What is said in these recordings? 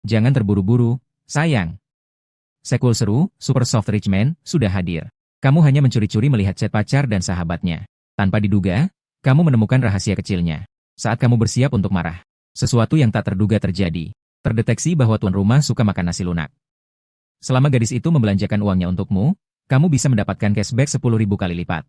Jangan terburu-buru, sayang. Sekul seru, Super Soft Rich Man, sudah hadir. Kamu hanya mencuri-curi melihat chat pacar dan sahabatnya. Tanpa diduga, kamu menemukan rahasia kecilnya. Saat kamu bersiap untuk marah, sesuatu yang tak terduga terjadi. Terdeteksi bahwa tuan rumah suka makan nasi lunak. Selama gadis itu membelanjakan uangnya untukmu, kamu bisa mendapatkan cashback 10.000 kali lipat.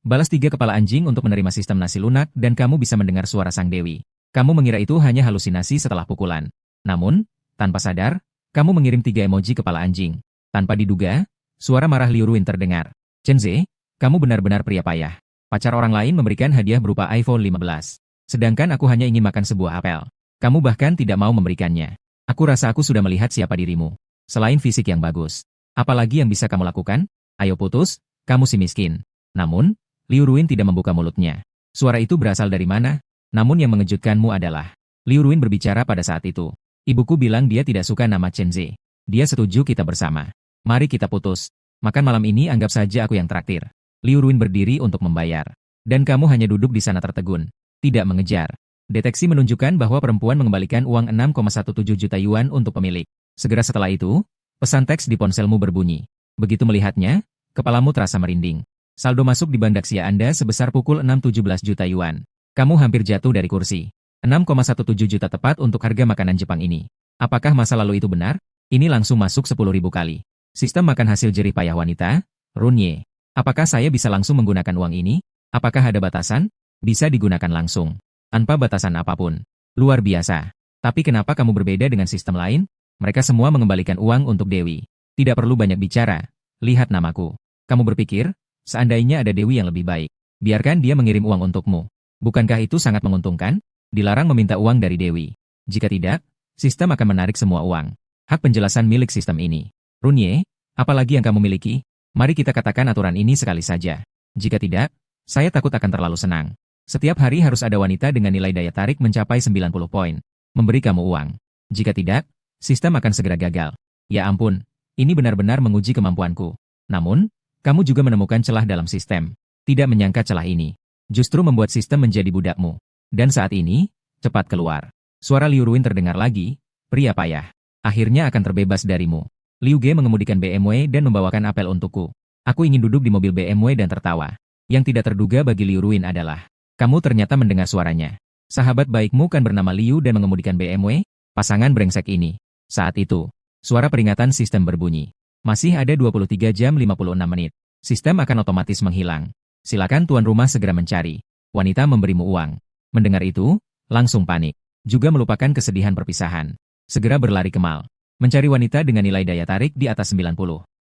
Balas 3 kepala anjing untuk menerima sistem nasi lunak dan kamu bisa mendengar suara sang dewi. Kamu mengira itu hanya halusinasi setelah pukulan. Namun, tanpa sadar, kamu mengirim 3 emoji kepala anjing. Tanpa diduga, suara marah Liu Ruin terdengar. Chenze, kamu benar-benar pria payah. Pacar orang lain memberikan hadiah berupa iPhone 15. Sedangkan aku hanya ingin makan sebuah apel. Kamu bahkan tidak mau memberikannya. Aku rasa aku sudah melihat siapa dirimu. Selain fisik yang bagus. Apalagi yang bisa kamu lakukan? Ayo putus, kamu si miskin. Namun, Liu Ruin tidak membuka mulutnya. Suara itu berasal dari mana? Namun yang mengejutkanmu adalah, Liu Ruin berbicara pada saat itu. Ibuku bilang dia tidak suka nama Chenze. Dia setuju kita bersama. Mari kita putus. Makan malam ini anggap saja aku yang traktir. Liu Ruin berdiri untuk membayar. Dan kamu hanya duduk di sana tertegun. Tidak mengejar. Deteksi menunjukkan bahwa perempuan mengembalikan uang 6,17 juta yuan untuk pemilik. Segera setelah itu, pesan teks di ponselmu berbunyi. Begitu melihatnya, kepalamu terasa merinding. Saldo masuk di Bandaksia Anda sebesar pukul 6,17 juta yuan. Kamu hampir jatuh dari kursi. 6,17 juta tepat untuk harga makanan Jepang ini. Apakah masa lalu itu benar? Ini langsung masuk 10.000 kali. Sistem makan hasil jerih payah wanita, Runye. Apakah saya bisa langsung menggunakan uang ini? Apakah ada batasan? Bisa digunakan langsung. Tanpa batasan apapun. Luar biasa. Tapi kenapa kamu berbeda dengan sistem lain? Mereka semua mengembalikan uang untuk Dewi. Tidak perlu banyak bicara. Lihat namaku. Kamu berpikir, seandainya ada Dewi yang lebih baik, biarkan dia mengirim uang untukmu. Bukankah itu sangat menguntungkan? Dilarang meminta uang dari Dewi. Jika tidak, sistem akan menarik semua uang. Hak penjelasan milik sistem ini. Runye, apalagi yang kamu miliki? Mari kita katakan aturan ini sekali saja. Jika tidak, saya takut akan terlalu senang. Setiap hari harus ada wanita dengan nilai daya tarik mencapai 90 poin. Memberi kamu uang. Jika tidak, sistem akan segera gagal. Ya ampun, ini benar-benar menguji kemampuanku. Namun, kamu juga menemukan celah dalam sistem. Tidak menyangka celah ini. Justru membuat sistem menjadi budakmu. Dan saat ini, cepat keluar. Suara Liu Ruin terdengar lagi, pria payah. Akhirnya akan terbebas darimu. Liu Ge mengemudikan BMW dan membawakan apel untukku. Aku ingin duduk di mobil BMW dan tertawa. Yang tidak terduga bagi Liu Ruin adalah, kamu ternyata mendengar suaranya. Sahabat baikmu kan bernama Liu dan mengemudikan BMW? Pasangan brengsek ini. Saat itu, suara peringatan sistem berbunyi. Masih ada 23 jam 56 menit. Sistem akan otomatis menghilang. Silakan tuan rumah segera mencari. Wanita memberimu uang. Mendengar itu, langsung panik. Juga melupakan kesedihan perpisahan. Segera berlari ke mall. Mencari wanita dengan nilai daya tarik di atas 90.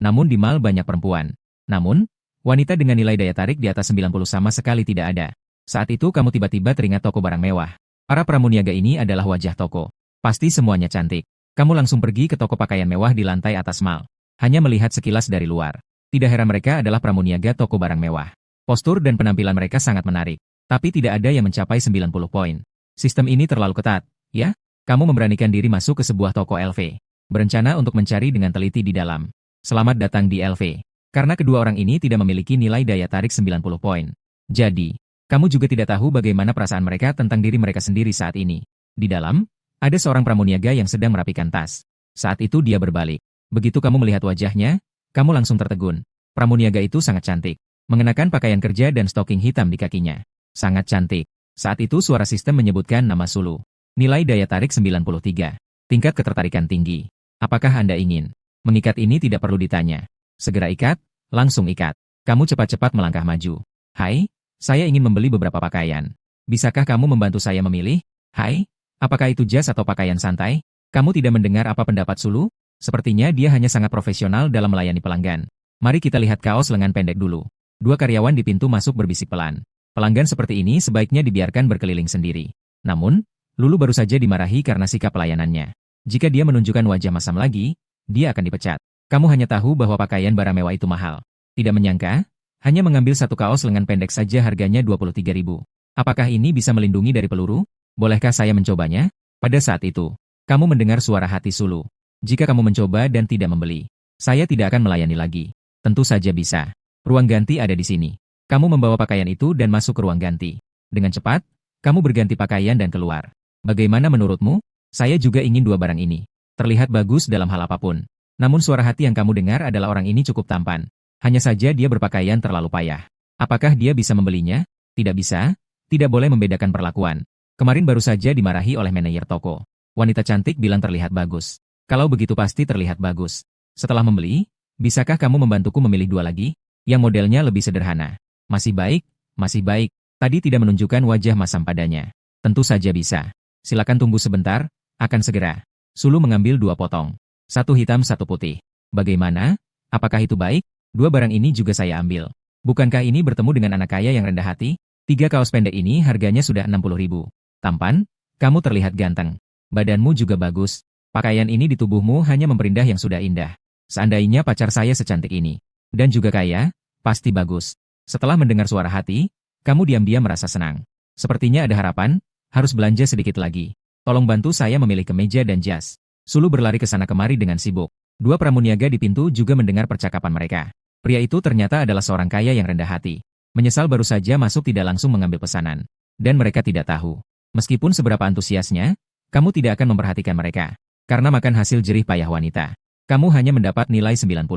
Namun di mall banyak perempuan. Namun, wanita dengan nilai daya tarik di atas 90 sama sekali tidak ada. Saat itu kamu tiba-tiba teringat toko barang mewah. Para pramuniaga ini adalah wajah toko. Pasti semuanya cantik. Kamu langsung pergi ke toko pakaian mewah di lantai atas mall. Hanya melihat sekilas dari luar. Tidak heran mereka adalah pramuniaga toko barang mewah. Postur dan penampilan mereka sangat menarik. Tapi tidak ada yang mencapai 90 poin. Sistem ini terlalu ketat, ya? Kamu memberanikan diri masuk ke sebuah toko LV. Berencana untuk mencari dengan teliti di dalam. Selamat datang di LV. Karena kedua orang ini tidak memiliki nilai daya tarik 90 poin. Jadi, kamu juga tidak tahu bagaimana perasaan mereka tentang diri mereka sendiri saat ini. Di dalam, ada seorang pramuniaga yang sedang merapikan tas. Saat itu dia berbalik. Begitu kamu melihat wajahnya, kamu langsung tertegun. Pramuniaga itu sangat cantik. Mengenakan pakaian kerja dan stocking hitam di kakinya. Sangat cantik. Saat itu suara sistem menyebutkan nama Sulu. Nilai daya tarik 93. Tingkat ketertarikan tinggi. Apakah Anda ingin? Mengikat ini tidak perlu ditanya. Segera ikat, langsung ikat. Kamu cepat-cepat melangkah maju. Hai, saya ingin membeli beberapa pakaian. Bisakah kamu membantu saya memilih? Hai, apakah itu jas atau pakaian santai? Kamu tidak mendengar apa pendapat Sulu? Sepertinya dia hanya sangat profesional dalam melayani pelanggan. Mari kita lihat kaos lengan pendek dulu. Dua karyawan di pintu masuk berbisik pelan. Pelanggan seperti ini sebaiknya dibiarkan berkeliling sendiri. Namun, Lulu baru saja dimarahi karena sikap pelayanannya. Jika dia menunjukkan wajah masam lagi, dia akan dipecat. Kamu hanya tahu bahwa pakaian barang mewah itu mahal. Tidak menyangka, hanya mengambil satu kaos lengan pendek saja harganya 23.000. Apakah ini bisa melindungi dari peluru? Bolehkah saya mencobanya? Pada saat itu, kamu mendengar suara hati Sulu. Jika kamu mencoba dan tidak membeli, saya tidak akan melayani lagi. Tentu saja bisa. Ruang ganti ada di sini. Kamu membawa pakaian itu dan masuk ke ruang ganti. Dengan cepat, kamu berganti pakaian dan keluar. Bagaimana menurutmu? Saya juga ingin dua barang ini. terlihat bagus dalam hal apapun. Namun suara hati yang kamu dengar adalah orang ini cukup tampan. Hanya saja dia berpakaian terlalu payah. Apakah dia bisa membelinya? Tidak bisa. Tidak boleh membedakan perlakuan. Kemarin baru saja dimarahi oleh manajer toko. Wanita cantik bilang terlihat bagus. Kalau begitu pasti terlihat bagus. Setelah membeli, bisakah kamu membantuku memilih dua lagi? Yang modelnya lebih sederhana. Masih baik, masih baik. Tadi tidak menunjukkan wajah masam padanya. Tentu saja bisa. Silakan tunggu sebentar, akan segera. Sulu mengambil dua potong. Satu hitam satu putih. Bagaimana? Apakah itu baik? Dua barang ini juga saya ambil. Bukankah ini bertemu dengan anak kaya yang rendah hati? 3 kaos pendek ini harganya sudah 60.000. Tampan, kamu terlihat ganteng. Badanmu juga bagus. Pakaian ini di tubuhmu hanya memperindah yang sudah indah. Seandainya pacar saya secantik ini. Dan juga kaya, pasti bagus. Setelah mendengar suara hati, kamu diam-diam merasa senang. Sepertinya ada harapan, harus belanja sedikit lagi. Tolong bantu saya memilih kemeja dan jas. Sulu berlari ke sana kemari dengan sibuk. Dua pramuniaga di pintu juga mendengar percakapan mereka. Pria itu ternyata adalah seorang kaya yang rendah hati. Menyesal baru saja masuk tidak langsung mengambil pesanan. Dan mereka tidak tahu. Meskipun seberapa antusiasnya, kamu tidak akan memperhatikan mereka. Karena makan hasil jerih payah wanita. Kamu hanya mendapat nilai 90.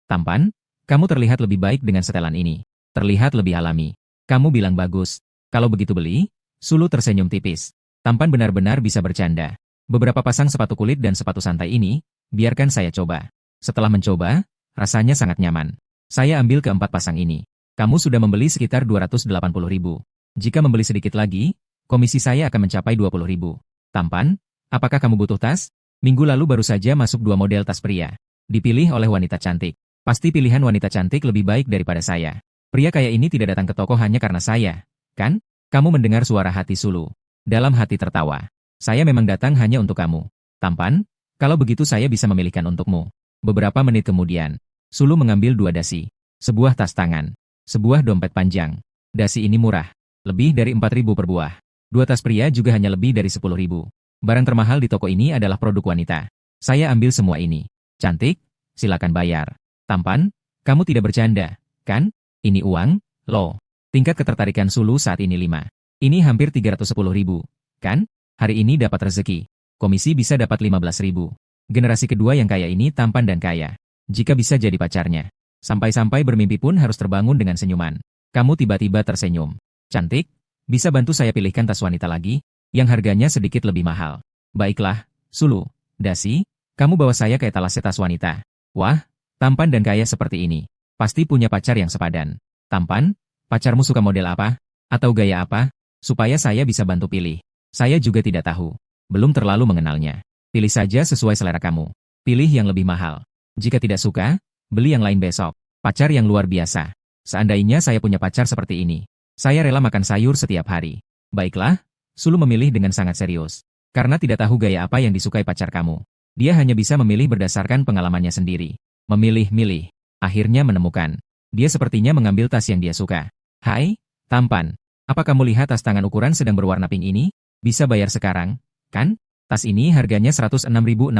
Tampan, kamu terlihat lebih baik dengan setelan ini. Terlihat lebih alami. Kamu bilang bagus. Kalau begitu beli? Sulu tersenyum tipis. Tampan benar-benar bisa bercanda. Beberapa pasang sepatu kulit dan sepatu santai ini, biarkan saya coba. Setelah mencoba, rasanya sangat nyaman. Saya ambil keempat pasang ini. Kamu sudah membeli sekitar 280.000. Jika membeli sedikit lagi, komisi saya akan mencapai 20.000. Tampan, apakah kamu butuh tas? Minggu lalu baru saja masuk 2 model tas pria. Dipilih oleh wanita cantik. Pasti pilihan wanita cantik lebih baik daripada saya. Pria kaya ini tidak datang ke toko hanya karena saya, kan? Kamu mendengar suara hati Sulu. Dalam hati tertawa. Saya memang datang hanya untuk kamu. Tampan, kalau begitu saya bisa memilihkan untukmu. Beberapa menit kemudian, Sulu mengambil 2 dasi. Sebuah tas tangan. Sebuah dompet panjang. Dasi ini murah. Lebih dari 4.000 per buah. 2 tas pria juga hanya lebih dari 10.000. Barang termahal di toko ini adalah produk wanita. Saya ambil semua ini. Cantik, silakan bayar. Tampan, kamu tidak bercanda, kan? Ini uang, loh. Tingkat ketertarikan Sulu saat ini 5. Ini hampir 310.000, kan? Hari ini dapat rezeki. Komisi bisa dapat 15.000. Generasi kedua yang kaya ini tampan dan kaya. Jika bisa jadi pacarnya. Sampai-sampai bermimpi pun harus terbangun dengan senyuman. Kamu tiba-tiba tersenyum. Cantik, bisa bantu saya pilihkan tas wanita lagi? Yang harganya sedikit lebih mahal. Baiklah, Sulu, dasi, kamu bawa saya ke etalase tas wanita. Wah, tampan dan kaya seperti ini. Pasti punya pacar yang sepadan. Tampan, pacarmu suka model apa? Atau gaya apa? Supaya saya bisa bantu pilih. Saya juga tidak tahu. Belum terlalu mengenalnya. Pilih saja sesuai selera kamu. Pilih yang lebih mahal. Jika tidak suka, beli yang lain besok. Pacar yang luar biasa. Seandainya saya punya pacar seperti ini, saya rela makan sayur setiap hari. Baiklah, Sulu memilih dengan sangat serius. Karena tidak tahu gaya apa yang disukai pacar kamu. Dia hanya bisa memilih berdasarkan pengalamannya sendiri. Memilih-milih. Akhirnya menemukan. Dia sepertinya mengambil tas yang dia suka. Hai, tampan. Apa kamu lihat tas tangan ukuran sedang berwarna pink ini? Bisa bayar sekarang, kan? Tas ini harganya 106.688.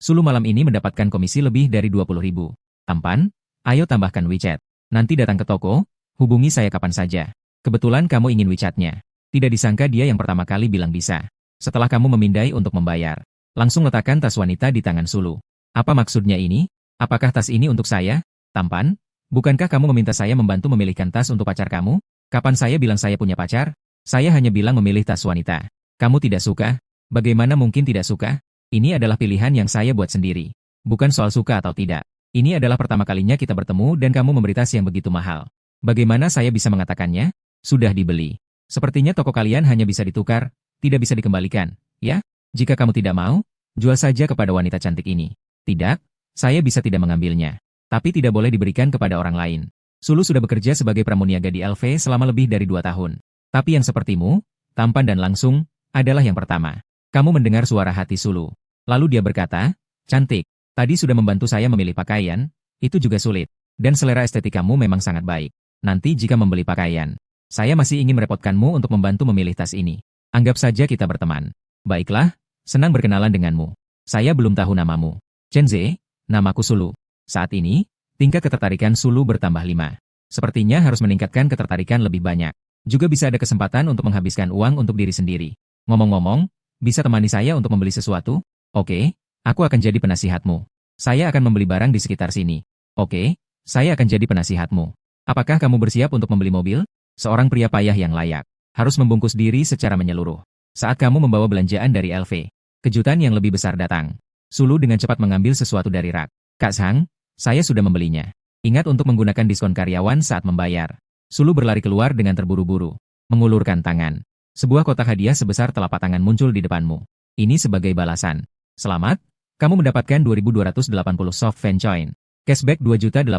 Sulu malam ini mendapatkan komisi lebih dari 20.000. Tampan, ayo tambahkan WeChat. Nanti datang ke toko, hubungi saya kapan saja. Kebetulan kamu ingin WeChat-nya. Tidak disangka dia yang pertama kali bilang bisa. Setelah kamu memindai untuk membayar, langsung letakkan tas wanita di tangan Sulu. Apa maksudnya ini? Apakah tas ini untuk saya? Tampan, bukankah kamu meminta saya membantu memilihkan tas untuk pacar kamu? Kapan saya bilang saya punya pacar? Saya hanya bilang memilih tas wanita. Kamu tidak suka? Bagaimana mungkin tidak suka? Ini adalah pilihan yang saya buat sendiri. Bukan soal suka atau tidak. Ini adalah pertama kalinya kita bertemu dan kamu memberi tas yang begitu mahal. Bagaimana saya bisa mengatakannya? Sudah dibeli. Sepertinya toko kalian hanya bisa ditukar, tidak bisa dikembalikan, ya? Jika kamu tidak mau, jual saja kepada wanita cantik ini. Tidak, saya bisa tidak mengambilnya. Tapi tidak boleh diberikan kepada orang lain. Sulu sudah bekerja sebagai pramuniaga di LV selama lebih dari 2 tahun. Tapi yang sepertimu, tampan dan langsung, adalah yang pertama. Kamu mendengar suara hati Sulu. Lalu dia berkata, cantik, tadi sudah membantu saya memilih pakaian, itu juga sulit. Dan selera estetika kamu memang sangat baik. Nanti jika membeli pakaian, saya masih ingin merepotkanmu untuk membantu memilih tas ini. Anggap saja kita berteman. Baiklah, senang berkenalan denganmu. Saya belum tahu namamu. Chenze, namaku Sulu. Saat ini, tingkat ketertarikan Sulu bertambah 5. Sepertinya harus meningkatkan ketertarikan lebih banyak. Juga bisa ada kesempatan untuk menghabiskan uang untuk diri sendiri. Ngomong-ngomong, bisa temani saya untuk membeli sesuatu? Oke, aku akan jadi penasihatmu. Saya akan membeli barang di sekitar sini. Oke, saya akan jadi penasihatmu. Apakah kamu bersiap untuk membeli mobil? Seorang pria payah yang layak harus membungkus diri secara menyeluruh. Saat kamu membawa belanjaan dari LV, kejutan yang lebih besar datang. Sulu dengan cepat mengambil sesuatu dari rak. Kak Sang, saya sudah membelinya. Ingat untuk menggunakan diskon karyawan saat membayar. Sulu berlari keluar dengan terburu-buru, mengulurkan tangan. Sebuah kotak hadiah sebesar telapak tangan muncul di depanmu. Ini sebagai balasan. Selamat, kamu mendapatkan 2.280 soft fan coin. Cashback 2.800.000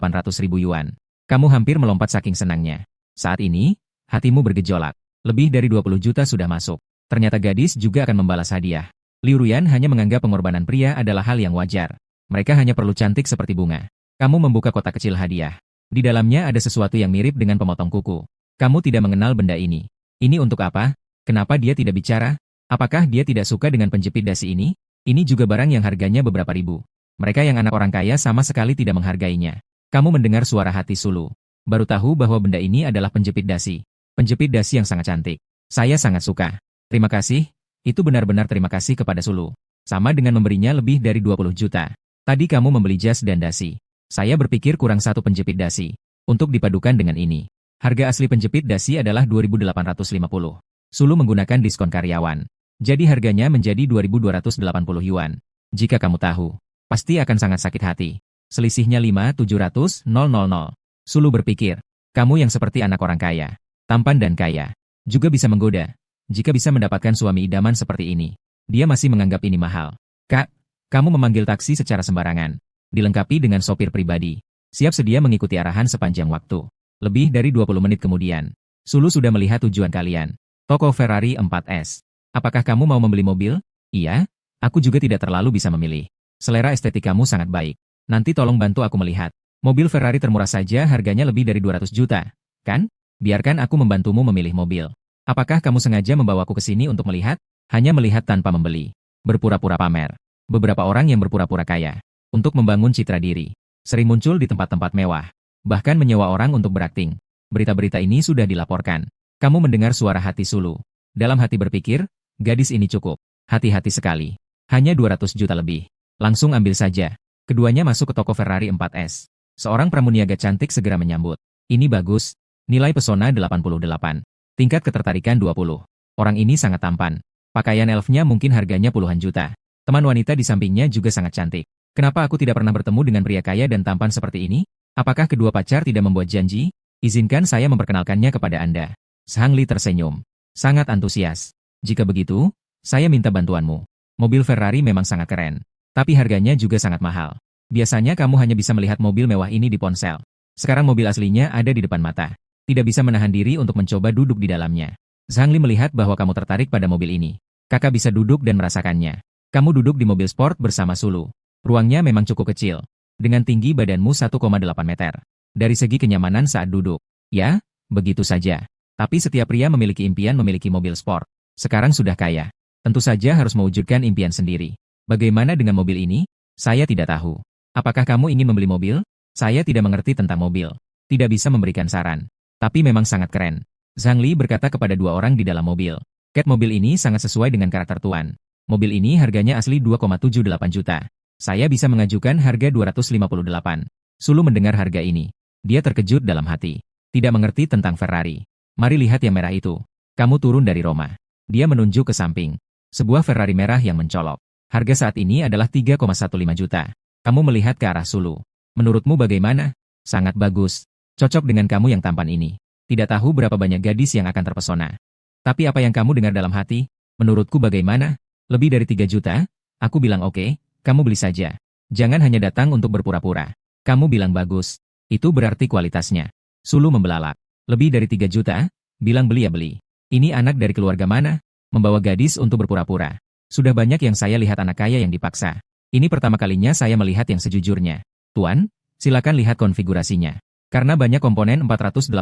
yuan. Kamu hampir melompat saking senangnya. Saat ini, hatimu bergejolak. Lebih dari 20 juta sudah masuk. Ternyata gadis juga akan membalas hadiah. Liu Ruyan hanya menganggap pengorbanan pria adalah hal yang wajar. Mereka hanya perlu cantik seperti bunga. Kamu membuka kotak kecil hadiah. Di dalamnya ada sesuatu yang mirip dengan pemotong kuku. Kamu tidak mengenal benda ini. Ini untuk apa? Kenapa dia tidak bicara? Apakah dia tidak suka dengan penjepit dasi ini? Ini juga barang yang harganya beberapa ribu. Mereka yang anak orang kaya sama sekali tidak menghargainya. Kamu mendengar suara hati Sulu. Baru tahu bahwa benda ini adalah penjepit dasi. Penjepit dasi yang sangat cantik. Saya sangat suka. Terima kasih, itu benar-benar terima kasih kepada Sulu. Sama dengan memberinya lebih dari 20 juta. Tadi kamu membeli jas dan dasi. Saya berpikir kurang satu penjepit dasi. Untuk dipadukan dengan ini. Harga asli penjepit dasi adalah 2.850. Sulu menggunakan diskon karyawan. Jadi harganya menjadi 2.280 yuan. Jika kamu tahu, pasti akan sangat sakit hati. Selisihnya 5.700.000. Sulu berpikir, kamu yang seperti anak orang kaya, tampan dan kaya, juga bisa menggoda. Jika bisa mendapatkan suami idaman seperti ini, dia masih menganggap ini mahal. Kak, kamu memanggil taksi secara sembarangan. Dilengkapi dengan sopir pribadi. Siap sedia mengikuti arahan sepanjang waktu. Lebih dari 20 menit kemudian, Sulu sudah melihat tujuan kalian. Toko Ferrari 4S. Apakah kamu mau membeli mobil? Iya, aku juga tidak terlalu bisa memilih. Selera estetik kamu sangat baik. Nanti tolong bantu aku melihat. Mobil Ferrari termurah saja harganya lebih dari 200 juta. Kan? Biarkan aku membantumu memilih mobil. Apakah kamu sengaja membawaku ke sini untuk melihat? Hanya melihat tanpa membeli. Berpura-pura pamer. Beberapa orang yang berpura-pura kaya. Untuk membangun citra diri. Sering muncul di tempat-tempat mewah. Bahkan menyewa orang untuk berakting. Berita-berita ini sudah dilaporkan. Kamu mendengar suara hati Sulu. Dalam hati berpikir, gadis ini cukup. Hati-hati sekali. Hanya 200 juta lebih. Langsung ambil saja. Keduanya masuk ke toko Ferrari 4S. Seorang pramuniaga cantik segera menyambut. Ini bagus. Nilai pesona 88. Tingkat ketertarikan 20. Orang ini sangat tampan. Pakaian elfnya mungkin harganya puluhan juta. Teman wanita di sampingnya juga sangat cantik. Kenapa aku tidak pernah bertemu dengan pria kaya dan tampan seperti ini? Apakah kedua pacar tidak membuat janji? Izinkan saya memperkenalkannya kepada Anda. Sang Li tersenyum. Sangat antusias. Jika begitu, saya minta bantuanmu. Mobil Ferrari memang sangat keren. Tapi harganya juga sangat mahal. Biasanya kamu hanya bisa melihat mobil mewah ini di ponsel. Sekarang mobil aslinya ada di depan mata. Tidak bisa menahan diri untuk mencoba duduk di dalamnya. Zhang Li melihat bahwa kamu tertarik pada mobil ini. Kakak bisa duduk dan merasakannya. Kamu duduk di mobil sport bersama Sulu. Ruangnya memang cukup kecil. Dengan tinggi badanmu 1,8 meter. Dari segi kenyamanan saat duduk. Ya, begitu saja. Tapi setiap pria memiliki impian memiliki mobil sport. Sekarang sudah kaya. Tentu saja harus mewujudkan impian sendiri. Bagaimana dengan mobil ini? Saya tidak tahu. Apakah kamu ingin membeli mobil? Saya tidak mengerti tentang mobil. Tidak bisa memberikan saran. Tapi memang sangat keren. Zhang Li berkata kepada dua orang di dalam mobil. Cat mobil ini sangat sesuai dengan karakter tuan. Mobil ini harganya asli 2,78 juta. Saya bisa mengajukan harga 258. Sulu mendengar harga ini. Dia terkejut dalam hati. Tidak mengerti tentang Ferrari. Mari lihat yang merah itu. Kamu turun dari Roma. Dia menunjuk ke samping. Sebuah Ferrari merah yang mencolok. Harga saat ini adalah 3,15 juta. Kamu melihat ke arah Sulu. Menurutmu bagaimana? Sangat bagus. Cocok dengan kamu yang tampan ini. Tidak tahu berapa banyak gadis yang akan terpesona. Tapi apa yang kamu dengar dalam hati? Menurutku bagaimana? Lebih dari 3 juta? Aku bilang oke, kamu beli saja. Jangan hanya datang untuk berpura-pura. Kamu bilang bagus. Itu berarti kualitasnya. Sulu membelalak. Lebih dari 3 juta? Bilang beli ya beli. Ini anak dari keluarga mana? Membawa gadis untuk berpura-pura. Sudah banyak yang saya lihat anak kaya yang dipaksa. Ini pertama kalinya saya melihat yang sejujurnya. Tuan, silakan lihat konfigurasinya. Karena banyak komponen 488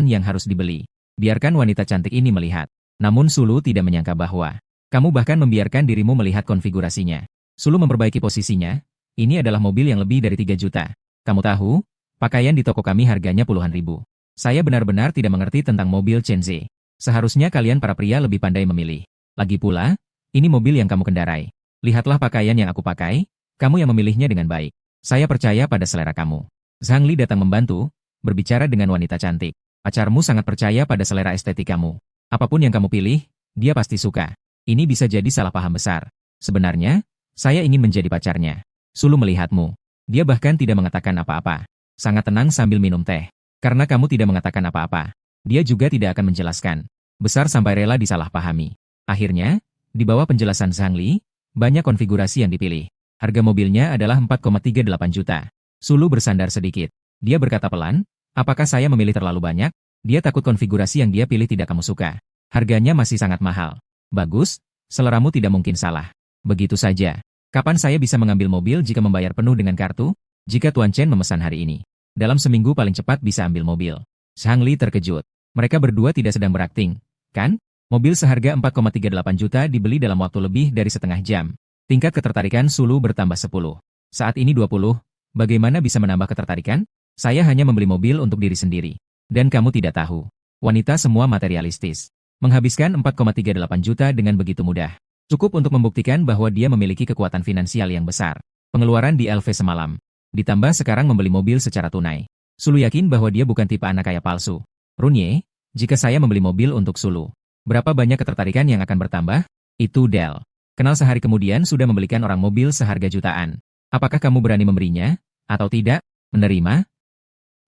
yang harus dibeli. Biarkan wanita cantik ini melihat. Namun Sulu tidak menyangka bahwa kamu bahkan membiarkan dirimu melihat konfigurasinya. Sulu memperbaiki posisinya. Ini adalah mobil yang lebih dari 3 juta. Kamu tahu, pakaian di toko kami harganya puluhan ribu. Saya benar-benar tidak mengerti tentang mobil Chenze. Seharusnya kalian para pria lebih pandai memilih. Lagi pula, ini mobil yang kamu kendarai. Lihatlah pakaian yang aku pakai, kamu yang memilihnya dengan baik. Saya percaya pada selera kamu. Zhang Li datang membantu, berbicara dengan wanita cantik. Pacarmu sangat percaya pada selera estetik kamu. Apapun yang kamu pilih, dia pasti suka. Ini bisa jadi salah paham besar. Sebenarnya, saya ingin menjadi pacarnya. Sulu melihatmu. Dia bahkan tidak mengatakan apa-apa. Sangat tenang sambil minum teh. Karena kamu tidak mengatakan apa-apa. Dia juga tidak akan menjelaskan. Besar sampai rela disalahpahami. Akhirnya, di bawah penjelasan Zhang Li, banyak konfigurasi yang dipilih. Harga mobilnya adalah 4,38 juta. Sulu bersandar sedikit. Dia berkata pelan, apakah saya memilih terlalu banyak? Dia takut konfigurasi yang dia pilih tidak kamu suka. Harganya masih sangat mahal. Bagus, seleramu tidak mungkin salah. Begitu saja. Kapan saya bisa mengambil mobil jika membayar penuh dengan kartu? Jika Tuan Chen memesan hari ini. Dalam seminggu paling cepat bisa ambil mobil. Zhang Li terkejut. Mereka berdua tidak sedang berakting, kan? Mobil seharga 4,38 juta dibeli dalam waktu lebih dari setengah jam. Tingkat ketertarikan Sulu bertambah 10. Saat ini 20. Bagaimana bisa menambah ketertarikan? Saya hanya membeli mobil untuk diri sendiri. Dan kamu tidak tahu. Wanita semua materialistis. Menghabiskan 4,38 juta dengan begitu mudah. Cukup untuk membuktikan bahwa dia memiliki kekuatan finansial yang besar. Pengeluaran di LV semalam. Ditambah sekarang membeli mobil secara tunai. Sulu yakin bahwa dia bukan tipe anak kaya palsu. Runye, jika saya membeli mobil untuk Sulu, berapa banyak ketertarikan yang akan bertambah? Itu Del. Kenal sehari kemudian sudah membelikan orang mobil seharga jutaan. Apakah kamu berani memberinya? Atau tidak? Menerima?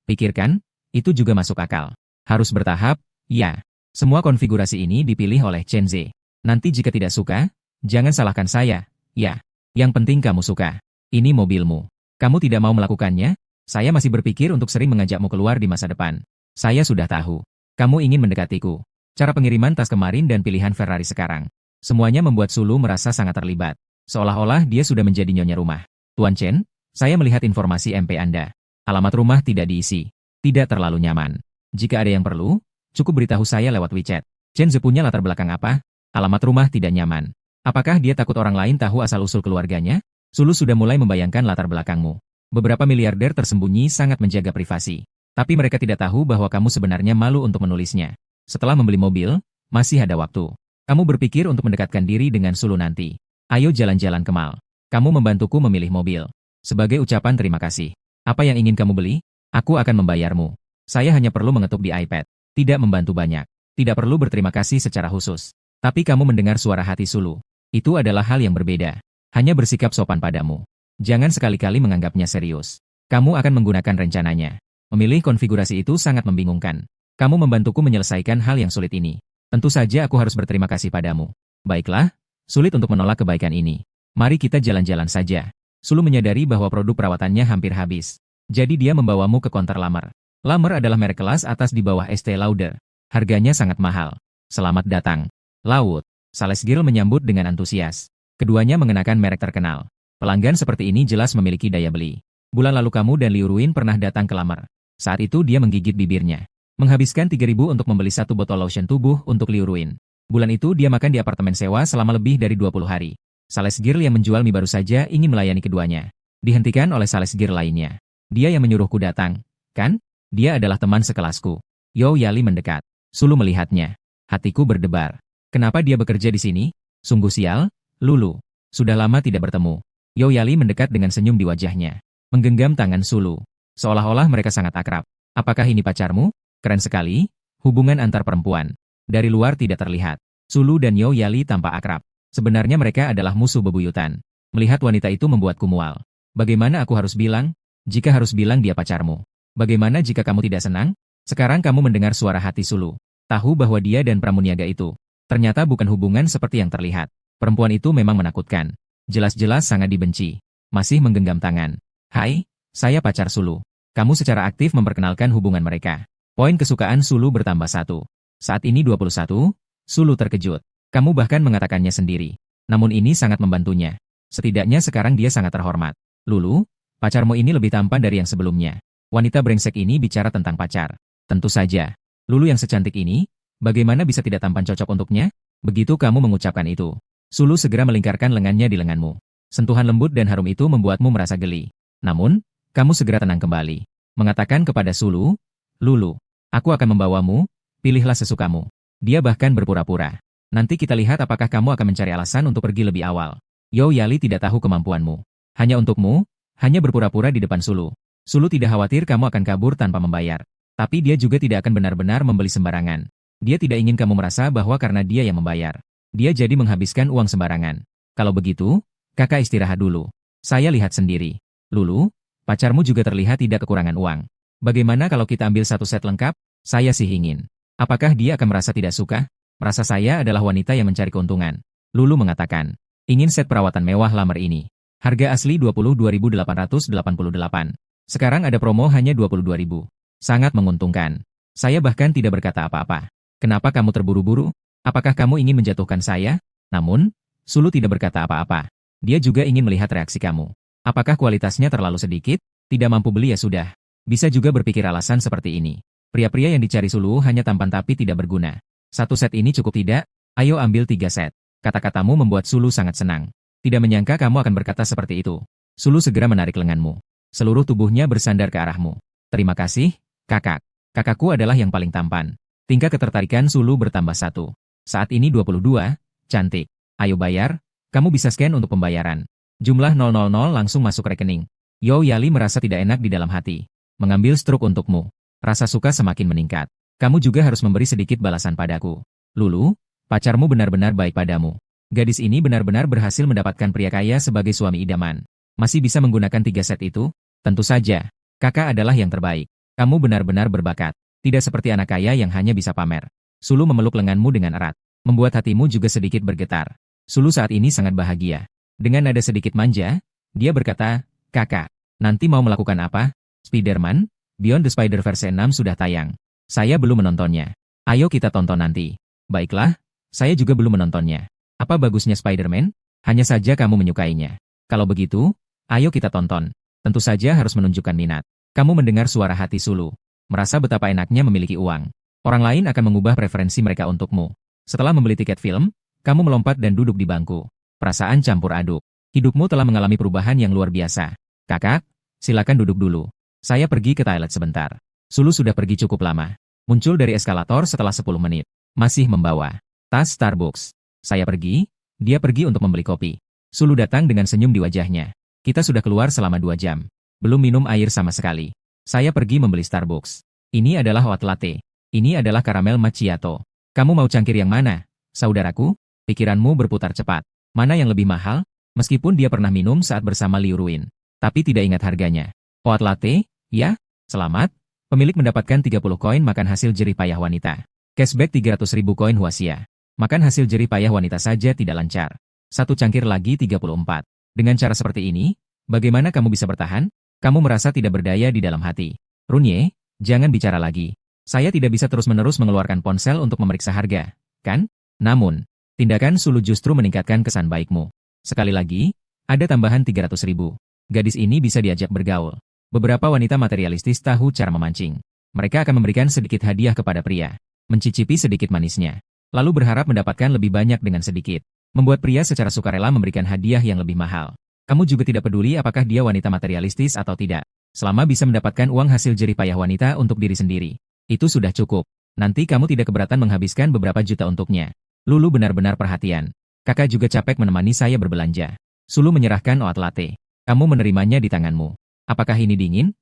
Pikirkan, itu juga masuk akal. Harus bertahap, ya. Semua konfigurasi ini dipilih oleh Chen Ze. Nanti jika tidak suka, jangan salahkan saya, ya. Yang penting kamu suka. Ini mobilmu. Kamu tidak mau melakukannya? Saya masih berpikir untuk sering mengajakmu keluar di masa depan. Saya sudah tahu. Kamu ingin mendekatiku. Cara pengiriman tas kemarin dan pilihan Ferrari sekarang. Semuanya membuat Sulu merasa sangat terlibat. Seolah-olah dia sudah menjadi nyonya rumah. Tuan Chen, saya melihat informasi MP Anda. Alamat rumah tidak diisi. Tidak terlalu nyaman. Jika ada yang perlu, cukup beritahu saya lewat WeChat. Chen Ze punya latar belakang apa? Alamat rumah tidak nyaman. Apakah dia takut orang lain tahu asal-usul keluarganya? Sulu sudah mulai membayangkan latar belakangmu. Beberapa miliarder tersembunyi sangat menjaga privasi. Tapi mereka tidak tahu bahwa kamu sebenarnya malu untuk menulisnya. Setelah membeli mobil, masih ada waktu. Kamu berpikir untuk mendekatkan diri dengan Sulu nanti. Ayo jalan-jalan ke mall. Kamu membantuku memilih mobil. Sebagai ucapan terima kasih. Apa yang ingin kamu beli? Aku akan membayarmu. Saya hanya perlu mengetuk di iPad. Tidak membantu banyak. Tidak perlu berterima kasih secara khusus. Tapi kamu mendengar suara hati Sulu. Itu adalah hal yang berbeda. Hanya bersikap sopan padamu. Jangan sekali-kali menganggapnya serius. Kamu akan menggunakan rencananya. Memilih konfigurasi itu sangat membingungkan. Kamu membantuku menyelesaikan hal yang sulit ini. Tentu saja aku harus berterima kasih padamu. Baiklah, sulit untuk menolak kebaikan ini. Mari kita jalan-jalan saja. Sulu menyadari bahwa produk perawatannya hampir habis. Jadi dia membawamu ke konter Lamer. Lamer adalah merek kelas atas di bawah Estée Lauder. Harganya sangat mahal. Selamat datang. Laut. Sales Girl menyambut dengan antusias. Keduanya mengenakan merek terkenal. Pelanggan seperti ini jelas memiliki daya beli. Bulan lalu kamu dan Liu Ruin pernah datang ke Lamer. Saat itu dia menggigit bibirnya. Menghabiskan 3.000 untuk membeli satu botol lotion tubuh untuk Liu Ruin. Bulan itu dia makan di apartemen sewa selama lebih dari 20 hari. Sales Girl yang menjual mie baru saja ingin melayani keduanya. Dihentikan oleh sales Girl lainnya. Dia yang menyuruhku datang, kan? Dia adalah teman sekelasku. Yo Yali mendekat. Sulu melihatnya. Hatiku berdebar. Kenapa dia bekerja di sini? Sungguh sial, Lulu. Sudah lama tidak bertemu. Yo Yali mendekat dengan senyum di wajahnya. Menggenggam tangan Sulu. Seolah-olah mereka sangat akrab. Apakah ini pacarmu? Keren sekali, hubungan antar perempuan. Dari luar tidak terlihat. Sulu dan Yo Yali tampak akrab. Sebenarnya mereka adalah musuh bebuyutan. Melihat wanita itu membuatku mual. Bagaimana aku harus bilang? Jika harus bilang dia pacarmu. Bagaimana jika kamu tidak senang? Sekarang kamu mendengar suara hati Sulu. Tahu bahwa dia dan pramuniaga itu. Ternyata bukan hubungan seperti yang terlihat. Perempuan itu memang menakutkan. Jelas-jelas sangat dibenci. Masih menggenggam tangan. Hai, saya pacar Sulu. Kamu secara aktif memperkenalkan hubungan mereka. Poin kesukaan Sulu bertambah 1. Saat ini 21, Sulu terkejut. Kamu bahkan mengatakannya sendiri. Namun ini sangat membantunya. Setidaknya sekarang dia sangat terhormat. Lulu, pacarmu ini lebih tampan dari yang sebelumnya. Wanita brengsek ini bicara tentang pacar. Tentu saja. Lulu yang secantik ini, bagaimana bisa tidak tampan cocok untuknya? Begitu kamu mengucapkan itu. Sulu segera melingkarkan lengannya di lenganmu. Sentuhan lembut dan harum itu membuatmu merasa geli. Namun, kamu segera tenang kembali. Mengatakan kepada Sulu, Lulu, aku akan membawamu, pilihlah sesukamu. Dia bahkan berpura-pura. Nanti kita lihat apakah kamu akan mencari alasan untuk pergi lebih awal. Yo Yali tidak tahu kemampuanmu. Hanya untukmu, hanya berpura-pura di depan Sulu. Sulu tidak khawatir kamu akan kabur tanpa membayar. Tapi dia juga tidak akan benar-benar membeli sembarangan. Dia tidak ingin kamu merasa bahwa karena dia yang membayar. Dia jadi menghabiskan uang sembarangan. Kalau begitu, kakak istirahat dulu. Saya lihat sendiri. Lulu, pacarmu juga terlihat tidak kekurangan uang. Bagaimana kalau kita ambil satu set lengkap? Saya sih ingin. Apakah dia akan merasa tidak suka? Merasa saya adalah wanita yang mencari keuntungan. Lulu mengatakan, ingin set perawatan mewah lamar ini. Harga asli 22.888. Sekarang ada promo hanya 22.000. Sangat menguntungkan. Saya bahkan tidak berkata apa-apa. Kenapa kamu terburu-buru? Apakah kamu ingin menjatuhkan saya? Namun, Sulu tidak berkata apa-apa. Dia juga ingin melihat reaksi kamu. Apakah kualitasnya terlalu sedikit? Tidak mampu beli ya sudah. Bisa juga berpikir alasan seperti ini. Pria-pria yang dicari Sulu hanya tampan tapi tidak berguna. Satu set ini cukup tidak? Ayo ambil 3 set. Kata-katamu membuat Sulu sangat senang. Tidak menyangka kamu akan berkata seperti itu. Sulu segera menarik lenganmu. Seluruh tubuhnya bersandar ke arahmu. Terima kasih, kakak. Kakakku adalah yang paling tampan. Tingkat ketertarikan Sulu bertambah 1. Saat ini 22, cantik. Ayo bayar, kamu bisa scan untuk pembayaran. Jumlah 000 langsung masuk rekening. Yo Yali merasa tidak enak di dalam hati. Mengambil struk untukmu. Rasa suka semakin meningkat. Kamu juga harus memberi sedikit balasan padaku. Lulu, pacarmu benar-benar baik padamu. Gadis ini benar-benar berhasil mendapatkan pria kaya sebagai suami idaman. Masih bisa menggunakan 3 set itu? Tentu saja. Kakak adalah yang terbaik. Kamu benar-benar berbakat. Tidak seperti anak kaya yang hanya bisa pamer. Sulu memeluk lenganmu dengan erat. Membuat hatimu juga sedikit bergetar. Sulu saat ini sangat bahagia. Dengan nada sedikit manja, dia berkata, kakak, nanti mau melakukan apa? Spider-Man, Beyond the Spider-Verse 6 sudah tayang. Saya belum menontonnya. Ayo kita tonton nanti. Baiklah, saya juga belum menontonnya. Apa bagusnya Spider-Man? Hanya saja kamu menyukainya. Kalau begitu, ayo kita tonton. Tentu saja harus menunjukkan minat. Kamu mendengar suara hati Sulu. Merasa betapa enaknya memiliki uang. Orang lain akan mengubah preferensi mereka untukmu. Setelah membeli tiket film, kamu melompat dan duduk di bangku. Perasaan campur aduk. Hidupmu telah mengalami perubahan yang luar biasa. Kakak, silakan duduk dulu. Saya pergi ke toilet sebentar. Sulu sudah pergi cukup lama. Muncul dari eskalator setelah 10 menit. Masih membawa tas Starbucks. Saya pergi, dia pergi untuk membeli kopi. Sulu datang dengan senyum di wajahnya. Kita sudah keluar selama 2 jam. Belum minum air sama sekali. Saya pergi membeli Starbucks. Ini adalah hot latte. Ini adalah karamel macchiato. Kamu mau cangkir yang mana? Saudaraku, pikiranmu berputar cepat. Mana yang lebih mahal? Meskipun dia pernah minum saat bersama Liu Ruin. Tapi tidak ingat harganya. Hot latte? Ya? Selamat. Pemilik mendapatkan 30 koin makan hasil jerih payah wanita. Cashback 300.000 koin Huaxia. Makan hasil jerih payah wanita saja tidak lancar. Satu cangkir lagi 34. Dengan cara seperti ini, bagaimana kamu bisa bertahan? Kamu merasa tidak berdaya di dalam hati. Runye, jangan bicara lagi. Saya tidak bisa terus-menerus mengeluarkan ponsel untuk memeriksa harga, kan? Namun, tindakan Sulu justru meningkatkan kesan baikmu. Sekali lagi, ada tambahan 300.000. Gadis ini bisa diajak bergaul. Beberapa wanita materialistis tahu cara memancing. Mereka akan memberikan sedikit hadiah kepada pria. Mencicipi sedikit manisnya. Lalu berharap mendapatkan lebih banyak dengan sedikit. Membuat pria secara sukarela memberikan hadiah yang lebih mahal. Kamu juga tidak peduli apakah dia wanita materialistis atau tidak. Selama bisa mendapatkan uang hasil jerih payah wanita untuk diri sendiri. Itu sudah cukup. Nanti kamu tidak keberatan menghabiskan beberapa juta untuknya. Lulu benar-benar perhatian. Kakak juga capek menemani saya berbelanja. Sulu menyerahkan oat latte. Kamu menerimanya di tanganmu. Apakah ini dingin?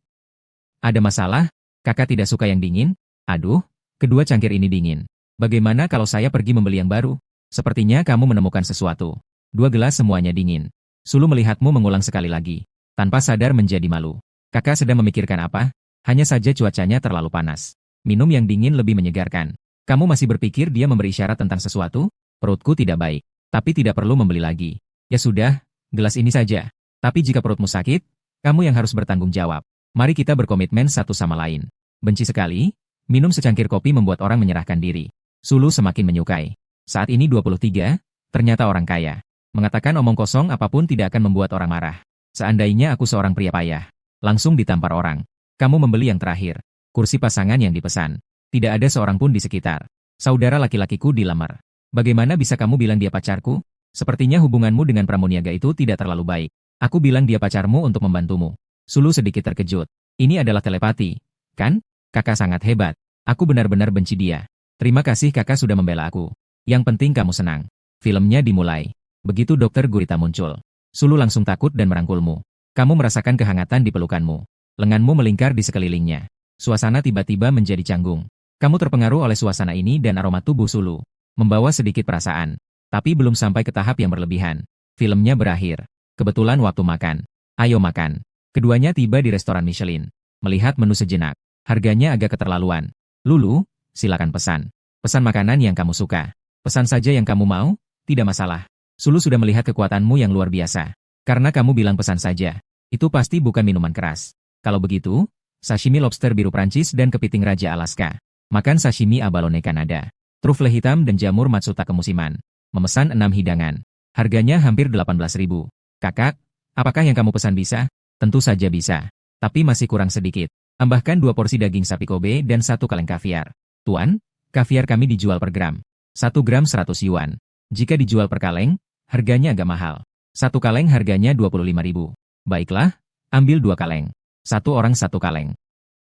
Ada masalah? Kakak tidak suka yang dingin? Aduh, kedua cangkir ini dingin. Bagaimana kalau saya pergi membeli yang baru? Sepertinya kamu menemukan sesuatu. 2 gelas semuanya dingin. Sulu melihatmu mengulang sekali lagi. Tanpa sadar menjadi malu. Kakak sedang memikirkan apa? Hanya saja cuacanya terlalu panas. Minum yang dingin lebih menyegarkan. Kamu masih berpikir dia memberi isyarat tentang sesuatu? Perutku tidak baik. Tapi tidak perlu membeli lagi. Ya sudah, gelas ini saja. Tapi jika perutmu sakit, kamu yang harus bertanggung jawab. Mari kita berkomitmen satu sama lain. Benci sekali, minum secangkir kopi membuat orang menyerahkan diri. Sulu semakin menyukai. Saat ini 23, ternyata orang kaya. Mengatakan omong kosong apapun tidak akan membuat orang marah. Seandainya aku seorang pria payah. Langsung ditampar orang. Kamu membeli yang terakhir. Kursi pasangan yang dipesan. Tidak ada seorang pun di sekitar. Saudara laki-lakiku dilamar. Bagaimana bisa kamu bilang dia pacarku? Sepertinya hubunganmu dengan pramuniaga itu tidak terlalu baik. Aku bilang dia pacarmu untuk membantumu. Sulu sedikit terkejut. Ini adalah telepati, kan? Kakak sangat hebat. Aku benar-benar benci dia. Terima kasih kakak sudah membela aku. Yang penting kamu senang. Filmnya dimulai. Begitu Dokter Gurita muncul, Sulu langsung takut dan merangkulmu. Kamu merasakan kehangatan di pelukanmu. Lenganmu melingkar di sekelilingnya. Suasana tiba-tiba menjadi canggung. Kamu terpengaruh oleh suasana ini dan aroma tubuh Sulu. Membawa sedikit perasaan. Tapi belum sampai ke tahap yang berlebihan. Filmnya berakhir. Kebetulan waktu makan. Ayo makan. Keduanya tiba di restoran Michelin. Melihat menu sejenak. Harganya agak keterlaluan. Lulu, silakan pesan. Pesan makanan yang kamu suka. Pesan saja yang kamu mau, tidak masalah. Sulu sudah melihat kekuatanmu yang luar biasa. Karena kamu bilang pesan saja. Itu pasti bukan minuman keras. Kalau begitu, sashimi lobster biru Prancis dan kepiting Raja Alaska. Makan sashimi abalone Kanada. Trufle hitam dan jamur Matsutake musiman. Memesan 6 hidangan. Harganya hampir 18.000. Kakak, apakah yang kamu pesan bisa? Tentu saja bisa. Tapi masih kurang sedikit. Tambahkan 2 porsi daging sapi Kobe dan 1 kaleng kaviar. Tuan, kaviar kami dijual per gram. 1 gram 100 yuan. Jika dijual per kaleng, harganya agak mahal. 1 kaleng harganya 25.000. Baiklah, ambil 2 kaleng. 1 orang 1 kaleng.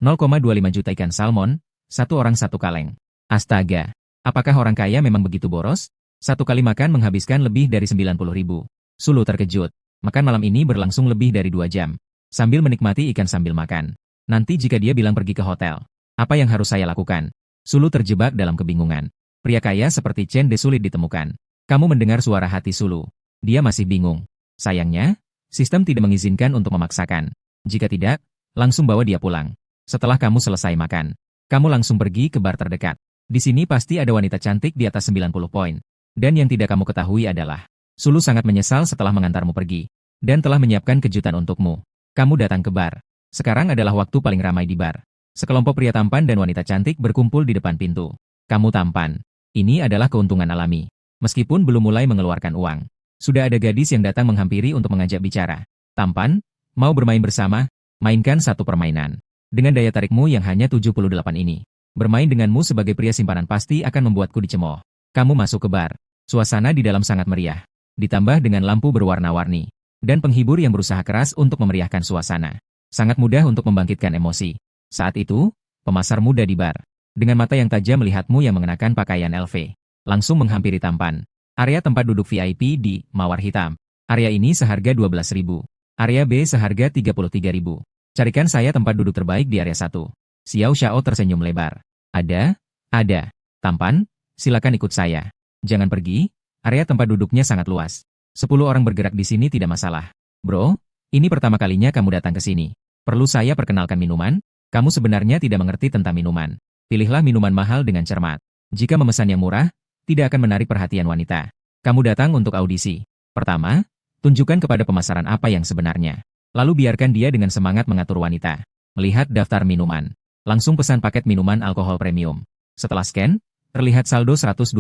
0,25 juta ikan salmon, 1 orang 1 kaleng. Astaga, apakah orang kaya memang begitu boros? 1 kali makan menghabiskan lebih dari 90.000. Sulu terkejut. Makan malam ini berlangsung lebih dari 2 jam. Sambil menikmati ikan sambil makan. Nanti jika dia bilang pergi ke hotel, apa yang harus saya lakukan? Sulu terjebak dalam kebingungan. Pria kaya seperti Chen De sulit ditemukan. Kamu mendengar suara hati Sulu. Dia masih bingung. Sayangnya, sistem tidak mengizinkan untuk memaksakan. Jika tidak, langsung bawa dia pulang. Setelah kamu selesai makan, kamu langsung pergi ke bar terdekat. Di sini pasti ada wanita cantik di atas 90 poin. Dan yang tidak kamu ketahui adalah, Sulu sangat menyesal setelah mengantarmu pergi. Dan telah menyiapkan kejutan untukmu. Kamu datang ke bar. Sekarang adalah waktu paling ramai di bar. Sekelompok pria tampan dan wanita cantik berkumpul di depan pintu. Kamu tampan. Ini adalah keuntungan alami. Meskipun belum mulai mengeluarkan uang. Sudah ada gadis yang datang menghampiri untuk mengajak bicara. Tampan, mau bermain bersama? Mainkan satu permainan. Dengan daya tarikmu yang hanya 78 ini. Bermain denganmu sebagai pria simpanan pasti akan membuatku dicemooh. Kamu masuk ke bar. Suasana di dalam sangat meriah. Ditambah dengan lampu berwarna-warni. Dan penghibur yang berusaha keras untuk memeriahkan suasana. Sangat mudah untuk membangkitkan emosi. Saat itu, pemasar muda di bar. Dengan mata yang tajam melihatmu yang mengenakan pakaian LV. Langsung menghampiri tampan. Area tempat duduk VIP di Mawar Hitam. Area ini seharga 12.000. Area B seharga 33.000. Carikan saya tempat duduk terbaik di area 1. Xiao Xiao tersenyum lebar. Ada. Tampan, silakan ikut saya. Jangan pergi, area tempat duduknya sangat luas. 10 orang bergerak di sini tidak masalah. Bro, ini pertama kalinya kamu datang ke sini. Perlu saya perkenalkan minuman? Kamu sebenarnya tidak mengerti tentang minuman. Pilihlah minuman mahal dengan cermat. Jika memesan yang murah, tidak akan menarik perhatian wanita. Kamu datang untuk audisi. Pertama, tunjukkan kepada pemasaran apa yang sebenarnya. Lalu biarkan dia dengan semangat mengatur wanita. Melihat daftar minuman. Langsung pesan paket minuman alkohol premium. Setelah scan, terlihat saldo 128.000.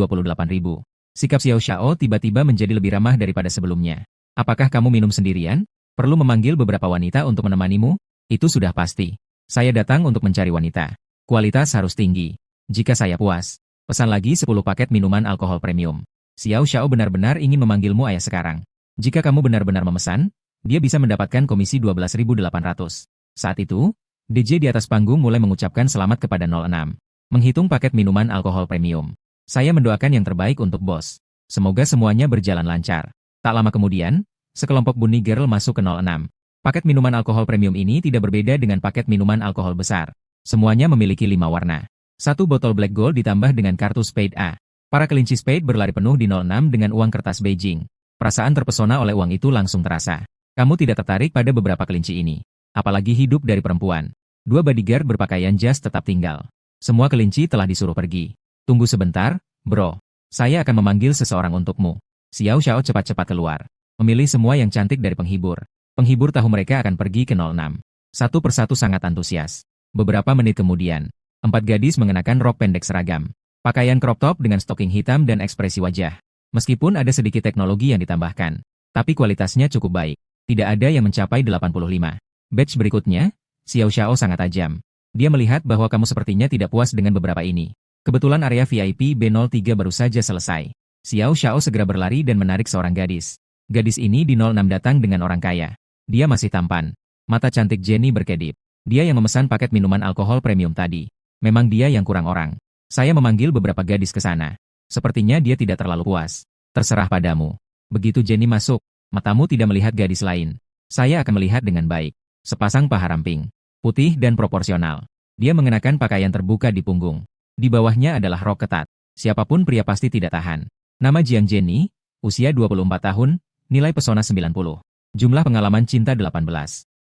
Sikap Xiao Xiao tiba-tiba menjadi lebih ramah daripada sebelumnya. Apakah kamu minum sendirian? Perlu memanggil beberapa wanita untuk menemanimu? Itu sudah pasti. Saya datang untuk mencari wanita. Kualitas harus tinggi. Jika saya puas, pesan lagi 10 paket minuman alkohol premium. Xiao Xiao benar-benar ingin memanggilmu ayah sekarang. Jika kamu benar-benar memesan, dia bisa mendapatkan komisi 12.800. Saat itu, DJ di atas panggung mulai mengucapkan selamat kepada 06. Menghitung paket minuman alkohol premium. Saya mendoakan yang terbaik untuk bos. Semoga semuanya berjalan lancar. Tak lama kemudian, sekelompok bunny girl masuk ke 06. Paket minuman alkohol premium ini tidak berbeda dengan paket minuman alkohol besar. Semuanya memiliki 5 warna. 1 botol Black Gold ditambah dengan kartu Spade A. Para kelinci Spade berlari penuh di 06 dengan uang kertas Beijing. Perasaan terpesona oleh uang itu langsung terasa. Kamu tidak tertarik pada beberapa kelinci ini. Apalagi hidup dari perempuan. 2 bodyguard berpakaian jas tetap tinggal. Semua kelinci telah disuruh pergi. Tunggu sebentar, bro. Saya akan memanggil seseorang untukmu. Xiao Xiao cepat-cepat keluar. Memilih semua yang cantik dari penghibur. Penghibur tahu mereka akan pergi ke 06. Satu persatu sangat antusias. Beberapa menit kemudian, 4 gadis mengenakan rok pendek seragam. Pakaian crop top dengan stocking hitam dan ekspresi wajah. Meskipun ada sedikit teknologi yang ditambahkan, tapi kualitasnya cukup baik. Tidak ada yang mencapai 85. Batch berikutnya, Xiao Xiao sangat tajam. Dia melihat bahwa kamu sepertinya tidak puas dengan beberapa ini. Kebetulan area VIP B03 baru saja selesai. Xiao Xiao segera berlari dan menarik seorang gadis. Gadis ini di 06 datang dengan orang kaya. Dia masih tampan. Mata cantik Jenny berkedip. Dia yang memesan paket minuman alkohol premium tadi. Memang dia yang kurang orang. Saya memanggil beberapa gadis ke sana. Sepertinya dia tidak terlalu puas. Terserah padamu. Begitu Jenny masuk, matamu tidak melihat gadis lain. Saya akan melihat dengan baik. Sepasang paha ramping, putih dan proporsional. Dia mengenakan pakaian terbuka di punggung. Di bawahnya adalah rok ketat. Siapapun pria pasti tidak tahan. Nama Jiang Jenny, usia 24 tahun, nilai pesona 90. Jumlah pengalaman cinta 18.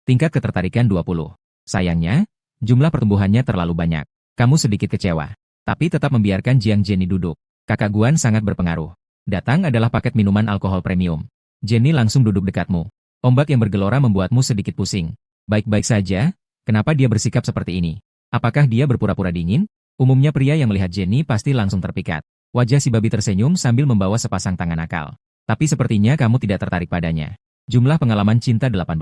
Tingkat ketertarikan 20. Sayangnya, jumlah pertumbuhannya terlalu banyak. Kamu sedikit kecewa. Tapi tetap membiarkan Jiang Jenny duduk. Kakak Guan sangat berpengaruh. Datang adalah paket minuman alkohol premium. Jenny langsung duduk dekatmu. Ombak yang bergelora membuatmu sedikit pusing. Baik-baik saja, kenapa dia bersikap seperti ini? Apakah dia berpura-pura dingin? Umumnya pria yang melihat Jenny pasti langsung terpikat. Wajah si babi tersenyum sambil membawa sepasang tangan akal. Tapi sepertinya kamu tidak tertarik padanya. Jumlah pengalaman cinta 18.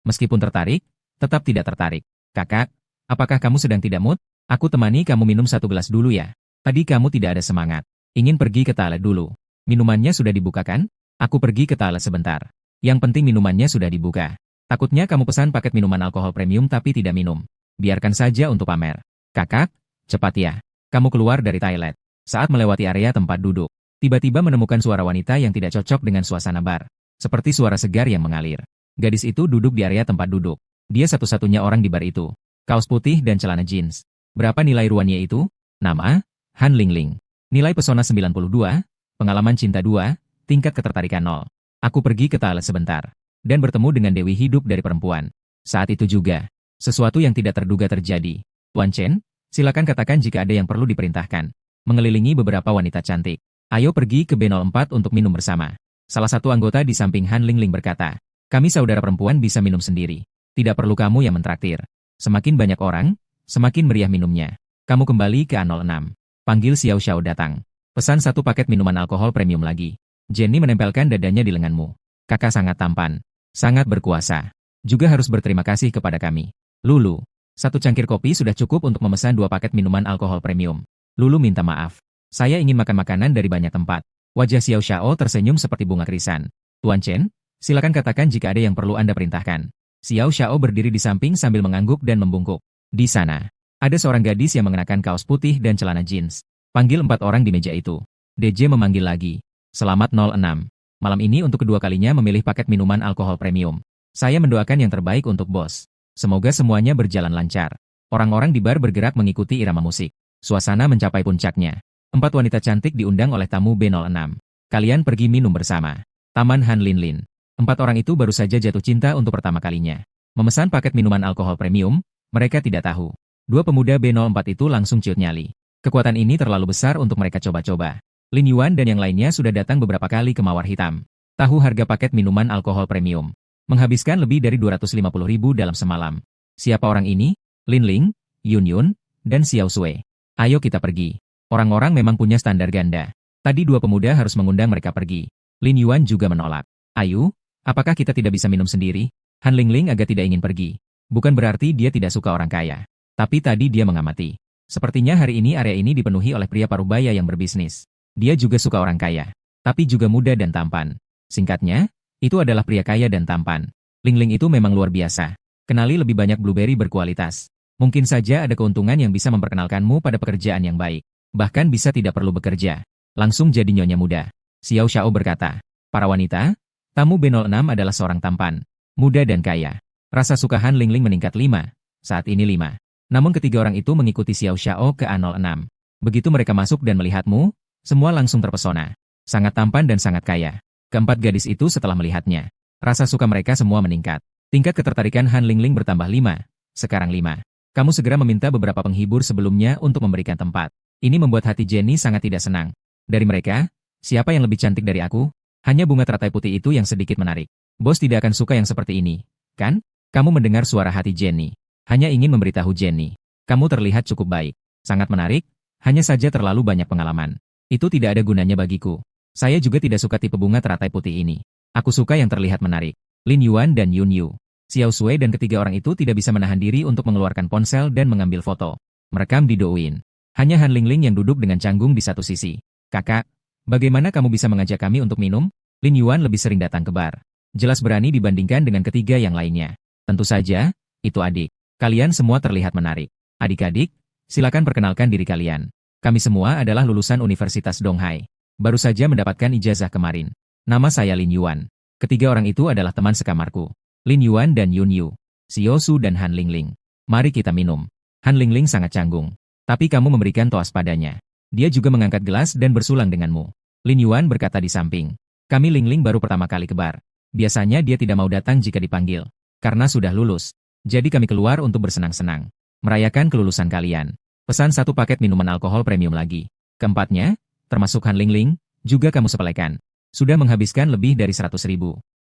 Meskipun tertarik, tetap tidak tertarik. Kakak, apakah kamu sedang tidak mood? Aku temani kamu minum satu gelas dulu ya. Tadi kamu tidak ada semangat. Ingin pergi ke toilet dulu. Minumannya sudah dibukakan? Aku pergi ke toilet sebentar. Yang penting minumannya sudah dibuka. Takutnya kamu pesan paket minuman alkohol premium tapi tidak minum. Biarkan saja untuk pamer. Kakak, cepat ya. Kamu keluar dari toilet. Saat melewati area tempat duduk, tiba-tiba menemukan suara wanita yang tidak cocok dengan suasana bar. Seperti suara segar yang mengalir. Gadis itu duduk di area tempat duduk. Dia satu-satunya orang di bar itu. Kaos putih dan celana jeans. Berapa nilai ruannya itu? Nama, Han Lingling. Nilai pesona 92, pengalaman cinta 2, tingkat ketertarikan 0. Aku pergi ke toilet sebentar. Dan bertemu dengan Dewi hidup dari perempuan. Saat itu juga, sesuatu yang tidak terduga terjadi. Tuan Chen, silakan katakan jika ada yang perlu diperintahkan. Mengelilingi beberapa wanita cantik. Ayo pergi ke B04 untuk minum bersama. Salah satu anggota di samping Han Lingling berkata, kami saudara perempuan bisa minum sendiri. Tidak perlu kamu yang mentraktir. Semakin banyak orang, semakin meriah minumnya. Kamu kembali ke A06. Panggil Xiao Xiao datang. Pesan satu paket minuman alkohol premium lagi. Jenny menempelkan dadanya di lenganmu. Kakak sangat tampan. Sangat berkuasa. Juga harus berterima kasih kepada kami. Lulu, satu cangkir kopi sudah cukup untuk memesan 2 paket minuman alkohol premium. Lulu minta maaf. Saya ingin makan makanan dari banyak tempat. Wajah Xiao Xiao tersenyum seperti bunga krisan. Tuan Chen, silakan katakan jika ada yang perlu Anda perintahkan. Xiao Xiao berdiri di samping sambil mengangguk dan membungkuk. Di sana, ada seorang gadis yang mengenakan kaos putih dan celana jeans. Panggil 4 orang di meja itu. DJ memanggil lagi. Selamat 06. Malam ini untuk kedua kalinya memilih paket minuman alkohol premium. Saya mendoakan yang terbaik untuk bos. Semoga semuanya berjalan lancar. Orang-orang di bar bergerak mengikuti irama musik. Suasana mencapai puncaknya. 4 wanita cantik diundang oleh tamu B06. Kalian pergi minum bersama. Taman Han Linlin. 4 orang itu baru saja jatuh cinta untuk pertama kalinya. Memesan paket minuman alkohol premium, mereka tidak tahu. 2 pemuda B04 itu langsung ciut nyali. Kekuatan ini terlalu besar untuk mereka coba-coba. Lin Yuan dan yang lainnya sudah datang beberapa kali ke Mawar Hitam. Tahu harga paket minuman alkohol premium. Menghabiskan lebih dari 250.000 dalam semalam. Siapa orang ini? Lin Ling, Yun Yun, dan Xiao Sui. Ayo kita pergi. Orang-orang memang punya standar ganda. Tadi 2 pemuda harus mengundang mereka pergi. Lin Yuan juga menolak. Ayu, apakah kita tidak bisa minum sendiri? Han Lingling agak tidak ingin pergi. Bukan berarti dia tidak suka orang kaya. Tapi tadi dia mengamati. Sepertinya hari ini area ini dipenuhi oleh pria parubaya yang berbisnis. Dia juga suka orang kaya. Tapi juga muda dan tampan. Singkatnya, itu adalah pria kaya dan tampan. Lingling itu memang luar biasa. Kenali lebih banyak blueberry berkualitas. Mungkin saja ada keuntungan yang bisa memperkenalkanmu pada pekerjaan yang baik. Bahkan bisa tidak perlu bekerja. Langsung jadi nyonya muda. Xiao Xiao berkata. Para wanita, tamu B06 adalah seorang tampan, muda dan kaya. Rasa suka Han Lingling meningkat 5. Saat ini 5. Namun ketiga orang itu mengikuti Xiao Xiao ke A06. Begitu mereka masuk dan melihatmu, semua langsung terpesona. Sangat tampan dan sangat kaya. Keempat gadis itu setelah melihatnya. Rasa suka mereka semua meningkat. Tingkat ketertarikan Han Lingling bertambah 5. Sekarang 5. Kamu segera meminta beberapa penghibur sebelumnya untuk memberikan tempat. Ini membuat hati Jenny sangat tidak senang. Dari mereka, siapa yang lebih cantik dari aku? Hanya bunga teratai putih itu yang sedikit menarik. Bos tidak akan suka yang seperti ini, kan? Kamu mendengar suara hati Jenny. Hanya ingin memberitahu Jenny. Kamu terlihat cukup baik. Sangat menarik, hanya saja terlalu banyak pengalaman. Itu tidak ada gunanya bagiku. Saya juga tidak suka tipe bunga teratai putih ini. Aku suka yang terlihat menarik. Lin Yuan dan Yun Yu. Xiao Sui dan ketiga orang itu tidak bisa menahan diri untuk mengeluarkan ponsel dan mengambil foto. Merekam di Douyin. Hanya Han Lingling yang duduk dengan canggung di satu sisi. Kakak, bagaimana kamu bisa mengajak kami untuk minum? Lin Yuan lebih sering datang ke bar. Jelas berani dibandingkan dengan ketiga yang lainnya. Tentu saja, itu adik. Kalian semua terlihat menarik. Adik-adik, silakan perkenalkan diri kalian. Kami semua adalah lulusan Universitas Donghai. Baru saja mendapatkan ijazah kemarin. Nama saya Lin Yuan. Ketiga orang itu adalah teman sekamarku. Lin Yuan dan Yun Yu. Xiao Su dan Han Lingling. Mari kita minum. Han Lingling sangat canggung. Tapi kamu memberikan toas padanya. Dia juga mengangkat gelas dan bersulang denganmu. Lin Yuan berkata di samping. Kami Lingling baru pertama kali ke bar. Biasanya dia tidak mau datang jika dipanggil. Karena sudah lulus. Jadi kami keluar untuk bersenang-senang. Merayakan kelulusan kalian. Pesan satu paket minuman alkohol premium lagi. Keempatnya, termasuk Han Lingling, juga kamu sepelekan. Sudah menghabiskan lebih dari 100.000.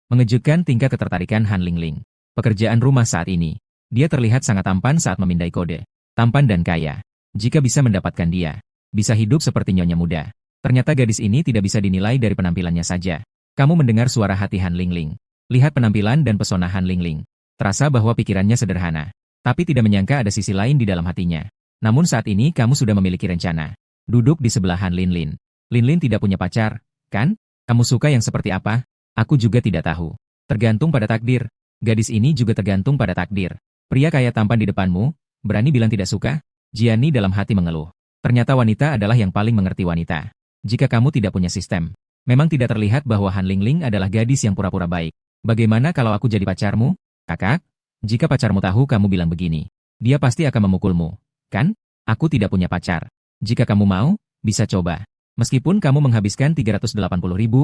Mengejutkan tingkat ketertarikan Han Lingling. Pekerjaan rumah saat ini. Dia terlihat sangat tampan saat memindai kode. Tampan dan kaya. Jika bisa mendapatkan dia, bisa hidup seperti nyonya muda. Ternyata gadis ini tidak bisa dinilai dari penampilannya saja. Kamu mendengar suara hati Han Lingling. Lihat penampilan dan pesona Han Lingling. Terasa bahwa pikirannya sederhana. Tapi tidak menyangka ada sisi lain di dalam hatinya. Namun saat ini kamu sudah memiliki rencana. Duduk di sebelah Han Linlin. Linlin tidak punya pacar, kan? Kamu suka yang seperti apa? Aku juga tidak tahu. Tergantung pada takdir. Gadis ini juga tergantung pada takdir. Pria kaya tampan di depanmu, berani bilang tidak suka? Jiani dalam hati mengeluh. Ternyata wanita adalah yang paling mengerti wanita. Jika kamu tidak punya sistem, memang tidak terlihat bahwa Han Lingling adalah gadis yang pura-pura baik. Bagaimana kalau aku jadi pacarmu? Kakak? Jika pacarmu tahu kamu bilang begini, dia pasti akan memukulmu, kan? Aku tidak punya pacar. Jika kamu mau, bisa coba. Meskipun kamu menghabiskan 380.000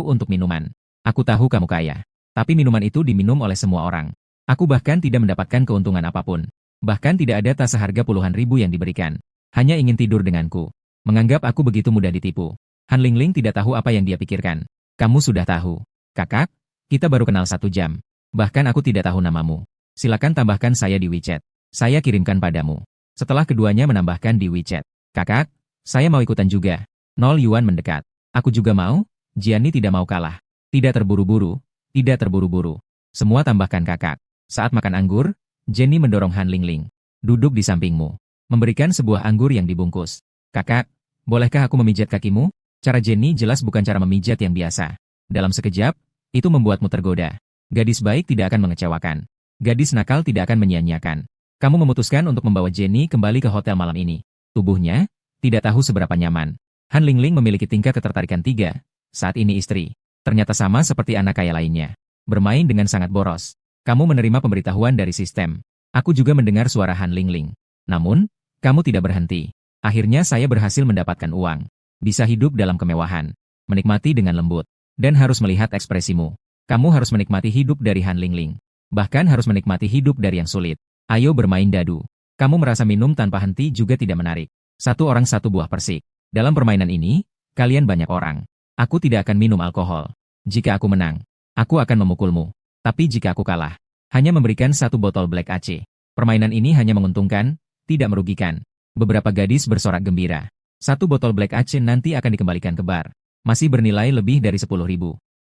untuk minuman. Aku tahu kamu kaya. Tapi minuman itu diminum oleh semua orang. Aku bahkan tidak mendapatkan keuntungan apapun. Bahkan tidak ada tas seharga puluhan ribu yang diberikan. Hanya ingin tidur denganku. Menganggap aku begitu mudah ditipu. Han Lingling tidak tahu apa yang dia pikirkan. Kamu sudah tahu. Kakak, kita baru kenal 1 jam. Bahkan aku tidak tahu namamu. Silakan tambahkan saya di WeChat. Saya kirimkan padamu. Setelah keduanya menambahkan di WeChat. Kakak, saya mau ikutan juga. 0 Yuan mendekat. Aku juga mau. Jiani tidak mau kalah. Tidak terburu-buru. Tidak terburu-buru. Semua tambahkan kakak. Saat makan anggur, Jenny mendorong Han Lingling. Duduk di sampingmu. Memberikan sebuah anggur yang dibungkus. Kakak, bolehkah aku memijat kakimu? Cara Jenny jelas bukan cara memijat yang biasa. Dalam sekejap, itu membuatmu tergoda. Gadis baik tidak akan mengecewakan. Gadis nakal tidak akan menyia-nyiakan. Kamu memutuskan untuk membawa Jenny kembali ke hotel malam ini. Tubuhnya, tidak tahu seberapa nyaman. Han Lingling memiliki tingkat ketertarikan 3. Saat ini istri. Ternyata sama seperti anak kaya lainnya. Bermain dengan sangat boros. Kamu menerima pemberitahuan dari sistem. Aku juga mendengar suara Han Lingling. Namun, kamu tidak berhenti. Akhirnya saya berhasil mendapatkan uang. Bisa hidup dalam kemewahan. Menikmati dengan lembut. Dan harus melihat ekspresimu. Kamu harus menikmati hidup dari Han Lingling. Bahkan harus menikmati hidup dari yang sulit. Ayo bermain dadu. Kamu merasa minum tanpa henti juga tidak menarik. 1 orang 1 buah persik. Dalam permainan ini, kalian banyak orang. Aku tidak akan minum alkohol. Jika aku menang, aku akan memukulmu. Tapi jika aku kalah, hanya memberikan 1 botol Black AC. Permainan ini hanya menguntungkan, tidak merugikan. Beberapa gadis bersorak gembira. 1 botol Black AC nanti akan dikembalikan ke bar. Masih bernilai lebih dari 10.000.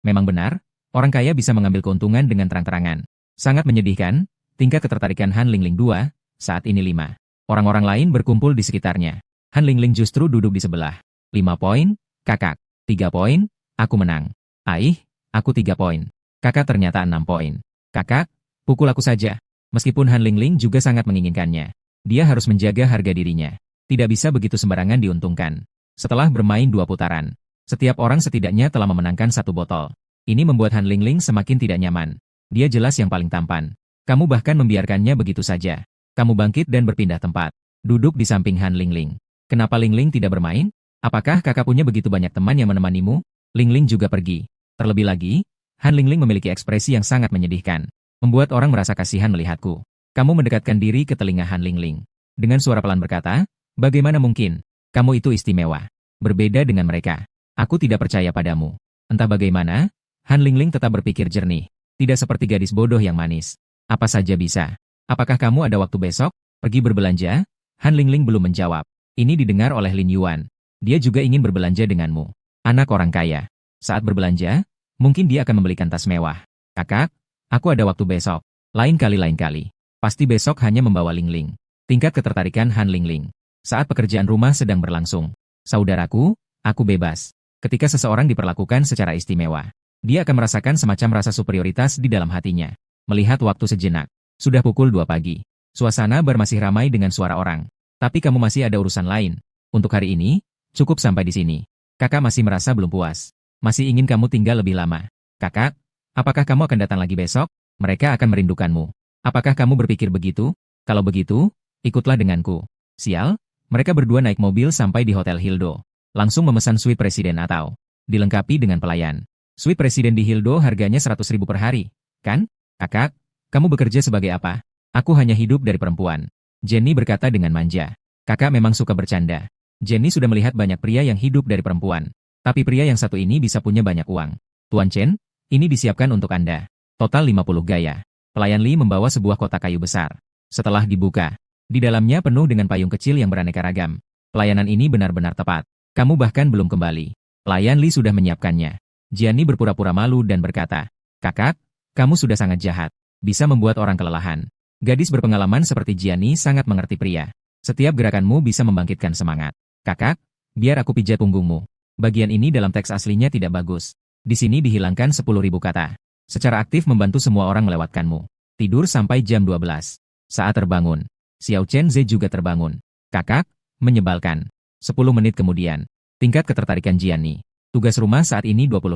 Memang benar, orang kaya bisa mengambil keuntungan dengan terang-terangan. Sangat menyedihkan, tingkat ketertarikan Han Lingling 2, saat ini 5. Orang-orang lain berkumpul di sekitarnya. Han Lingling justru duduk di sebelah. 5 poin, kakak. 3 poin, aku menang. Aih, aku 3 poin. Kakak ternyata 6 poin. Kakak, pukul aku saja. Meskipun Han Lingling juga sangat menginginkannya. Dia harus menjaga harga dirinya. Tidak bisa begitu sembarangan diuntungkan. Setelah bermain 2 putaran, setiap orang setidaknya telah memenangkan 1 botol. Ini membuat Han Lingling semakin tidak nyaman. Dia jelas yang paling tampan. Kamu bahkan membiarkannya begitu saja. Kamu bangkit dan berpindah tempat. Duduk di samping Han Lingling. Kenapa Lingling tidak bermain? Apakah kakak punya begitu banyak teman yang menemanimu? Lingling juga pergi. Terlebih lagi, Han Lingling memiliki ekspresi yang sangat menyedihkan. Membuat orang merasa kasihan melihatku. Kamu mendekatkan diri ke telinga Han Lingling. Dengan suara pelan berkata, bagaimana mungkin? Kamu itu istimewa. Berbeda dengan mereka. Aku tidak percaya padamu. Entah bagaimana, Han Lingling tetap berpikir jernih. Tidak seperti gadis bodoh yang manis. Apa saja bisa. Apakah kamu ada waktu besok? Pergi berbelanja? Han Lingling belum menjawab. Ini didengar oleh Lin Yuan. Dia juga ingin berbelanja denganmu. Anak orang kaya. Saat berbelanja, mungkin dia akan membelikan tas mewah. Kakak, aku ada waktu besok. Lain kali. Pasti besok hanya membawa Lingling. Tingkat ketertarikan Han Lingling. Saat pekerjaan rumah sedang berlangsung. Saudaraku, aku bebas. Ketika seseorang diperlakukan secara istimewa, dia akan merasakan semacam rasa superioritas di dalam hatinya. Melihat waktu sejenak. Sudah pukul 2 pagi. Suasana bar masih ramai dengan suara orang. Tapi kamu masih ada urusan lain. Untuk hari ini, cukup sampai di sini. Kakak masih merasa belum puas. Masih ingin kamu tinggal lebih lama. Kakak, apakah kamu akan datang lagi besok? Mereka akan merindukanmu. Apakah kamu berpikir begitu? Kalau begitu, ikutlah denganku. Sial, mereka berdua naik mobil sampai di Hotel Hildo. Langsung memesan suite presiden atau dilengkapi dengan pelayan. Suite presiden di Hildo harganya 100.000 per hari, kan? Kakak, kamu bekerja sebagai apa? Aku hanya hidup dari perempuan. Jenny berkata dengan manja. Kakak memang suka bercanda. Jenny sudah melihat banyak pria yang hidup dari perempuan. Tapi pria yang satu ini bisa punya banyak uang. Tuan Chen, ini disiapkan untuk Anda. Total 50 gaya. Pelayan Li membawa sebuah kotak kayu besar. Setelah dibuka, di dalamnya penuh dengan payung kecil yang beraneka ragam. Pelayanan ini benar-benar tepat. Kamu bahkan belum kembali. Pelayan Li sudah menyiapkannya. Jenny berpura-pura malu dan berkata, Kakak, kamu sudah sangat jahat. Bisa membuat orang kelelahan. Gadis berpengalaman seperti Jenny sangat mengerti pria. Setiap gerakanmu bisa membangkitkan semangat. Kakak, biar aku pijat punggungmu. Bagian ini dalam teks aslinya tidak bagus. Di sini dihilangkan 10.000 kata. Secara aktif membantu semua orang melewatkanmu. Tidur sampai jam 12. Saat terbangun, Xiao Chen Ze juga terbangun. Kakak, menyebalkan. 10 menit kemudian, tingkat ketertarikan Jenny. Tugas rumah saat ini 25.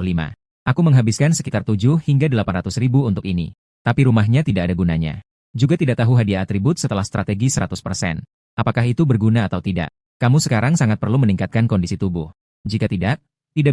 Aku menghabiskan sekitar 7 hingga 800.000 untuk ini. Tapi rumahnya tidak ada gunanya. Juga tidak tahu hadiah atribut setelah strategi 100%. Apakah itu berguna atau tidak? Kamu sekarang sangat perlu meningkatkan kondisi tubuh. Jika tidak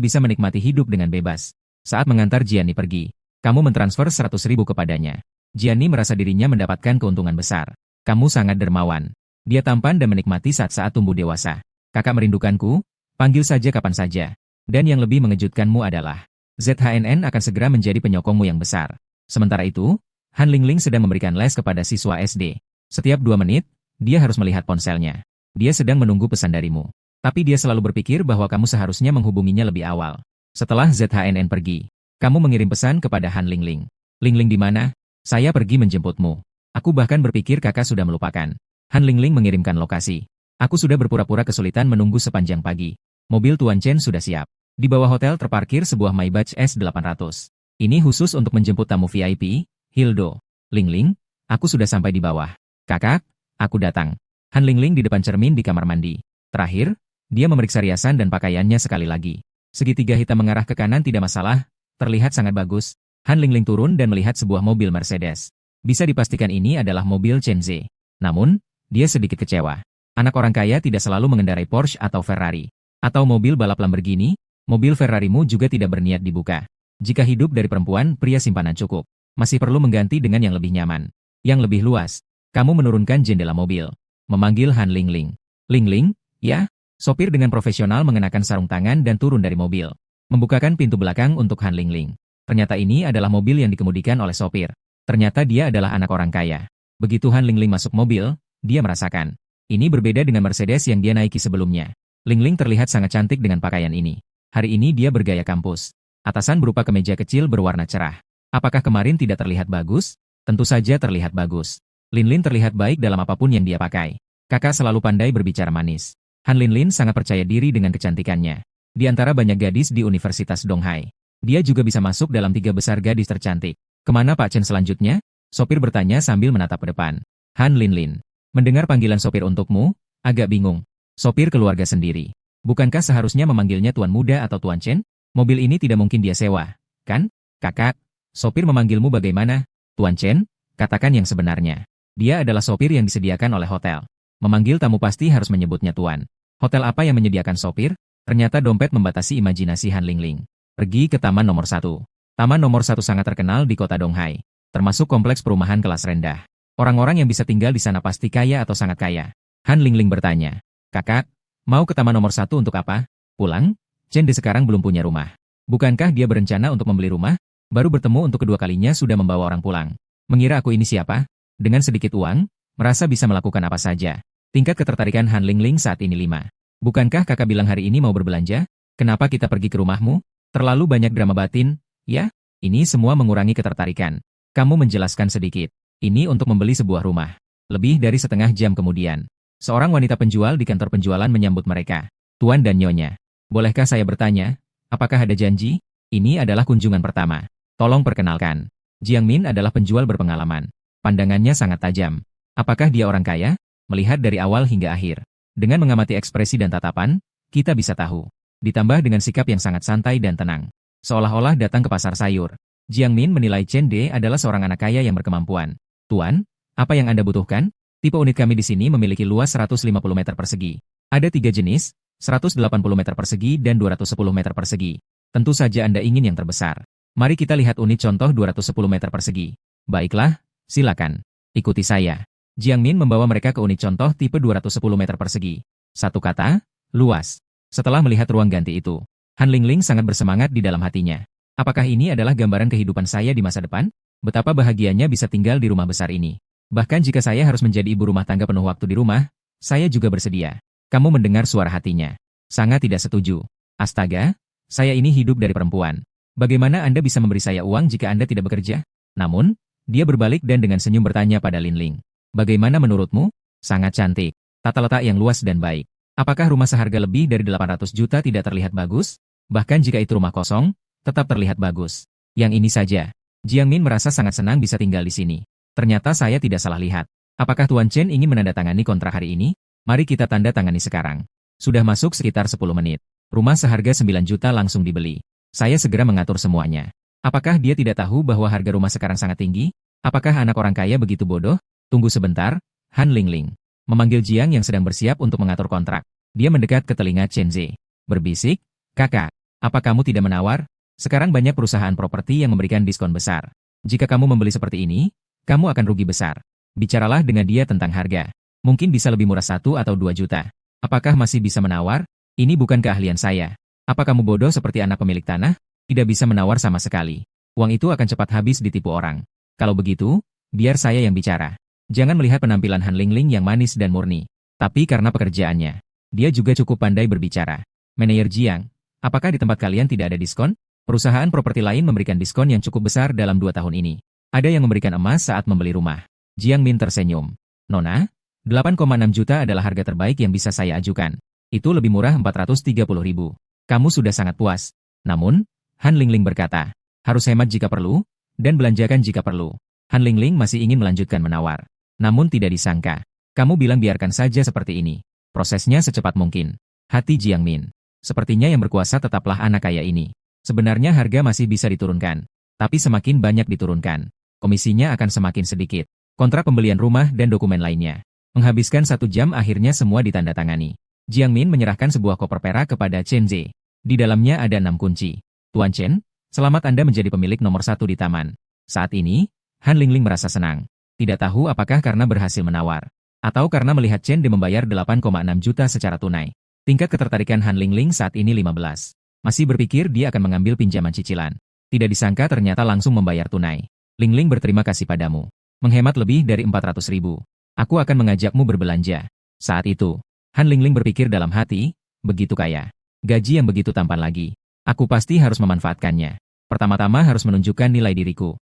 bisa menikmati hidup dengan bebas. Saat mengantar Jenny pergi, kamu mentransfer 100.000 kepadanya. Jenny merasa dirinya mendapatkan keuntungan besar. Kamu sangat dermawan. Dia tampan dan menikmati saat-saat tumbuh dewasa. Kakak merindukanku? Panggil saja kapan saja. Dan yang lebih mengejutkanmu adalah, ZHNN akan segera menjadi penyokongmu yang besar. Sementara itu, Han Lingling sedang memberikan les kepada siswa SD. Setiap 2 menit, dia harus melihat ponselnya. Dia sedang menunggu pesan darimu. Tapi dia selalu berpikir bahwa kamu seharusnya menghubunginya lebih awal. Setelah ZHNN pergi, kamu mengirim pesan kepada Han Lingling. Lingling di mana? Saya pergi menjemputmu. Aku bahkan berpikir kakak sudah melupakan. Han Lingling mengirimkan lokasi. Aku sudah berpura-pura kesulitan menunggu sepanjang pagi. Mobil Tuan Chen sudah siap. Di bawah hotel terparkir sebuah Maybach S800. Ini khusus untuk menjemput tamu VIP, Hildo. Lingling, aku sudah sampai di bawah. Kakak, aku datang. Han Lingling di depan cermin di kamar mandi. Terakhir, dia memeriksa riasan dan pakaiannya sekali lagi. Segitiga hitam mengarah ke kanan tidak masalah, terlihat sangat bagus. Han Lingling turun dan melihat sebuah mobil Mercedes. Bisa dipastikan ini adalah mobil Chen Ze. Namun, dia sedikit kecewa. Anak orang kaya tidak selalu mengendarai Porsche atau Ferrari. Atau mobil balap Lamborghini. Mobil Ferrarimu juga tidak berniat dibuka. Jika hidup dari perempuan, pria simpanan cukup. Masih perlu mengganti dengan yang lebih nyaman. Yang lebih luas. Kamu menurunkan jendela mobil. Memanggil Han Lingling. Lingling, ya? Sopir dengan profesional mengenakan sarung tangan dan turun dari mobil. Membukakan pintu belakang untuk Han Lingling. Ternyata ini adalah mobil yang dikemudikan oleh sopir. Ternyata dia adalah anak orang kaya. Begitu Han Lingling masuk mobil, dia merasakan. Ini berbeda dengan Mercedes yang dia naiki sebelumnya. Lingling terlihat sangat cantik dengan pakaian ini. Hari ini dia bergaya kampus. Atasan berupa kemeja kecil berwarna cerah. Apakah kemarin tidak terlihat bagus? Tentu saja terlihat bagus. Linlin terlihat baik dalam apapun yang dia pakai. Kakak selalu pandai berbicara manis. Han Linlin sangat percaya diri dengan kecantikannya. Di antara banyak gadis di Universitas Donghai, dia juga bisa masuk dalam 3 besar gadis tercantik. Kemana Pak Chen selanjutnya? Sopir bertanya sambil menatap ke depan. Han Linlin. Mendengar panggilan sopir untukmu, agak bingung. Sopir keluarga sendiri. Bukankah seharusnya memanggilnya Tuan Muda atau Tuan Chen? Mobil ini tidak mungkin dia sewa, kan? Kakak, sopir memanggilmu bagaimana? Tuan Chen, katakan yang sebenarnya. Dia adalah sopir yang disediakan oleh hotel. Memanggil tamu pasti harus menyebutnya Tuan. Hotel apa yang menyediakan sopir? Ternyata dompet membatasi imajinasi Han Lingling. Pergi ke Taman Nomor 1. Taman Nomor 1 sangat terkenal di kota Donghai. Termasuk kompleks perumahan kelas rendah. Orang-orang yang bisa tinggal di sana pasti kaya atau sangat kaya. Han Lingling bertanya. Kakak, mau ke Taman Nomor 1 untuk apa? Pulang? Chen De sekarang belum punya rumah. Bukankah dia berencana untuk membeli rumah? Baru bertemu untuk kedua kalinya sudah membawa orang pulang. Mengira aku ini siapa? Dengan sedikit uang, merasa bisa melakukan apa saja. Tingkat ketertarikan Han Lingling saat ini 5. Bukankah kakak bilang hari ini mau berbelanja? Kenapa kita pergi ke rumahmu? Terlalu banyak drama batin, ya? Ini semua mengurangi ketertarikan. Kamu menjelaskan sedikit. Ini untuk membeli sebuah rumah. Lebih dari setengah jam kemudian, seorang wanita penjual di kantor penjualan menyambut mereka. Tuan dan Nyonya, bolehkah saya bertanya, apakah ada janji? Ini adalah kunjungan pertama. Tolong perkenalkan. Jiang Min adalah penjual berpengalaman. Pandangannya sangat tajam. Apakah dia orang kaya? Melihat dari awal hingga akhir. Dengan mengamati ekspresi dan tatapan, kita bisa tahu. Ditambah dengan sikap yang sangat santai dan tenang. seolah-olah datang ke pasar sayur. Jiang Min menilai Chen De adalah seorang anak kaya yang berkemampuan. Tuan, apa yang Anda butuhkan? Tipe unit kami di sini memiliki luas 150 meter persegi. Ada 3 jenis, 180 meter persegi dan 210 meter persegi. Tentu saja Anda ingin yang terbesar. Mari kita lihat unit contoh 210 meter persegi. Baiklah, silakan. Ikuti saya. Jiang Min membawa mereka ke unit contoh tipe 210 meter persegi. Satu kata, luas. Setelah melihat ruang ganti itu, Han Lingling sangat bersemangat di dalam hatinya. Apakah ini adalah gambaran kehidupan saya di masa depan? Betapa bahagianya bisa tinggal di rumah besar ini. Bahkan jika saya harus menjadi ibu rumah tangga penuh waktu di rumah, saya juga bersedia. Kamu mendengar suara hatinya. Sangat tidak setuju. Astaga, saya ini hidup dari perempuan. Bagaimana Anda bisa memberi saya uang jika Anda tidak bekerja? Namun, dia berbalik dan dengan senyum bertanya pada Lin Ling. Bagaimana menurutmu? Sangat cantik. Tata letak yang luas dan baik. Apakah rumah seharga lebih dari 800 juta tidak terlihat bagus? Bahkan jika itu rumah kosong, tetap terlihat bagus. Yang ini saja. Jiang Min merasa sangat senang bisa tinggal di sini. Ternyata saya tidak salah lihat. Apakah Tuan Chen ingin menandatangani kontrak hari ini? Mari kita tanda tangani sekarang. Sudah masuk sekitar 10 menit. Rumah seharga 9 juta langsung dibeli. Saya segera mengatur semuanya. Apakah dia tidak tahu bahwa harga rumah sekarang sangat tinggi? Apakah anak orang kaya begitu bodoh? Tunggu sebentar, Han Lingling. Memanggil Jiang yang sedang bersiap untuk mengatur kontrak. Dia mendekat ke telinga Chen Ze. Berbisik, kakak, apa kamu tidak menawar? Sekarang banyak perusahaan properti yang memberikan diskon besar. Jika kamu membeli seperti ini, kamu akan rugi besar. Bicaralah dengan dia tentang harga. Mungkin bisa lebih murah 1 atau 2 juta. Apakah masih bisa menawar? Ini bukan keahlian saya. Apa kamu bodoh seperti anak pemilik tanah? Tidak bisa menawar sama sekali. Uang itu akan cepat habis ditipu orang. Kalau begitu, biar saya yang bicara. Jangan melihat penampilan Han Lingling yang manis dan murni. Tapi karena pekerjaannya, dia juga cukup pandai berbicara. Manajer Jiang, apakah di tempat kalian tidak ada diskon? Perusahaan properti lain memberikan diskon yang cukup besar dalam 2 tahun ini. Ada yang memberikan emas saat membeli rumah. Jiang Min tersenyum. Nona, 8,6 juta adalah harga terbaik yang bisa saya ajukan. Itu lebih murah 430 ribu. Kamu sudah sangat puas. Namun, Han Lingling berkata, harus hemat jika perlu, dan belanjakan jika perlu. Han Lingling masih ingin melanjutkan menawar. Namun tidak disangka. Kamu bilang biarkan saja seperti ini. Prosesnya secepat mungkin. Hati Jiang Min. Sepertinya yang berkuasa tetaplah anak kaya ini. Sebenarnya harga masih bisa diturunkan. Tapi semakin banyak diturunkan, komisinya akan semakin sedikit. Kontrak pembelian rumah dan dokumen lainnya. Menghabiskan 1 jam akhirnya semua ditandatangani. Jiang Min menyerahkan sebuah koper perak kepada Chen Ze. Di dalamnya ada 6 kunci. Tuan Chen, selamat Anda menjadi pemilik nomor 1 di taman. Saat ini, Han Lingling merasa senang. Tidak tahu apakah karena berhasil menawar, atau karena melihat Chen De membayar 8,6 juta secara tunai. Tingkat ketertarikan Han Lingling saat ini 15. Masih berpikir dia akan mengambil pinjaman cicilan. Tidak disangka ternyata langsung membayar tunai. Lingling berterima kasih padamu. Menghemat lebih dari 400 ribu. Aku akan mengajakmu berbelanja. Saat itu, Han Lingling berpikir dalam hati, begitu kaya. Gaji yang begitu tampan lagi. Aku pasti harus memanfaatkannya. Pertama-tama harus menunjukkan nilai diriku.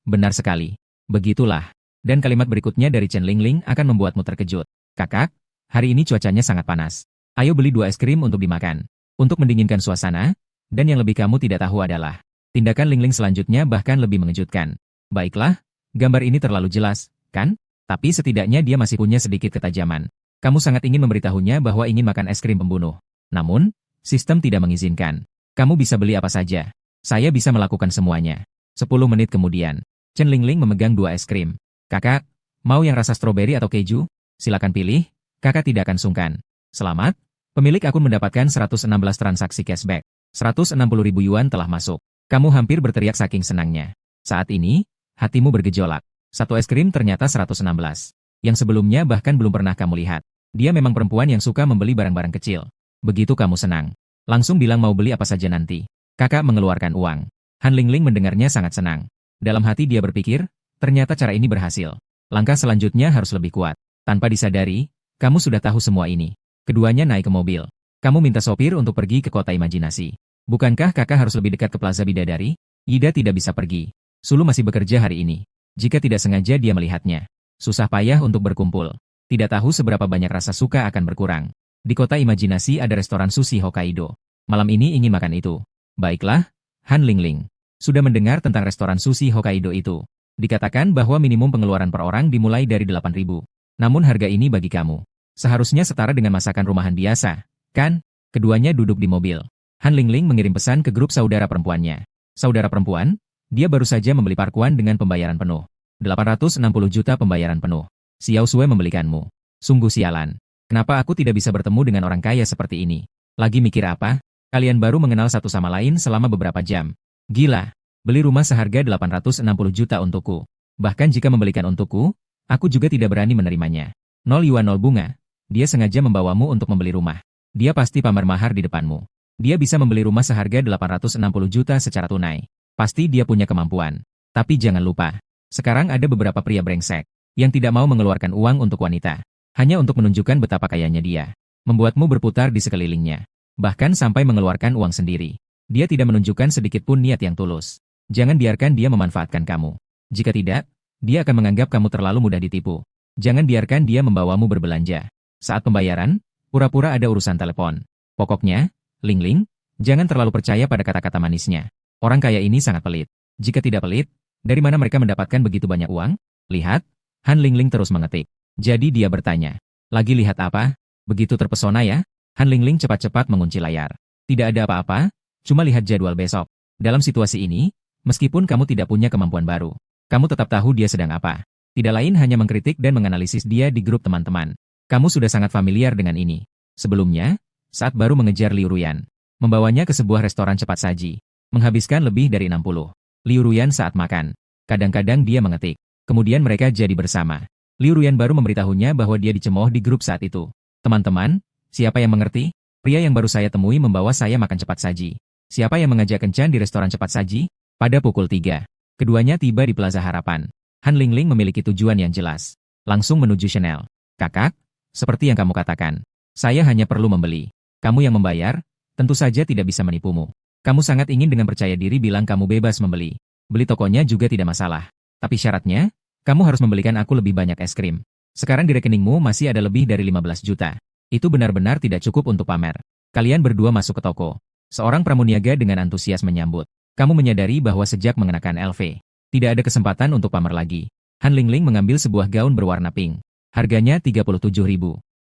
Benar sekali. Begitulah. Dan kalimat berikutnya dari Chen Lingling akan membuatmu terkejut. Kakak, hari ini cuacanya sangat panas. Ayo beli 2 es krim untuk dimakan. Untuk mendinginkan suasana, dan yang lebih kamu tidak tahu adalah, tindakan Lingling selanjutnya bahkan lebih mengejutkan. Baiklah, gambar ini terlalu jelas, kan? Tapi setidaknya dia masih punya sedikit ketajaman. Kamu sangat ingin memberitahunya bahwa ingin makan es krim pembunuh. Namun, sistem tidak mengizinkan. Kamu bisa beli apa saja. Saya bisa melakukan semuanya. 10 menit kemudian, Chen Lingling memegang 2 es krim. Kakak, mau yang rasa stroberi atau keju? Silakan pilih, kakak tidak akan sungkan. Selamat, pemilik akun mendapatkan 116 transaksi cashback. 160 ribu yuan telah masuk. Kamu hampir berteriak saking senangnya. Saat ini, hatimu bergejolak. 1 es krim ternyata 116. Yang sebelumnya bahkan belum pernah kamu lihat. Dia memang perempuan yang suka membeli barang-barang kecil. Begitu kamu senang, langsung bilang mau beli apa saja nanti. Kakak mengeluarkan uang. Han Lingling mendengarnya sangat senang. Dalam hati dia berpikir, ternyata cara ini berhasil. Langkah selanjutnya harus lebih kuat. Tanpa disadari, kamu sudah tahu semua ini. Keduanya naik ke mobil. Kamu minta sopir untuk pergi ke kota imajinasi. Bukankah kakak harus lebih dekat ke Plaza Bidadari? Yida tidak bisa pergi. Sulu masih bekerja hari ini. Jika tidak sengaja dia melihatnya. Susah payah untuk berkumpul. Tidak tahu seberapa banyak rasa suka akan berkurang. Di kota imajinasi ada restoran sushi Hokkaido. Malam ini ingin makan itu. Baiklah, Han Lingling. Sudah mendengar tentang restoran sushi Hokkaido itu. Dikatakan bahwa minimum pengeluaran per orang dimulai dari 8.000. Namun harga ini bagi kamu seharusnya setara dengan masakan rumahan biasa, kan? Keduanya duduk di mobil. Han Lingling mengirim pesan ke grup saudara perempuannya. Saudara perempuan, dia baru saja membeli parkuan dengan pembayaran penuh. 860 juta pembayaran penuh. Xiao Sue membelikanmu. Sungguh sialan. Kenapa aku tidak bisa bertemu dengan orang kaya seperti ini? Lagi mikir apa? Kalian baru mengenal satu sama lain selama beberapa jam. Gila. Beli rumah seharga 860 juta untukku. Bahkan jika membelikan untukku, aku juga tidak berani menerimanya. 0 yuan 0 bunga. Dia sengaja membawamu untuk membeli rumah. Dia pasti pamer mahar di depanmu. Dia bisa membeli rumah seharga 860 juta secara tunai. Pasti dia punya kemampuan. Tapi jangan lupa, sekarang ada beberapa pria brengsek yang tidak mau mengeluarkan uang untuk wanita. Hanya untuk menunjukkan betapa kayanya dia. Membuatmu berputar di sekelilingnya. Bahkan sampai mengeluarkan uang sendiri. Dia tidak menunjukkan sedikit pun niat yang tulus. Jangan biarkan dia memanfaatkan kamu. Jika tidak, dia akan menganggap kamu terlalu mudah ditipu. Jangan biarkan dia membawamu berbelanja. Saat pembayaran, pura-pura ada urusan telepon. Pokoknya, Lingling, jangan terlalu percaya pada kata-kata manisnya. Orang kaya ini sangat pelit. Jika tidak pelit, dari mana mereka mendapatkan begitu banyak uang? Lihat, Han Lingling terus mengetik. Jadi dia bertanya, lagi lihat apa? Begitu terpesona ya? Han Lingling cepat-cepat mengunci layar. Tidak ada apa-apa, cuma lihat jadwal besok. Dalam situasi ini, meskipun kamu tidak punya kemampuan baru, kamu tetap tahu dia sedang apa. Tidak lain hanya mengkritik dan menganalisis dia di grup teman-teman. Kamu sudah sangat familiar dengan ini. Sebelumnya, saat baru mengejar Liu Ruyan, membawanya ke sebuah restoran cepat saji, menghabiskan lebih dari 60. Liu Ruyan saat makan. Kadang-kadang dia mengetik. Kemudian mereka jadi bersama. Liu Ruyan baru memberitahunya bahwa dia dicemooh di grup saat itu. Teman-teman, siapa yang mengerti? Pria yang baru saya temui membawa saya makan cepat saji. Siapa yang mengajak kencan di restoran cepat saji? Pada pukul 3. Keduanya tiba di Plaza Harapan. Han Lingling memiliki tujuan yang jelas. Langsung menuju Chanel. Kakak, seperti yang kamu katakan, saya hanya perlu membeli. Kamu yang membayar, tentu saja tidak bisa menipumu. Kamu sangat ingin dengan percaya diri bilang kamu bebas membeli. Beli tokonya juga tidak masalah. Tapi syaratnya, kamu harus membelikan aku lebih banyak es krim. Sekarang di rekeningmu masih ada lebih dari 15 juta. Itu benar-benar tidak cukup untuk pamer. Kalian berdua masuk ke toko. Seorang pramuniaga dengan antusias menyambut. Kamu menyadari bahwa sejak mengenakan LV, tidak ada kesempatan untuk pamer lagi. Han Lingling mengambil sebuah gaun berwarna pink. Harganya 37.000.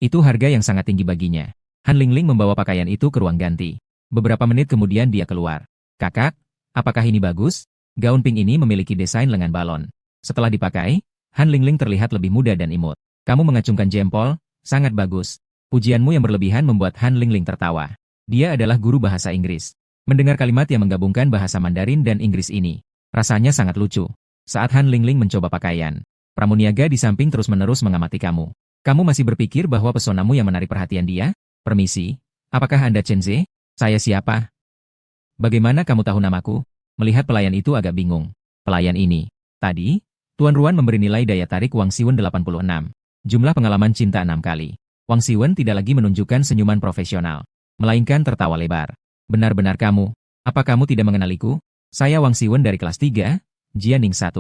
Itu harga yang sangat tinggi baginya. Han Lingling membawa pakaian itu ke ruang ganti. Beberapa menit kemudian dia keluar. Kakak, apakah ini bagus? Gaun pink ini memiliki desain lengan balon. Setelah dipakai, Han Lingling terlihat lebih muda dan imut. Kamu mengacungkan jempol, sangat bagus. Pujianmu yang berlebihan membuat Han Lingling tertawa. Dia adalah guru bahasa Inggris. Mendengar kalimat yang menggabungkan bahasa Mandarin dan Inggris ini, rasanya sangat lucu. Saat Han Lingling mencoba pakaian, pramuniaga di samping terus-menerus mengamati kamu. Kamu masih berpikir bahwa pesonamu yang menarik perhatian dia? Permisi, apakah Anda Chen Ze? Saya siapa? Bagaimana kamu tahu namaku? Melihat pelayan itu agak bingung. Pelayan ini, tadi, Tuan Ruan memberi nilai daya tarik Wang Siwen 86. Jumlah pengalaman cinta 6 kali. Wang Siwen tidak lagi menunjukkan senyuman profesional, melainkan tertawa lebar. Benar-benar kamu. Apa kamu tidak mengenaliku? Saya Wang Siwen dari kelas 3, Jianing 1.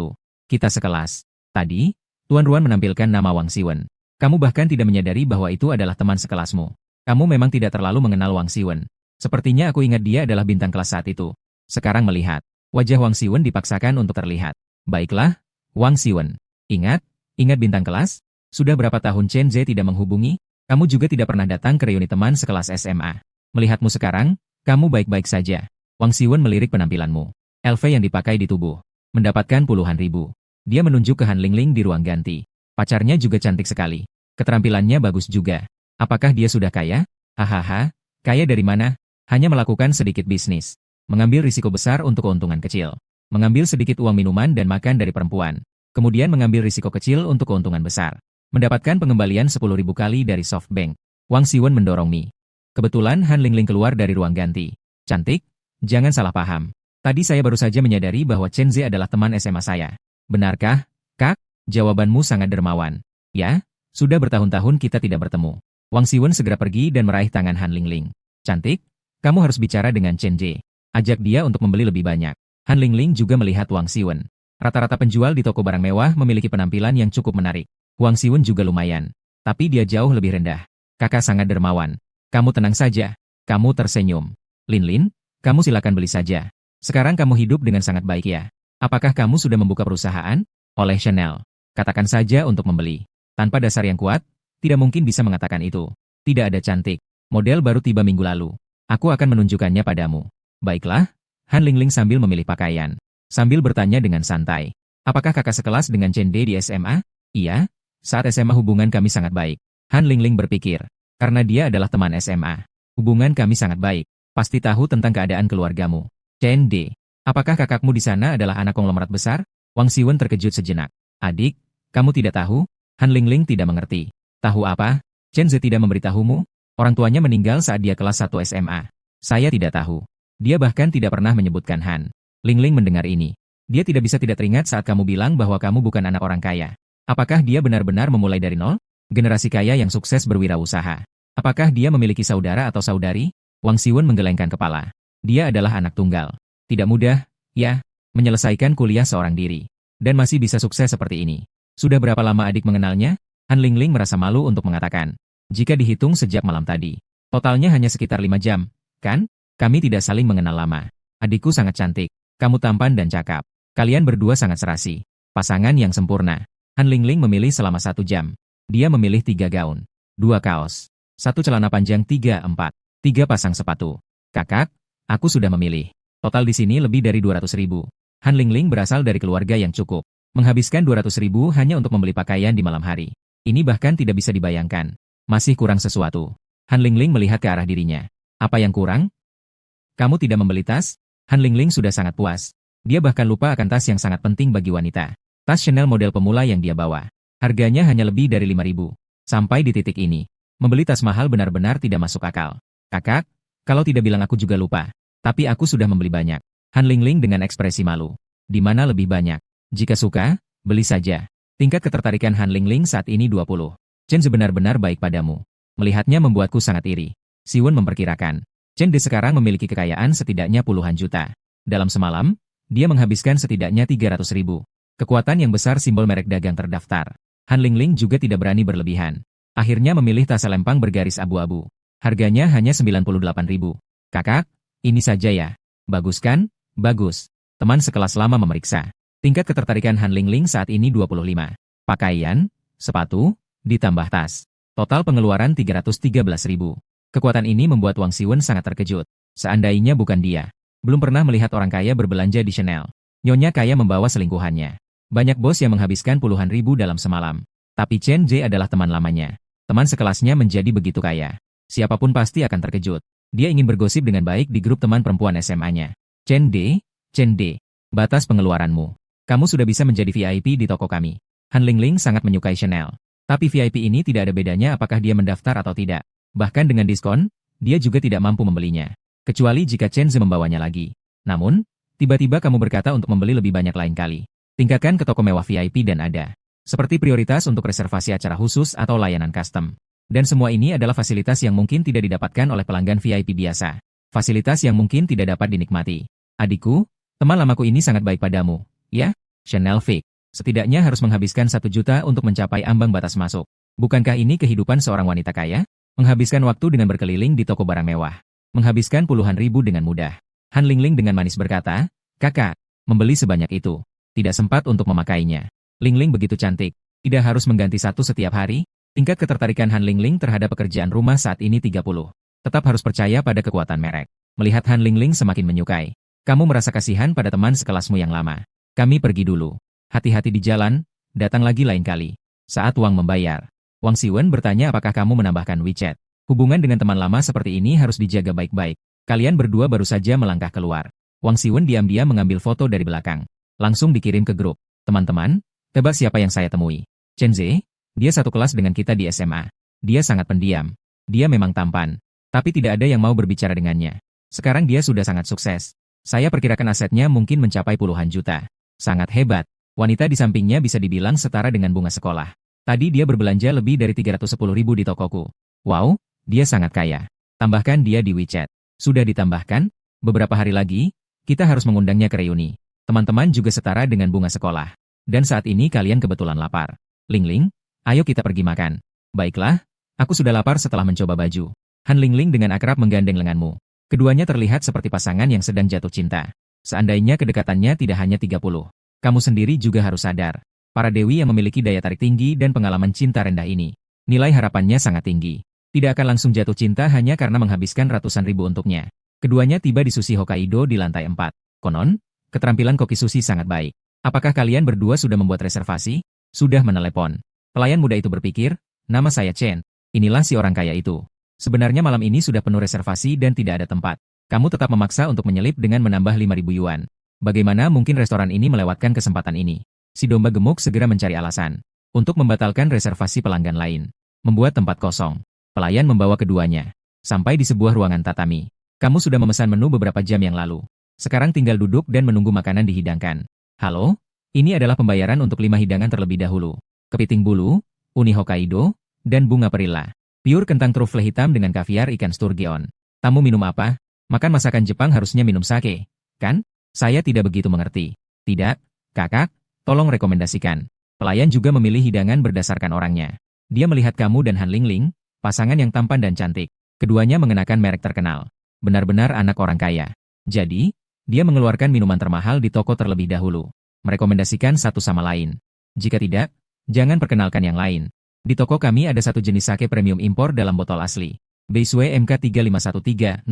Kita sekelas. Tadi, Tuan Ruan menampilkan nama Wang Siwen. Kamu bahkan tidak menyadari bahwa itu adalah teman sekelasmu. Kamu memang tidak terlalu mengenal Wang Siwen. Sepertinya aku ingat dia adalah bintang kelas saat itu. Sekarang melihat, wajah Wang Siwen dipaksakan untuk terlihat. Baiklah, Wang Siwen. Ingat bintang kelas? Sudah berapa tahun Chen Ze tidak menghubungi? Kamu juga tidak pernah datang ke reuni teman sekelas SMA. Melihatmu sekarang, kamu baik-baik saja. Wang Siwen melirik penampilanmu. LV yang dipakai di tubuh. Mendapatkan puluhan ribu. Dia menunjuk ke Han Lingling di ruang ganti. Pacarnya juga cantik sekali. Keterampilannya bagus juga. Apakah dia sudah kaya? Hahaha, kaya dari mana? Hanya melakukan sedikit bisnis. Mengambil risiko besar untuk keuntungan kecil. Mengambil sedikit uang minuman dan makan dari perempuan. Kemudian mengambil risiko kecil untuk keuntungan besar. Mendapatkan pengembalian 10.000 kali dari SoftBank. Wang Siwen mendorong Mi. Kebetulan Han Lingling keluar dari ruang ganti. Cantik? Jangan salah paham. Tadi saya baru saja menyadari bahwa Chen Ze adalah teman SMA saya. Benarkah, Kak? Jawabanmu sangat dermawan. Ya, sudah bertahun-tahun kita tidak bertemu. Wang Siwen segera pergi dan meraih tangan Han Lingling. Cantik? Kamu harus bicara dengan Chen Ze. Ajak dia untuk membeli lebih banyak. Han Lingling juga melihat Wang Siwen. Rata-rata penjual di toko barang mewah memiliki penampilan yang cukup menarik. Wang Siwen juga lumayan. Tapi dia jauh lebih rendah. Kakak sangat dermawan. Kamu tenang saja. Kamu tersenyum. Lin, kamu silakan beli saja. Sekarang kamu hidup dengan sangat baik ya. Apakah kamu sudah membuka perusahaan? Oleh Chanel. Katakan saja untuk membeli. Tanpa dasar yang kuat, tidak mungkin bisa mengatakan itu. Tidak ada cantik. Model baru tiba minggu lalu. Aku akan menunjukkannya padamu. Baiklah, Han Lingling sambil memilih pakaian. Sambil bertanya dengan santai. Apakah kakak sekelas dengan Chen De di SMA? Iya, saat SMA hubungan kami sangat baik. Han Lingling berpikir. Karena dia adalah teman SMA. Hubungan kami sangat baik. Pasti tahu tentang keadaan keluargamu. Chen De, apakah kakakmu di sana adalah anak konglomerat besar? Wang Siwen terkejut sejenak. Adik, kamu tidak tahu? Han Lingling tidak mengerti. Tahu apa? Chen Ze tidak memberitahumu? Orang tuanya meninggal saat dia kelas 1 SMA. Saya tidak tahu. Dia bahkan tidak pernah menyebutkan Han. Lingling mendengar ini. Dia tidak bisa tidak teringat saat kamu bilang bahwa kamu bukan anak orang kaya. Apakah dia benar-benar memulai dari nol? Generasi kaya yang sukses berwirausaha. Apakah dia memiliki saudara atau saudari? Wang Siwen menggelengkan kepala. Dia adalah anak tunggal. Tidak mudah, ya, menyelesaikan kuliah seorang diri. Dan masih bisa sukses seperti ini. Sudah berapa lama adik mengenalnya? Han Lingling merasa malu untuk mengatakan. Jika dihitung sejak malam tadi. Totalnya hanya sekitar 5 jam, kan? Kami tidak saling mengenal lama. Adikku sangat cantik. Kamu tampan dan cakap. Kalian berdua sangat serasi. Pasangan yang sempurna. Han Lingling memilih selama 1 jam. Dia memilih 3 gaun, 2 kaos, 1 celana panjang 3 pasang sepatu. Kakak, aku sudah memilih. Total di sini lebih dari 200.000. Han Lingling berasal dari keluarga yang cukup. Menghabiskan 200.000 hanya untuk membeli pakaian di malam hari. Ini bahkan tidak bisa dibayangkan. Masih kurang sesuatu. Han Lingling melihat ke arah dirinya. Apa yang kurang? Kamu tidak membeli tas? Han Lingling sudah sangat puas. Dia bahkan lupa akan tas yang sangat penting bagi wanita. Tas Chanel model pemula yang dia bawa. Harganya hanya lebih dari 5.000. Sampai di titik ini, membeli tas mahal benar-benar tidak masuk akal. Kakak, kalau tidak bilang aku juga lupa. Tapi aku sudah membeli banyak. Han Lingling dengan ekspresi malu. Di mana lebih banyak? Jika suka, beli saja. Tingkat ketertarikan Han Lingling saat ini 20. Chen Ze benar-benar baik padamu. Melihatnya membuatku sangat iri. Siwen memperkirakan. Chen De sekarang memiliki kekayaan setidaknya puluhan juta. Dalam semalam, dia menghabiskan setidaknya 300.000. Kekuatan yang besar simbol merek dagang terdaftar. Han Lingling juga tidak berani berlebihan. Akhirnya memilih tas selempang bergaris abu-abu. Harganya hanya 98.000. Kakak, ini saja ya. Bagus kan? Bagus. Teman sekelas lama memeriksa. Tingkat ketertarikan Han Lingling saat ini 25. Pakaian, sepatu, ditambah tas. Total pengeluaran 313.000. Kekuatan ini membuat Wang Siwen sangat terkejut. Seandainya bukan dia. Belum pernah melihat orang kaya berbelanja di Chanel. Nyonya kaya membawa selingkuhannya. Banyak bos yang menghabiskan puluhan ribu dalam semalam. Tapi Chen Jie adalah teman lamanya. Teman sekelasnya menjadi begitu kaya. Siapapun pasti akan terkejut. Dia ingin bergosip dengan baik di grup teman perempuan SMA-nya. Chen De, batas pengeluaranmu. Kamu sudah bisa menjadi VIP di toko kami. Han Lingling sangat menyukai Chanel. Tapi VIP ini tidak ada bedanya apakah dia mendaftar atau tidak. Bahkan dengan diskon, dia juga tidak mampu membelinya. Kecuali jika Chen Ze membawanya lagi. Namun, tiba-tiba kamu berkata untuk membeli lebih banyak lain kali. Tingkatkan ke toko mewah VIP dan ada. Seperti prioritas untuk reservasi acara khusus atau layanan custom. Dan semua ini adalah fasilitas yang mungkin tidak didapatkan oleh pelanggan VIP biasa. Fasilitas yang mungkin tidak dapat dinikmati. Adikku, teman lamaku ini sangat baik padamu. Ya, Chanel Fake. Setidaknya harus menghabiskan 1 juta untuk mencapai ambang batas masuk. Bukankah ini kehidupan seorang wanita kaya? Menghabiskan waktu dengan berkeliling di toko barang mewah. Menghabiskan puluhan ribu dengan mudah. Han Lingling dengan manis berkata, kakak, membeli sebanyak itu. Tidak sempat untuk memakainya. Lingling begitu cantik. Tidak harus mengganti satu setiap hari. Tingkat ketertarikan Han Lingling terhadap pekerjaan rumah saat ini 30. Tetap harus percaya pada kekuatan merek. Melihat Han Lingling semakin menyukai. Kamu merasa kasihan pada teman sekelasmu yang lama. Kami pergi dulu. Hati-hati di jalan, datang lagi lain kali. Saat Wang membayar. Wang Siwen bertanya apakah kamu menambahkan WeChat. Hubungan dengan teman lama seperti ini harus dijaga baik-baik. Kalian berdua baru saja melangkah keluar. Wang Siwen diam-diam mengambil foto dari belakang. Langsung dikirim ke grup. Teman-teman, tebak siapa yang saya temui? Chen Ze? Dia satu kelas dengan kita di SMA. Dia sangat pendiam. Dia memang tampan. Tapi tidak ada yang mau berbicara dengannya. Sekarang dia sudah sangat sukses. Saya perkirakan asetnya mungkin mencapai puluhan juta. Sangat hebat. Wanita di sampingnya bisa dibilang setara dengan bunga sekolah. Tadi dia berbelanja lebih dari 310.000 di tokoku. Wow, dia sangat kaya. Tambahkan dia di WeChat. Sudah ditambahkan? Beberapa hari lagi, kita harus mengundangnya ke reuni. Teman-teman juga setara dengan bunga sekolah. Dan saat ini kalian kebetulan lapar. Lingling, ayo kita pergi makan. Baiklah, aku sudah lapar setelah mencoba baju. Han Lingling dengan akrab menggandeng lenganmu. Keduanya terlihat seperti pasangan yang sedang jatuh cinta. Seandainya kedekatannya tidak hanya 30. Kamu sendiri juga harus sadar. Para dewi yang memiliki daya tarik tinggi dan pengalaman cinta rendah ini. Nilai harapannya sangat tinggi. Tidak akan langsung jatuh cinta hanya karena menghabiskan ratusan ribu untuknya. Keduanya tiba di Sushi Hokkaido di lantai 4. Konon, keterampilan koki sushi sangat baik. Apakah kalian berdua sudah membuat reservasi? Sudah menelepon. Pelayan muda itu berpikir, nama saya Chen. Inilah si orang kaya itu. Sebenarnya malam ini sudah penuh reservasi dan tidak ada tempat. Kamu tetap memaksa untuk menyelip dengan menambah 5.000 yuan. Bagaimana mungkin restoran ini melewatkan kesempatan ini? Si domba gemuk segera mencari alasan untuk membatalkan reservasi pelanggan lain. Membuat tempat kosong. Pelayan membawa keduanya sampai di sebuah ruangan tatami. Kamu sudah memesan menu beberapa jam yang lalu. Sekarang tinggal duduk dan menunggu makanan dihidangkan. Halo? Ini adalah pembayaran untuk 5 hidangan terlebih dahulu. Kepiting bulu, uni Hokkaido, dan bunga perilla. Pure kentang trufle hitam dengan kaviar ikan sturgeon. Tamu minum apa? Makan masakan Jepang harusnya minum sake, kan? Saya tidak begitu mengerti. Tidak, kakak, tolong rekomendasikan. Pelayan juga memilih hidangan berdasarkan orangnya. Dia melihat kamu dan Han Lingling, pasangan yang tampan dan cantik. Keduanya mengenakan merek terkenal. Benar-benar anak orang kaya. Jadi, dia mengeluarkan minuman termahal di toko terlebih dahulu. Merekomendasikan satu sama lain. Jika tidak, jangan perkenalkan yang lain. Di toko kami ada satu jenis sake premium impor dalam botol asli. Beiswe MK3513000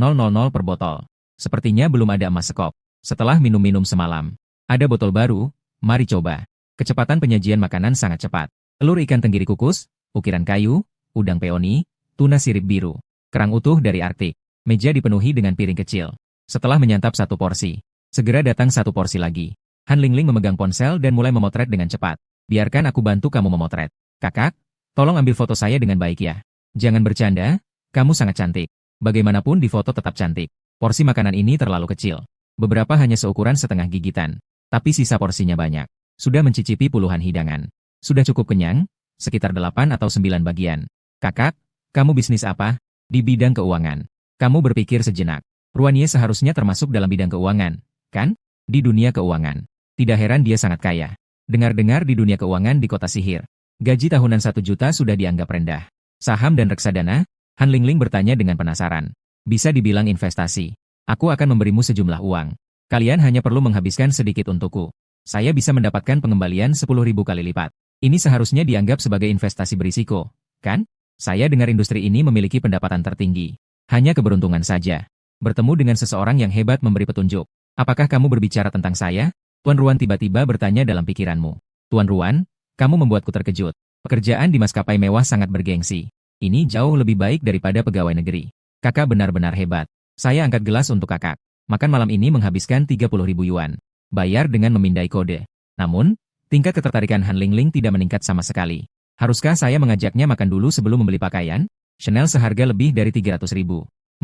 per botol. Sepertinya belum ada emas sekop. Setelah minum-minum semalam. Ada botol baru, mari coba. Kecepatan penyajian makanan sangat cepat. Telur ikan tenggiri kukus, ukiran kayu, udang peoni, tuna sirip biru, kerang utuh dari Arktik. Meja dipenuhi dengan piring kecil. Setelah menyantap satu porsi, segera datang satu porsi lagi. Han Lingling memegang ponsel dan mulai memotret dengan cepat. Biarkan aku bantu kamu memotret. Kakak, tolong ambil foto saya dengan baik ya. Jangan bercanda, kamu sangat cantik. Bagaimanapun di foto tetap cantik. Porsi makanan ini terlalu kecil. Beberapa hanya seukuran setengah gigitan. Tapi sisa porsinya banyak. Sudah mencicipi puluhan hidangan. Sudah cukup kenyang, sekitar 8 atau 9 bagian. Kakak, kamu bisnis apa? Di bidang keuangan. Kamu berpikir sejenak. Ruanie seharusnya termasuk dalam bidang keuangan, kan? Di dunia keuangan. Tidak heran dia sangat kaya. Dengar-dengar di dunia keuangan di kota sihir. Gaji tahunan 1 juta sudah dianggap rendah. Saham dan reksadana? Han Lingling bertanya dengan penasaran. Bisa dibilang investasi. Aku akan memberimu sejumlah uang. Kalian hanya perlu menghabiskan sedikit untukku. Saya bisa mendapatkan pengembalian 10.000 kali lipat. Ini seharusnya dianggap sebagai investasi berisiko, kan? Saya dengar industri ini memiliki pendapatan tertinggi. Hanya keberuntungan saja. Bertemu dengan seseorang yang hebat memberi petunjuk. Apakah kamu berbicara tentang saya? Tuan Ruan tiba-tiba bertanya dalam pikiranmu. Tuan Ruan, kamu membuatku terkejut. Pekerjaan di maskapai mewah sangat bergengsi. Ini jauh lebih baik daripada pegawai negeri. Kakak benar-benar hebat. Saya angkat gelas untuk kakak. Makan malam ini menghabiskan 30.000 yuan. Bayar dengan memindai kode. Namun, tingkat ketertarikan Han Lingling tidak meningkat sama sekali. Haruskah saya mengajaknya makan dulu sebelum membeli pakaian? Chanel seharga lebih dari 300.000.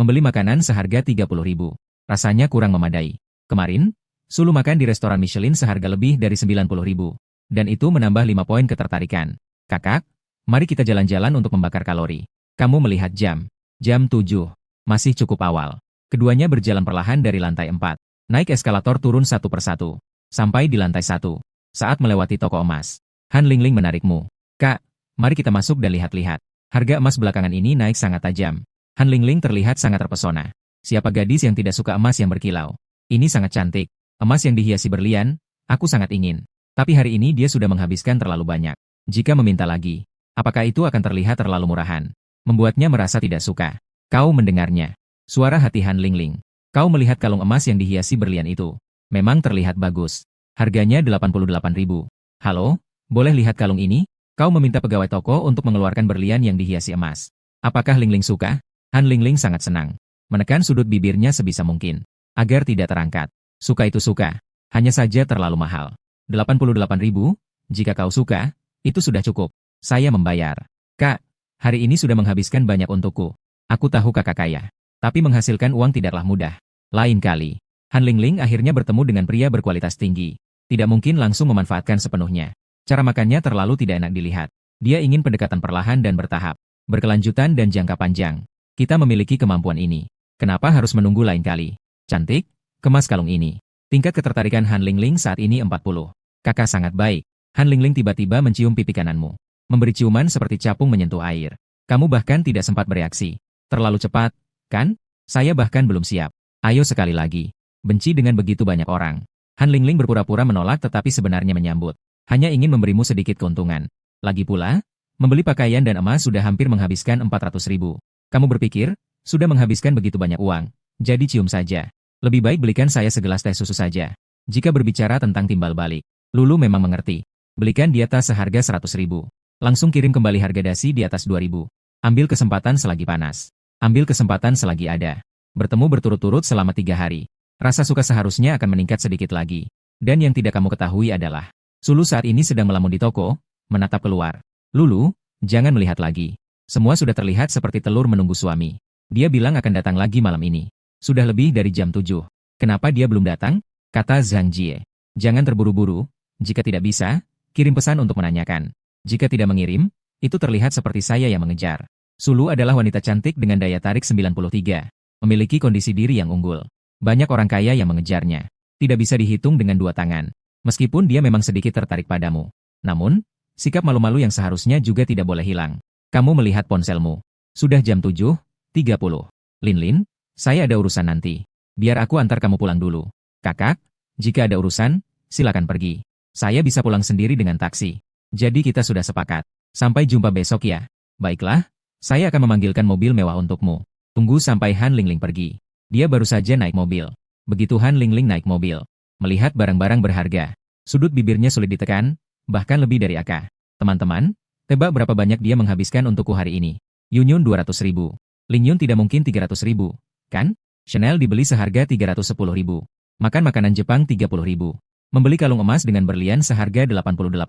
Membeli makanan seharga 30.000. Rasanya kurang memadai. Kemarin, Sulu makan di restoran Michelin seharga lebih dari 90.000. Dan itu menambah 5 poin ketertarikan. Kakak, mari kita jalan-jalan untuk membakar kalori. Kamu melihat jam. Jam 7. Masih cukup awal. Keduanya berjalan perlahan dari lantai 4. Naik eskalator turun satu persatu. Sampai di lantai 1. Saat melewati toko emas. Han Lingling menarikmu. Kak, mari kita masuk dan lihat-lihat. Harga emas belakangan ini naik sangat tajam. Han Lingling terlihat sangat terpesona. Siapa gadis yang tidak suka emas yang berkilau? Ini sangat cantik. Emas yang dihiasi berlian, aku sangat ingin. Tapi hari ini dia sudah menghabiskan terlalu banyak. Jika meminta lagi, apakah itu akan terlihat terlalu murahan? Membuatnya merasa tidak suka. Kau mendengarnya. Suara hati Han Lingling. Kau melihat kalung emas yang dihiasi berlian itu. Memang terlihat bagus. Harganya 88.000. Halo, boleh lihat kalung ini? Kau meminta pegawai toko untuk mengeluarkan berlian yang dihiasi emas. Apakah Lingling suka? Han Lingling sangat senang. Menekan sudut bibirnya sebisa mungkin. Agar tidak terangkat. Suka itu suka. Hanya saja terlalu mahal. 88.000? Jika kau suka, itu sudah cukup. Saya membayar. Kak, hari ini sudah menghabiskan banyak untukku. Aku tahu kakak kaya. Tapi menghasilkan uang tidaklah mudah. Lain kali. Han Lingling akhirnya bertemu dengan pria berkualitas tinggi. Tidak mungkin langsung memanfaatkan sepenuhnya. Cara makannya terlalu tidak enak dilihat. Dia ingin pendekatan perlahan dan bertahap. Berkelanjutan dan jangka panjang. Kita memiliki kemampuan ini. Kenapa harus menunggu lain kali? Cantik, kemas kalung ini. Tingkat ketertarikan Han Lingling saat ini 40. Kakak sangat baik. Han Lingling tiba-tiba mencium pipi kananmu. Memberi ciuman seperti capung menyentuh air. Kamu bahkan tidak sempat bereaksi. Terlalu cepat, kan? Saya bahkan belum siap. Ayo sekali lagi. Benci dengan begitu banyak orang. Han Lingling berpura-pura menolak tetapi sebenarnya menyambut. Hanya ingin memberimu sedikit keuntungan. Lagi pula, Membeli pakaian dan emas sudah hampir menghabiskan 400.000. Kamu berpikir, sudah menghabiskan begitu banyak uang, jadi cium saja. Lebih baik belikan saya segelas teh susu saja. Jika berbicara tentang timbal balik, Lulu memang mengerti. Belikan dia tas seharga 100.000. Langsung kirim kembali harga dasi di atas 2.000. Ambil kesempatan selagi panas. Ambil kesempatan selagi ada. Bertemu berturut-turut selama 3 hari. Rasa suka seharusnya akan meningkat sedikit lagi. Dan yang tidak kamu ketahui adalah, Sulu saat ini sedang melamun di toko, menatap keluar. Lulu, jangan melihat lagi. Semua sudah terlihat seperti telur menunggu suami. Dia bilang akan datang lagi malam ini. Sudah lebih dari jam 7. Kenapa dia belum datang? Kata Zhang Jie. Jangan terburu-buru. Jika tidak bisa, kirim pesan untuk menanyakan. Jika tidak mengirim, itu terlihat seperti saya yang mengejar. Sulu adalah wanita cantik dengan daya tarik 93. Memiliki kondisi diri yang unggul. Banyak orang kaya yang mengejarnya. Tidak bisa dihitung dengan 2 tangan. Meskipun dia memang sedikit tertarik padamu. Namun, sikap malu-malu yang seharusnya juga tidak boleh hilang. Kamu melihat ponselmu. Sudah jam 7.30. Lin, saya ada urusan nanti. Biar aku antar kamu pulang dulu. Kakak, jika ada urusan, silakan pergi. Saya bisa pulang sendiri dengan taksi. Jadi kita sudah sepakat. Sampai jumpa besok ya. Baiklah, saya akan memanggilkan mobil mewah untukmu. Tunggu sampai Han Lingling pergi. Dia baru saja naik mobil. Begitu Han Lingling naik mobil, melihat barang-barang berharga, sudut bibirnya sulit ditekan, bahkan lebih dari Aka. Teman-teman, tebak berapa banyak dia menghabiskan untukku hari ini? Yunyun 200.000. Ling Yun tidak mungkin 300.000, kan? Chanel dibeli seharga 310.000. Makan makanan Jepang 30.000. Membeli kalung emas dengan berlian seharga 88.000.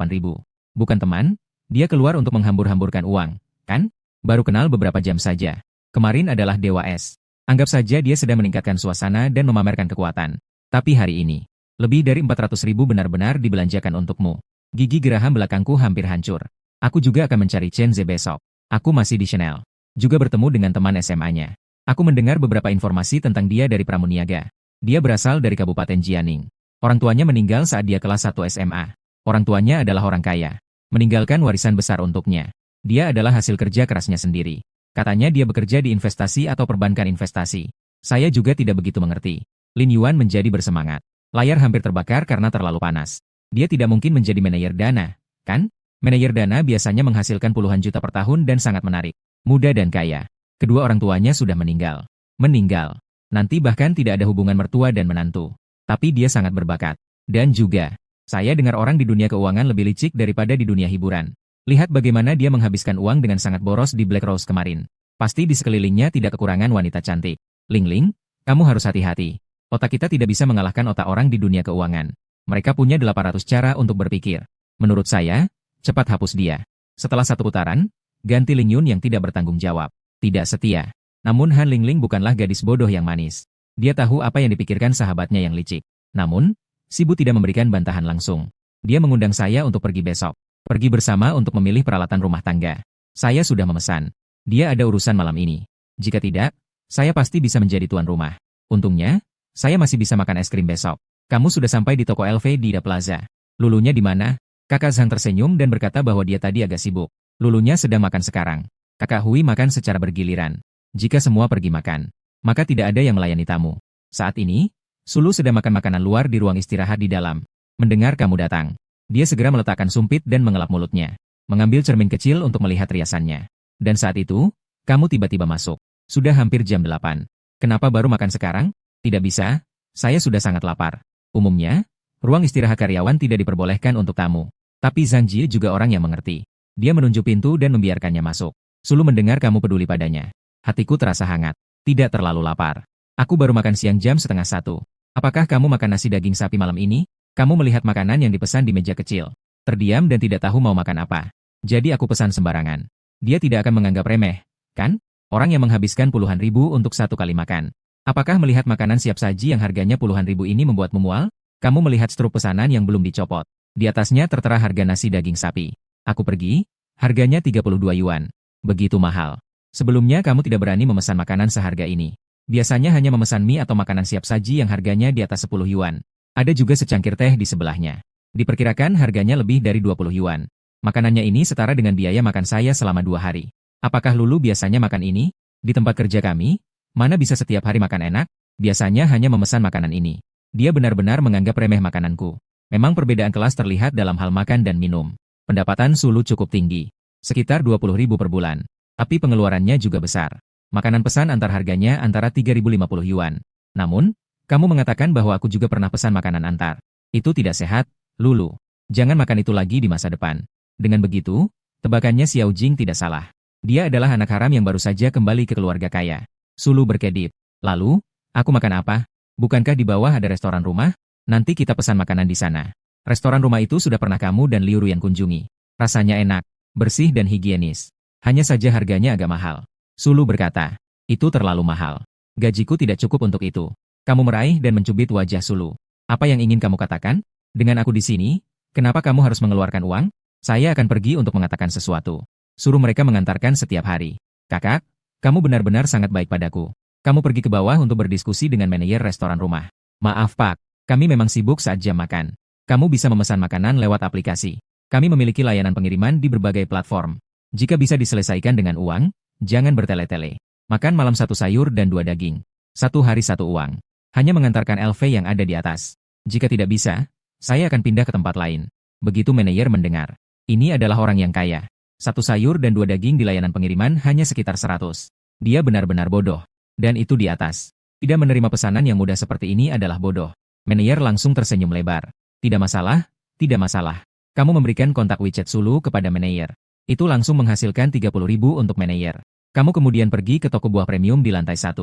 Bukan teman, dia keluar untuk menghambur-hamburkan uang, kan? Baru kenal beberapa jam saja. Kemarin adalah Dewa Es. Anggap saja dia sedang meningkatkan suasana dan memamerkan kekuatan. Tapi hari ini, lebih dari 400.000 benar-benar dibelanjakan untukmu. Gigi geraham belakangku hampir hancur. Aku juga akan mencari Chen Ze besok. Aku masih di Chanel. Juga bertemu dengan teman SMA-nya. Aku mendengar beberapa informasi tentang dia dari Pramuniaga. Dia berasal dari Kabupaten Jianing. Orang tuanya meninggal saat dia kelas 1 SMA. Orang tuanya adalah orang kaya. Meninggalkan warisan besar untuknya. Dia adalah hasil kerja kerasnya sendiri. Katanya dia bekerja di investasi atau perbankan investasi. Saya juga tidak begitu mengerti. Lin Yuan menjadi bersemangat. Layar hampir terbakar karena terlalu panas. Dia tidak mungkin menjadi manajer dana, kan? Manajer dana biasanya menghasilkan puluhan juta per tahun dan sangat menarik. Muda dan kaya. Kedua orang tuanya sudah meninggal. Meninggal. Nanti bahkan tidak ada hubungan mertua dan menantu. Tapi dia sangat berbakat. Dan juga, saya dengar orang di dunia keuangan lebih licik daripada di dunia hiburan. Lihat bagaimana dia menghabiskan uang dengan sangat boros di Black Rose kemarin. Pasti di sekelilingnya tidak kekurangan wanita cantik. Ling, kamu harus hati-hati. Otak kita tidak bisa mengalahkan otak orang di dunia keuangan. Mereka punya 800 cara untuk berpikir. Menurut saya, cepat hapus dia. Setelah 1 putaran, ganti Ling Yun yang tidak bertanggung jawab. Tidak setia. Namun Han Lingling bukanlah gadis bodoh yang manis. Dia tahu apa yang dipikirkan sahabatnya yang licik. Namun, si Bu tidak memberikan bantahan langsung. Dia mengundang saya untuk pergi besok. Pergi bersama untuk memilih peralatan rumah tangga. Saya sudah memesan. Dia ada urusan malam ini. Jika tidak, saya pasti bisa menjadi tuan rumah. Untungnya, saya masih bisa makan es krim besok. Kamu sudah sampai di toko LV di Da Plaza. Lulunya di mana? Kakak Zhang tersenyum dan berkata bahwa dia tadi agak sibuk. Lulunya sedang makan sekarang. Kakak Hui makan secara bergiliran. Jika semua pergi makan, maka tidak ada yang melayani tamu. Saat ini, Sulu sedang makan makanan luar di ruang istirahat di dalam. Mendengar kamu datang. Dia segera meletakkan sumpit dan mengelap mulutnya. Mengambil cermin kecil untuk melihat riasannya. Dan saat itu, kamu tiba-tiba masuk. Sudah hampir jam 8. Kenapa baru makan sekarang? Tidak bisa, saya sudah sangat lapar. Umumnya, ruang istirahat karyawan tidak diperbolehkan untuk tamu. Tapi Zhang Jie juga orang yang mengerti. Dia menunjuk pintu dan membiarkannya masuk. Sulu mendengar kamu peduli padanya. Hatiku terasa hangat. Tidak terlalu lapar. Aku baru makan siang jam 12:30. Apakah kamu makan nasi daging sapi malam ini? Kamu melihat makanan yang dipesan di meja kecil. Terdiam dan tidak tahu mau makan apa. Jadi aku pesan sembarangan. Dia tidak akan menganggap remeh, kan? Orang yang menghabiskan puluhan ribu untuk 1 kali makan. Apakah melihat makanan siap saji yang harganya puluhan ribu ini membuatmu mual? Kamu melihat struk pesanan yang belum dicopot. Di atasnya tertera harga nasi daging sapi. Aku pergi, harganya 32 yuan. Begitu mahal. Sebelumnya kamu tidak berani memesan makanan seharga ini. Biasanya hanya memesan mie atau makanan siap saji yang harganya di atas 10 yuan. Ada juga secangkir teh di sebelahnya. Diperkirakan harganya lebih dari 20 yuan. Makanannya ini setara dengan biaya makan saya selama 2 hari. Apakah Lulu biasanya makan ini? Di tempat kerja kami, mana bisa setiap hari makan enak? Biasanya hanya memesan makanan ini. Dia benar-benar menganggap remeh makananku. Memang perbedaan kelas terlihat dalam hal makan dan minum. Pendapatan Sulu cukup tinggi. Sekitar 20.000 per bulan. Tapi pengeluarannya juga besar. Makanan pesan antar harganya antara 3.050 yuan. Namun, kamu mengatakan bahwa aku juga pernah pesan makanan antar. Itu tidak sehat, Lulu. Jangan makan itu lagi di masa depan. Dengan begitu, tebakannya Xiao Jing tidak salah. Dia adalah anak haram yang baru saja kembali ke keluarga kaya. Sulu berkedip. Lalu, aku makan apa? Bukankah di bawah ada restoran rumah? Nanti kita pesan makanan di sana. Restoran rumah itu sudah pernah kamu dan Liu Ruyan kunjungi. Rasanya enak, bersih dan higienis. Hanya saja harganya agak mahal. Sulu berkata, itu terlalu mahal. Gajiku tidak cukup untuk itu. Kamu meraih dan mencubit wajah Sulu. Apa yang ingin kamu katakan? Dengan aku di sini, kenapa kamu harus mengeluarkan uang? Saya akan pergi untuk mengatakan sesuatu. Suruh mereka mengantarkan setiap hari. Kakak, kamu benar-benar sangat baik padaku. Kamu pergi ke bawah untuk berdiskusi dengan manajer restoran rumah. Maaf Pak, kami memang sibuk saat jam makan. Kamu bisa memesan makanan lewat aplikasi. Kami memiliki layanan pengiriman di berbagai platform. Jika bisa diselesaikan dengan uang, jangan bertele-tele. Makan malam 1 sayur dan 2 daging. 1 hari 1 uang. Hanya mengantarkan LV yang ada di atas. Jika tidak bisa, saya akan pindah ke tempat lain. Begitu manajer mendengar. Ini adalah orang yang kaya. 1 sayur dan 2 daging di layanan pengiriman hanya sekitar 100. Dia benar-benar bodoh. Dan itu di atas. Tidak menerima pesanan yang mudah seperti ini adalah bodoh. Manajer langsung tersenyum lebar. Tidak masalah, tidak masalah. Kamu memberikan kontak WeChat Sulu kepada manajer. Itu langsung menghasilkan 30.000 untuk manajer. Kamu kemudian pergi ke toko buah premium di lantai 1.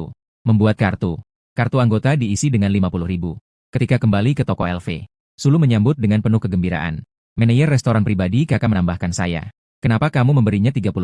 Membuat kartu. Kartu anggota diisi dengan 50.000. Ketika kembali ke toko LV, Sulu menyambut dengan penuh kegembiraan. Manajer restoran pribadi kakak menambahkan saya. Kenapa kamu memberinya 30.000?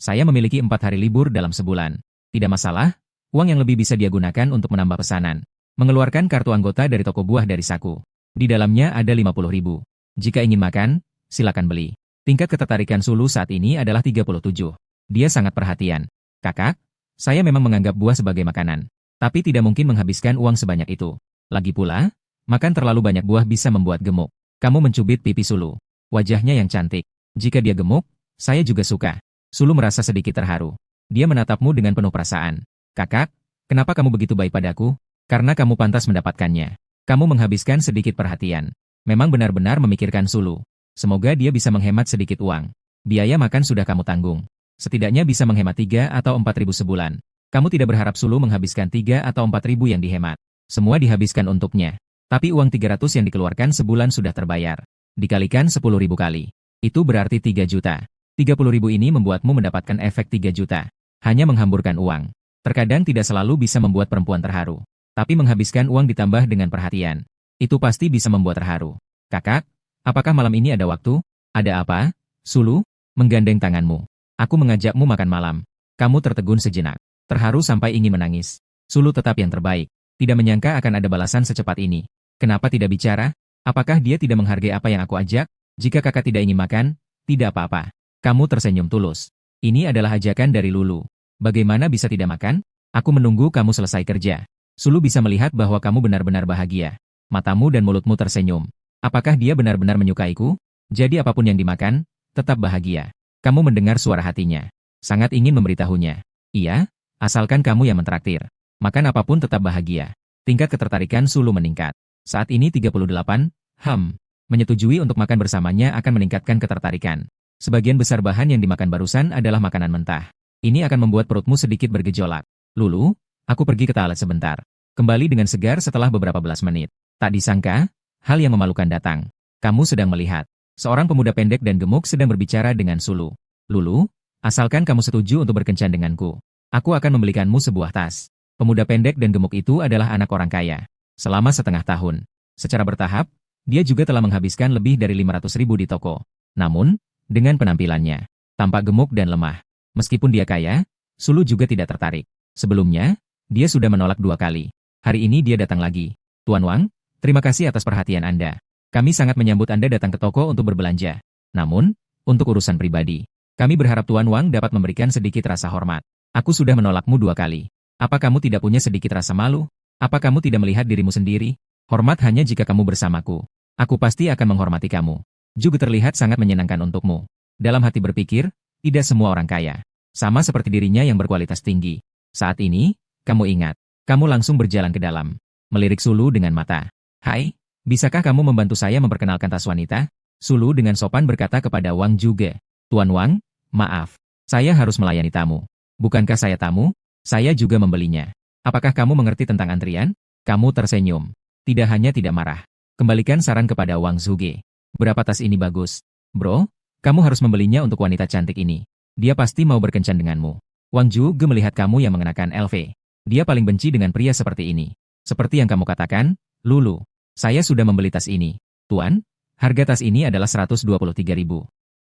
Saya memiliki 4 hari libur dalam sebulan. Tidak masalah, uang yang lebih bisa dia gunakan untuk menambah pesanan. Mengeluarkan kartu anggota dari toko buah dari saku. Di dalamnya ada 50.000. Jika ingin makan, silakan beli. Tingkat ketertarikan Sulu saat ini adalah 37. Dia sangat perhatian. Kakak, saya memang menganggap buah sebagai makanan. Tapi tidak mungkin menghabiskan uang sebanyak itu. Lagi pula, makan terlalu banyak buah bisa membuat gemuk. Kamu mencubit pipi Sulu. Wajahnya yang cantik. Jika dia gemuk, saya juga suka. Sulu merasa sedikit terharu. Dia menatapmu dengan penuh perasaan. Kakak, kenapa kamu begitu baik padaku? Karena kamu pantas mendapatkannya. Kamu menghabiskan sedikit perhatian. Memang benar-benar memikirkan Sulu. Semoga dia bisa menghemat sedikit uang. Biaya makan sudah kamu tanggung. Setidaknya bisa menghemat 3 atau 4.000 sebulan. Kamu tidak berharap Sulu menghabiskan 3 atau 4.000 yang dihemat. Semua dihabiskan untuknya. Tapi uang 300 yang dikeluarkan sebulan sudah terbayar. Dikalikan 10.000 kali. Itu berarti 3 juta. 30.000 ini membuatmu mendapatkan efek 3 juta. Hanya menghamburkan uang. Terkadang tidak selalu bisa membuat perempuan terharu. Tapi menghabiskan uang ditambah dengan perhatian. Itu pasti bisa membuat terharu. Kakak, apakah malam ini ada waktu? Ada apa? Sulu, menggandeng tanganmu. Aku mengajakmu makan malam. Kamu tertegun sejenak. Terharu sampai ingin menangis. Sulu tetap yang terbaik. Tidak menyangka akan ada balasan secepat ini. Kenapa tidak bicara? Apakah dia tidak menghargai apa yang aku ajak? Jika kakak tidak ingin makan, tidak apa-apa. Kamu tersenyum tulus. Ini adalah ajakan dari Lulu. Bagaimana bisa tidak makan? Aku menunggu kamu selesai kerja. Sulu bisa melihat bahwa kamu benar-benar bahagia. Matamu dan mulutmu tersenyum. Apakah dia benar-benar menyukaiku? Jadi apapun yang dimakan, tetap bahagia. Kamu mendengar suara hatinya. Sangat ingin memberitahunya. Iya, asalkan kamu yang mentraktir. Makan apapun tetap bahagia. Tingkat ketertarikan Sulu meningkat. Saat ini 38, menyetujui untuk makan bersamanya akan meningkatkan ketertarikan. Sebagian besar bahan yang dimakan barusan adalah makanan mentah. Ini akan membuat perutmu sedikit bergejolak. Lulu, aku pergi ke toilet sebentar. Kembali dengan segar setelah beberapa belas menit. Tak disangka, hal yang memalukan datang. Kamu sedang melihat. Seorang pemuda pendek dan gemuk sedang berbicara dengan Sulu. Lulu, asalkan kamu setuju untuk berkencan denganku. Aku akan membelikanmu sebuah tas. Pemuda pendek dan gemuk itu adalah anak orang kaya. Selama setengah tahun. Secara bertahap, dia juga telah menghabiskan lebih dari 500.000 di toko. Namun, dengan penampilannya, tampak gemuk dan lemah. Meskipun dia kaya, Sulu juga tidak tertarik. Sebelumnya, dia sudah menolak 2 kali. Hari ini dia datang lagi. Tuan Wang, terima kasih atas perhatian Anda. Kami sangat menyambut Anda datang ke toko untuk berbelanja. Namun, untuk urusan pribadi, kami berharap Tuan Wang dapat memberikan sedikit rasa hormat. Aku sudah menolakmu 2 kali. Apa kamu tidak punya sedikit rasa malu? Apa kamu tidak melihat dirimu sendiri? Hormat hanya jika kamu bersamaku. Aku pasti akan menghormati kamu. Juga terlihat sangat menyenangkan untukmu. Dalam hati berpikir, tidak semua orang kaya. Sama seperti dirinya yang berkualitas tinggi. Saat ini, kamu ingat. Kamu langsung berjalan ke dalam. Melirik Sulu dengan mata. Hai, bisakah kamu membantu saya memperkenalkan tas wanita? Sulu dengan sopan berkata kepada Wang juga. Tuan Wang, Maaf, saya harus melayani tamu. Bukankah saya tamu? Saya juga membelinya. Apakah kamu mengerti tentang antrian? Kamu tersenyum. Tidak hanya tidak marah. Kembalikan saran kepada Wang Zhuge. Berapa tas ini bagus? Bro, kamu harus membelinya untuk wanita cantik ini. Dia pasti mau berkencan denganmu. Wang Zhuge melihat kamu yang mengenakan LV. Dia paling benci dengan pria seperti ini. Seperti yang kamu katakan, Lulu. Saya sudah membeli tas ini. Tuan, harga tas ini adalah 123.000.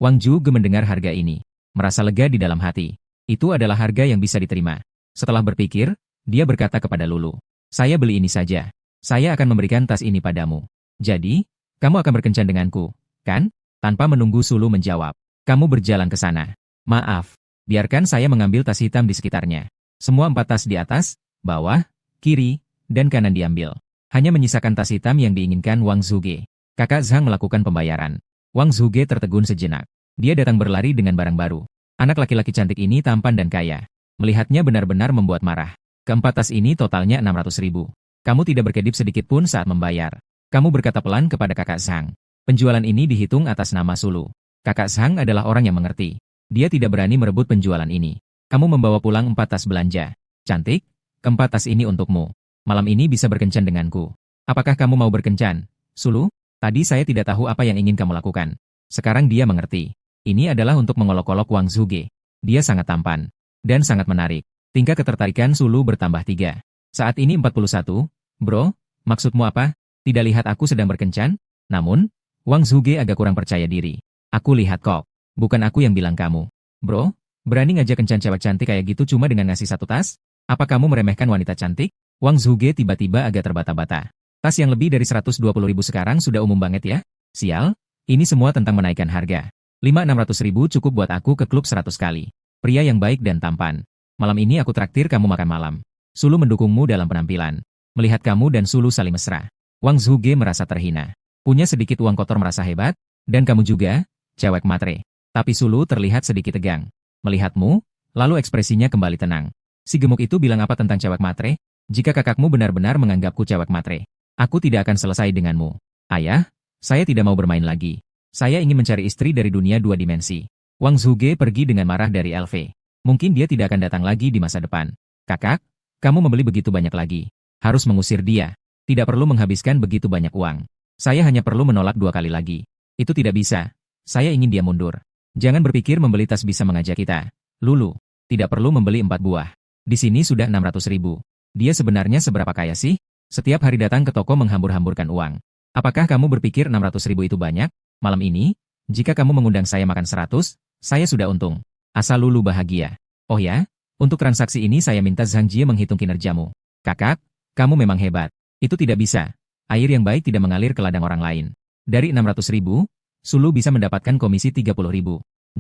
Wang Zhuge mendengar harga ini. Merasa lega di dalam hati. Itu adalah harga yang bisa diterima. Setelah berpikir, dia berkata kepada Lulu. Saya beli ini saja. Saya akan memberikan tas ini padamu. Jadi, kamu akan berkencan denganku, kan? Tanpa menunggu Sulu menjawab. Kamu berjalan ke sana. Maaf, biarkan saya mengambil tas hitam di sekitarnya. Semua 4 tas di atas, bawah, kiri, dan kanan diambil. Hanya menyisakan tas hitam yang diinginkan Wang Zhuge. Kakak Zhang melakukan pembayaran. Wang Zhuge tertegun sejenak. Dia datang berlari dengan barang baru. Anak laki-laki cantik ini tampan dan kaya. Melihatnya benar-benar membuat marah. Keempat tas ini totalnya 600.000. Kamu tidak berkedip sedikit pun saat membayar. Kamu berkata pelan kepada kakak Zhang. Penjualan ini dihitung atas nama Sulu. Kakak Zhang adalah orang yang mengerti. Dia tidak berani merebut penjualan ini. Kamu membawa pulang 4 tas belanja. Cantik, keempat tas ini untukmu. Malam ini bisa berkencan denganku. Apakah kamu mau berkencan, Sulu? Tadi saya tidak tahu apa yang ingin kamu lakukan. Sekarang dia mengerti. Ini adalah untuk mengolok-olok Wang Zhuge. Dia sangat tampan. Dan sangat menarik. Tingkat ketertarikan Sulu bertambah 3. Saat ini 41. Bro, maksudmu apa? Tidak lihat aku sedang berkencan? Namun, Wang Zhuge agak kurang percaya diri. Aku lihat kok. Bukan aku yang bilang kamu. Bro, berani ngajak kencan cewek cantik kayak gitu cuma dengan ngasih 1 tas? Apa kamu meremehkan wanita cantik? Wang Zhuge tiba-tiba agak terbata-bata. Tas yang lebih dari 120.000 sekarang sudah umum banget ya? Sial, ini semua tentang menaikkan harga. 500.000 cukup buat aku ke klub 100 kali. Pria yang baik dan tampan. Malam ini aku traktir kamu makan malam. Sulu mendukungmu dalam penampilan. Melihat kamu dan Sulu saling mesra. Wang Zhuge merasa terhina. Punya sedikit uang kotor merasa hebat. Dan kamu juga, cewek matre. Tapi Sulu terlihat sedikit tegang. Melihatmu, lalu ekspresinya kembali tenang. Si gemuk itu bilang apa tentang cewek matre? Jika kakakmu benar-benar menganggapku cewek matre, aku tidak akan selesai denganmu. Ayah, saya tidak mau bermain lagi. Saya ingin mencari istri dari dunia 2 dimensi. Wang Zhuge pergi dengan marah dari LV. Mungkin dia tidak akan datang lagi di masa depan. Kakak, kamu membeli begitu banyak lagi. Harus mengusir dia. Tidak perlu menghabiskan begitu banyak uang. Saya hanya perlu menolak 2 kali lagi. Itu tidak bisa. Saya ingin dia mundur. Jangan berpikir membeli tas bisa mengajak kita. Lulu, tidak perlu membeli 4 buah. Di sini sudah 600.000. Dia sebenarnya seberapa kaya sih? Setiap hari datang ke toko menghambur-hamburkan uang. Apakah kamu berpikir 600.000 itu banyak? Malam ini, jika kamu mengundang saya makan 100, saya sudah untung. Asal Lulu bahagia. Oh ya, untuk transaksi ini saya minta Zhang Jie menghitung kinerjamu. Kakak, kamu memang hebat. Itu tidak bisa. Air yang baik tidak mengalir ke ladang orang lain. Dari 600.000, Sulu bisa mendapatkan komisi 30.000.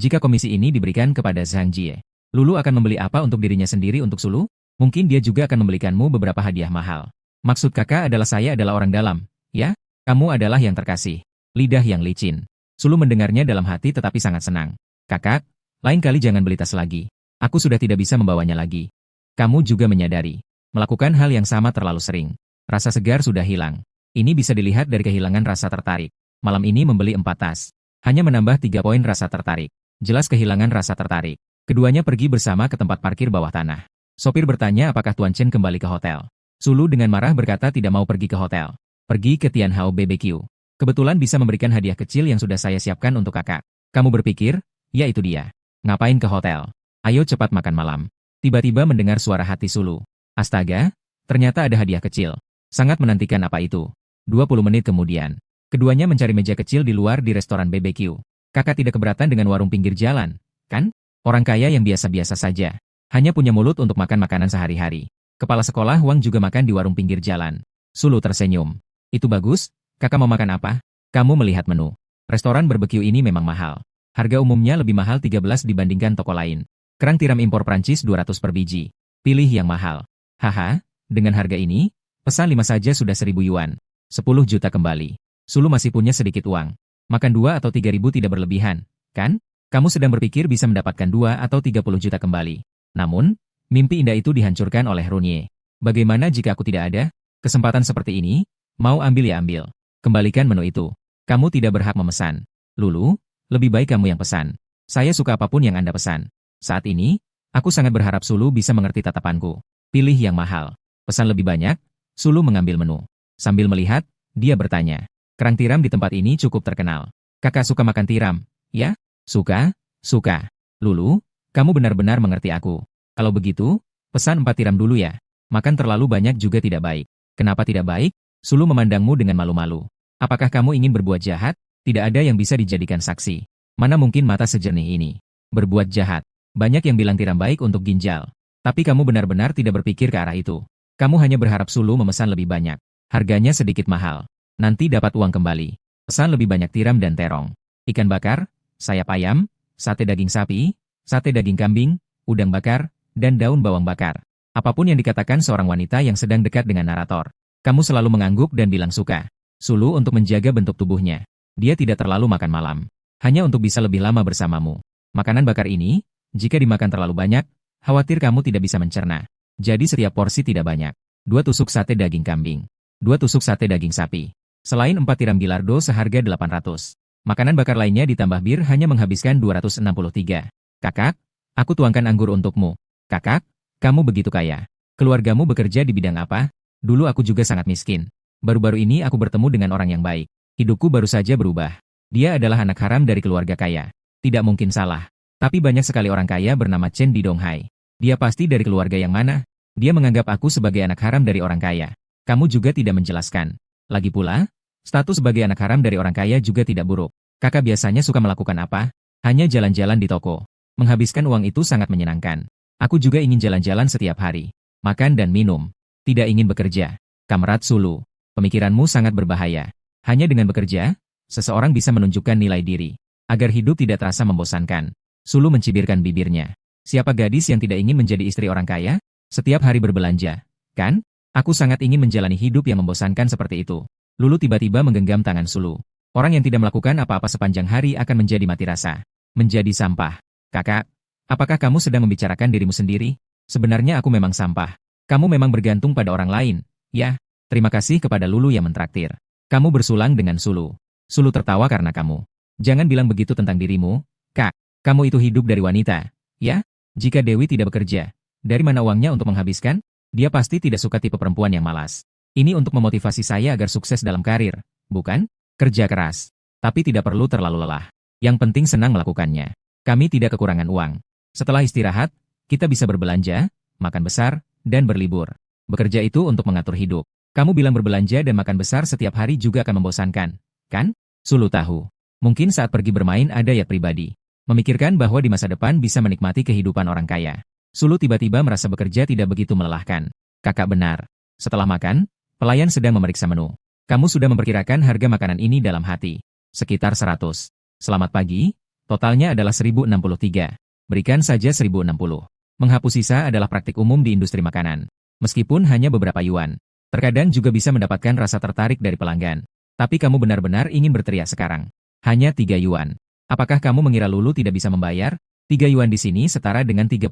Jika komisi ini diberikan kepada Zhang Jie, Lulu akan membeli apa untuk dirinya sendiri untuk Sulu? Mungkin dia juga akan membelikanmu beberapa hadiah mahal. Maksud kakak adalah saya adalah orang dalam, ya? Kamu adalah yang terkasih. Lidah yang licin. Sulu mendengarnya dalam hati tetapi sangat senang. Kakak, lain kali jangan beli tas lagi. Aku sudah tidak bisa membawanya lagi. Kamu juga menyadari. Melakukan hal yang sama terlalu sering. Rasa segar sudah hilang. Ini bisa dilihat dari kehilangan rasa tertarik. Malam ini membeli 4 tas. Hanya menambah 3 poin rasa tertarik. Jelas kehilangan rasa tertarik. Keduanya pergi bersama ke tempat parkir bawah tanah. Sopir bertanya apakah Tuan Chen kembali ke hotel. Sulu dengan marah berkata tidak mau pergi ke hotel. Pergi ke Tianhao BBQ. Kebetulan bisa memberikan hadiah kecil yang sudah saya siapkan untuk kakak. Kamu berpikir? Ya itu dia. Ngapain ke hotel? Ayo cepat makan malam. Tiba-tiba mendengar suara hati Sulu. Astaga, ternyata ada hadiah kecil. Sangat menantikan apa itu. 20 menit kemudian. Keduanya mencari meja kecil di luar di restoran BBQ. Kakak tidak keberatan dengan warung pinggir jalan, kan? Orang kaya yang biasa-biasa saja. Hanya punya mulut untuk makan makanan sehari-hari. Kepala sekolah Wang juga makan di warung pinggir jalan. Sulu tersenyum. Itu bagus, kakak mau makan apa? Kamu melihat menu. Restoran BBQ ini memang mahal. Harga umumnya lebih mahal 13 dibandingkan toko lain. Kerang tiram impor Prancis 200 per biji. Pilih yang mahal. Haha, dengan harga ini, pesan 5 saja sudah 1.000 yuan. 10 juta kembali. Sulu masih punya sedikit uang. Makan 2 atau 3.000 tidak berlebihan, kan? Kamu sedang berpikir bisa mendapatkan 2 atau 30 juta kembali. Namun, mimpi indah itu dihancurkan oleh Runye. Bagaimana jika aku tidak ada? Kesempatan seperti ini, mau ambil ya ambil. Kembalikan menu itu. Kamu tidak berhak memesan. Lulu, lebih baik kamu yang pesan. Saya suka apapun yang Anda pesan. Saat ini, aku sangat berharap Sulu bisa mengerti tatapanku. Pilih yang mahal. Pesan lebih banyak. Sulu mengambil menu. Sambil melihat, dia bertanya. Kerang tiram di tempat ini cukup terkenal. Kakak suka makan tiram, ya? Suka, suka. Lulu, kamu benar-benar mengerti aku. Kalau begitu, pesan 4 tiram dulu ya. Makan terlalu banyak juga tidak baik. Kenapa tidak baik? Sulu memandangmu dengan malu-malu. Apakah kamu ingin berbuat jahat? Tidak ada yang bisa dijadikan saksi. Mana mungkin mata sejernih ini. Berbuat jahat. Banyak yang bilang tiram baik untuk ginjal. Tapi kamu benar-benar tidak berpikir ke arah itu. Kamu hanya berharap Sulu memesan lebih banyak. Harganya sedikit mahal. Nanti dapat uang kembali. Pesan lebih banyak tiram dan terong. Ikan bakar, sayap ayam, sate daging sapi, sate daging kambing, udang bakar, dan daun bawang bakar. Apapun yang dikatakan seorang wanita yang sedang dekat dengan narator. Kamu selalu mengangguk dan bilang suka. Sulu untuk menjaga bentuk tubuhnya. Dia tidak terlalu makan malam. Hanya untuk bisa lebih lama bersamamu. Makanan bakar ini, jika dimakan terlalu banyak, khawatir kamu tidak bisa mencerna. Jadi setiap porsi tidak banyak. 2 tusuk sate daging kambing. 2 tusuk sate daging sapi. Selain 4 tiram bilardo seharga 800. Makanan bakar lainnya ditambah bir hanya menghabiskan 263. Kakak, aku tuangkan anggur untukmu. Kakak, kamu begitu kaya. Keluargamu bekerja di bidang apa? Dulu aku juga sangat miskin. Baru-baru ini aku bertemu dengan orang yang baik. Hidupku baru saja berubah. Dia adalah anak haram dari keluarga kaya. Tidak mungkin salah. Tapi banyak sekali orang kaya bernama Chen di Donghai. Dia pasti dari keluarga yang mana? Dia menganggap aku sebagai anak haram dari orang kaya. Kamu juga tidak menjelaskan. Lagi pula, status sebagai anak haram dari orang kaya juga tidak buruk. Kakak biasanya suka melakukan apa? Hanya jalan-jalan di toko. Menghabiskan uang itu sangat menyenangkan. Aku juga ingin jalan-jalan setiap hari. Makan dan minum. Tidak ingin bekerja. Kamrat Sulu, pemikiranmu sangat berbahaya. Hanya dengan bekerja, seseorang bisa menunjukkan nilai diri. Agar hidup tidak terasa membosankan. Sulu mencibirkan bibirnya. Siapa gadis yang tidak ingin menjadi istri orang kaya? Setiap hari berbelanja, kan? Aku sangat ingin menjalani hidup yang membosankan seperti itu. Lulu tiba-tiba menggenggam tangan Sulu. Orang yang tidak melakukan apa-apa sepanjang hari akan menjadi mati rasa. Menjadi sampah. Kakak, apakah kamu sedang membicarakan dirimu sendiri? Sebenarnya aku memang sampah. Kamu memang bergantung pada orang lain. Ya, terima kasih kepada Lulu yang mentraktir. Kamu bersulang dengan Sulu. Sulu tertawa karena kamu. Jangan bilang begitu tentang dirimu, Kak. Kamu itu hidup dari wanita. Ya, jika Dewi tidak bekerja, dari mana uangnya untuk menghabiskan? Dia pasti tidak suka tipe perempuan yang malas. Ini untuk memotivasi saya agar sukses dalam karir, bukan? Kerja keras. Tapi tidak perlu terlalu lelah. Yang penting senang melakukannya. Kami tidak kekurangan uang. Setelah istirahat, kita bisa berbelanja, makan besar, dan berlibur. Bekerja itu untuk mengatur hidup. Kamu bilang berbelanja dan makan besar setiap hari juga akan membosankan, kan? Sulu tahu. Mungkin saat pergi bermain ada yat pribadi. Memikirkan bahwa di masa depan bisa menikmati kehidupan orang kaya. Sulu tiba-tiba merasa bekerja tidak begitu melelahkan. Kakak benar. Setelah makan, pelayan sedang memeriksa menu. Kamu sudah memperkirakan harga makanan ini dalam hati. Sekitar 100. Selamat pagi, totalnya adalah 1063. Berikan saja 1060. Menghapus sisa adalah praktik umum di industri makanan. Meskipun hanya beberapa yuan. Terkadang juga bisa mendapatkan rasa tertarik dari pelanggan. Tapi kamu benar-benar ingin berteriak sekarang. Hanya 3 yuan. Apakah kamu mengira Lulu tidak bisa membayar? 3 yuan di sini setara dengan 30.000.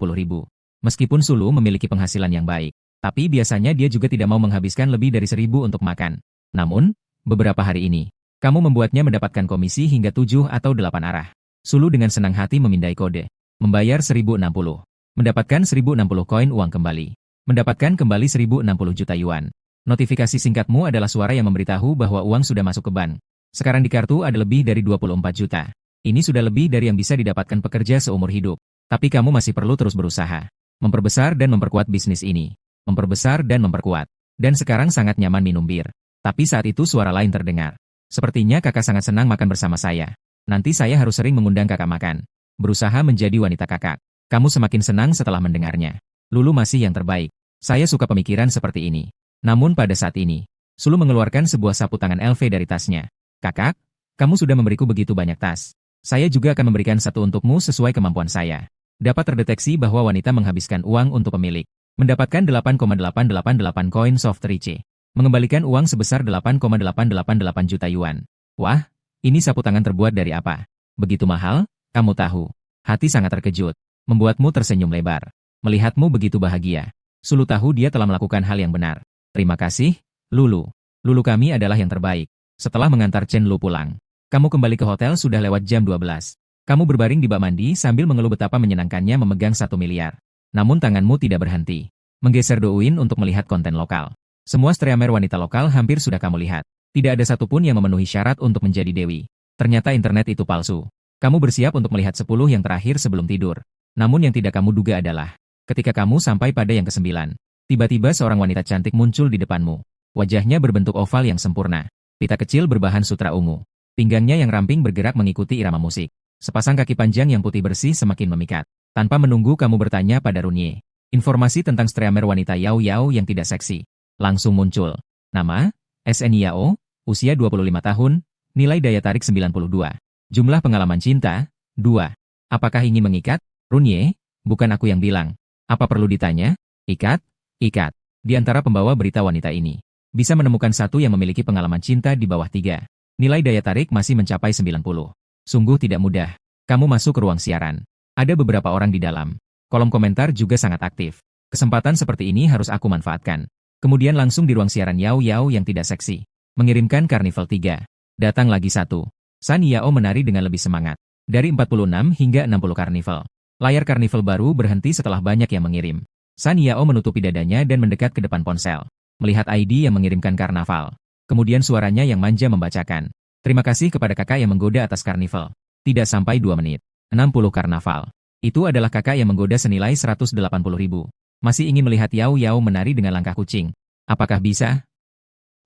Meskipun Sulu memiliki penghasilan yang baik, tapi biasanya dia juga tidak mau menghabiskan lebih dari 1.000 untuk makan. Namun, beberapa hari ini, kamu membuatnya mendapatkan komisi hingga 7 atau 8 arah. Sulu dengan senang hati memindai kode. Membayar 1060. Mendapatkan 1060 koin uang kembali. Mendapatkan kembali 1060 juta yuan. Notifikasi singkatmu adalah suara yang memberitahu bahwa uang sudah masuk ke bank. Sekarang di kartu ada lebih dari 24 juta. Ini sudah lebih dari yang bisa didapatkan pekerja seumur hidup. Tapi kamu masih perlu terus berusaha. Memperbesar dan memperkuat bisnis ini. Memperbesar dan memperkuat. Dan sekarang sangat nyaman minum bir. Tapi saat itu suara lain terdengar. Sepertinya kakak sangat senang makan bersama saya. Nanti saya harus sering mengundang kakak makan. Berusaha menjadi wanita kakak. Kamu semakin senang setelah mendengarnya. Lulu masih yang terbaik. Saya suka pemikiran seperti ini. Namun pada saat ini, Sulu mengeluarkan sebuah sapu tangan LV dari tasnya. Kakak, kamu sudah memberiku begitu banyak tas. Saya juga akan memberikan satu untukmu sesuai kemampuan saya. Dapat terdeteksi bahwa wanita menghabiskan uang untuk pemilik. Mendapatkan 8,888 koin soft rice. Mengembalikan uang sebesar 8,888 juta yuan. Wah, ini sapu tangan terbuat dari apa? Begitu mahal? Kamu tahu. Hati sangat terkejut. Membuatmu tersenyum lebar. Melihatmu begitu bahagia. Sulu tahu dia telah melakukan hal yang benar. Terima kasih, Lulu. Lulu kami adalah yang terbaik. Setelah mengantar Chen Lu pulang. Kamu kembali ke hotel sudah lewat jam 12. Kamu berbaring di bak mandi sambil mengeluh betapa menyenangkannya memegang 1 miliar. Namun tanganmu tidak berhenti. Menggeser Douyin untuk melihat konten lokal. Semua streamer wanita lokal hampir sudah kamu lihat. Tidak ada satupun yang memenuhi syarat untuk menjadi dewi. Ternyata internet itu palsu. Kamu bersiap untuk melihat 10 yang terakhir sebelum tidur. Namun yang tidak kamu duga adalah, ketika kamu sampai pada yang ke-9, tiba-tiba seorang wanita cantik muncul di depanmu. Wajahnya berbentuk oval yang sempurna. Pita kecil berbahan sutra ungu. Pinggangnya yang ramping bergerak mengikuti irama musik. Sepasang kaki panjang yang putih bersih semakin memikat. Tanpa menunggu kamu bertanya pada Runye. Informasi tentang streamer wanita Yao Yao yang tidak seksi. Langsung muncul. Nama, SN Yao, usia 25 tahun, nilai daya tarik 92. Jumlah pengalaman cinta, 2. Apakah ingin mengikat? Runye, bukan aku yang bilang. Apa perlu ditanya? Ikat? Ikat. Di antara pembawa berita wanita ini, bisa menemukan satu yang memiliki pengalaman cinta di bawah 3. Nilai daya tarik masih mencapai 90. Sungguh tidak mudah. Kamu masuk ke ruang siaran. Ada beberapa orang di dalam. Kolom komentar juga sangat aktif. Kesempatan seperti ini harus aku manfaatkan. Kemudian langsung di ruang siaran Yao Yao yang tidak seksi. Mengirimkan Karnival 3. Datang lagi satu. San Yao menari dengan lebih semangat. Dari 46 hingga 60 karnival. Layar karnival baru berhenti setelah banyak yang mengirim. San Yao menutupi dadanya dan mendekat ke depan ponsel. Melihat ID yang mengirimkan karnaval. Kemudian suaranya yang manja membacakan. Terima kasih kepada kakak yang menggoda atas karnival. Tidak sampai 2 menit. 60 karnaval. Itu adalah kakak yang menggoda senilai 180.000. Masih ingin melihat Yao Yao menari dengan langkah kucing. Apakah bisa?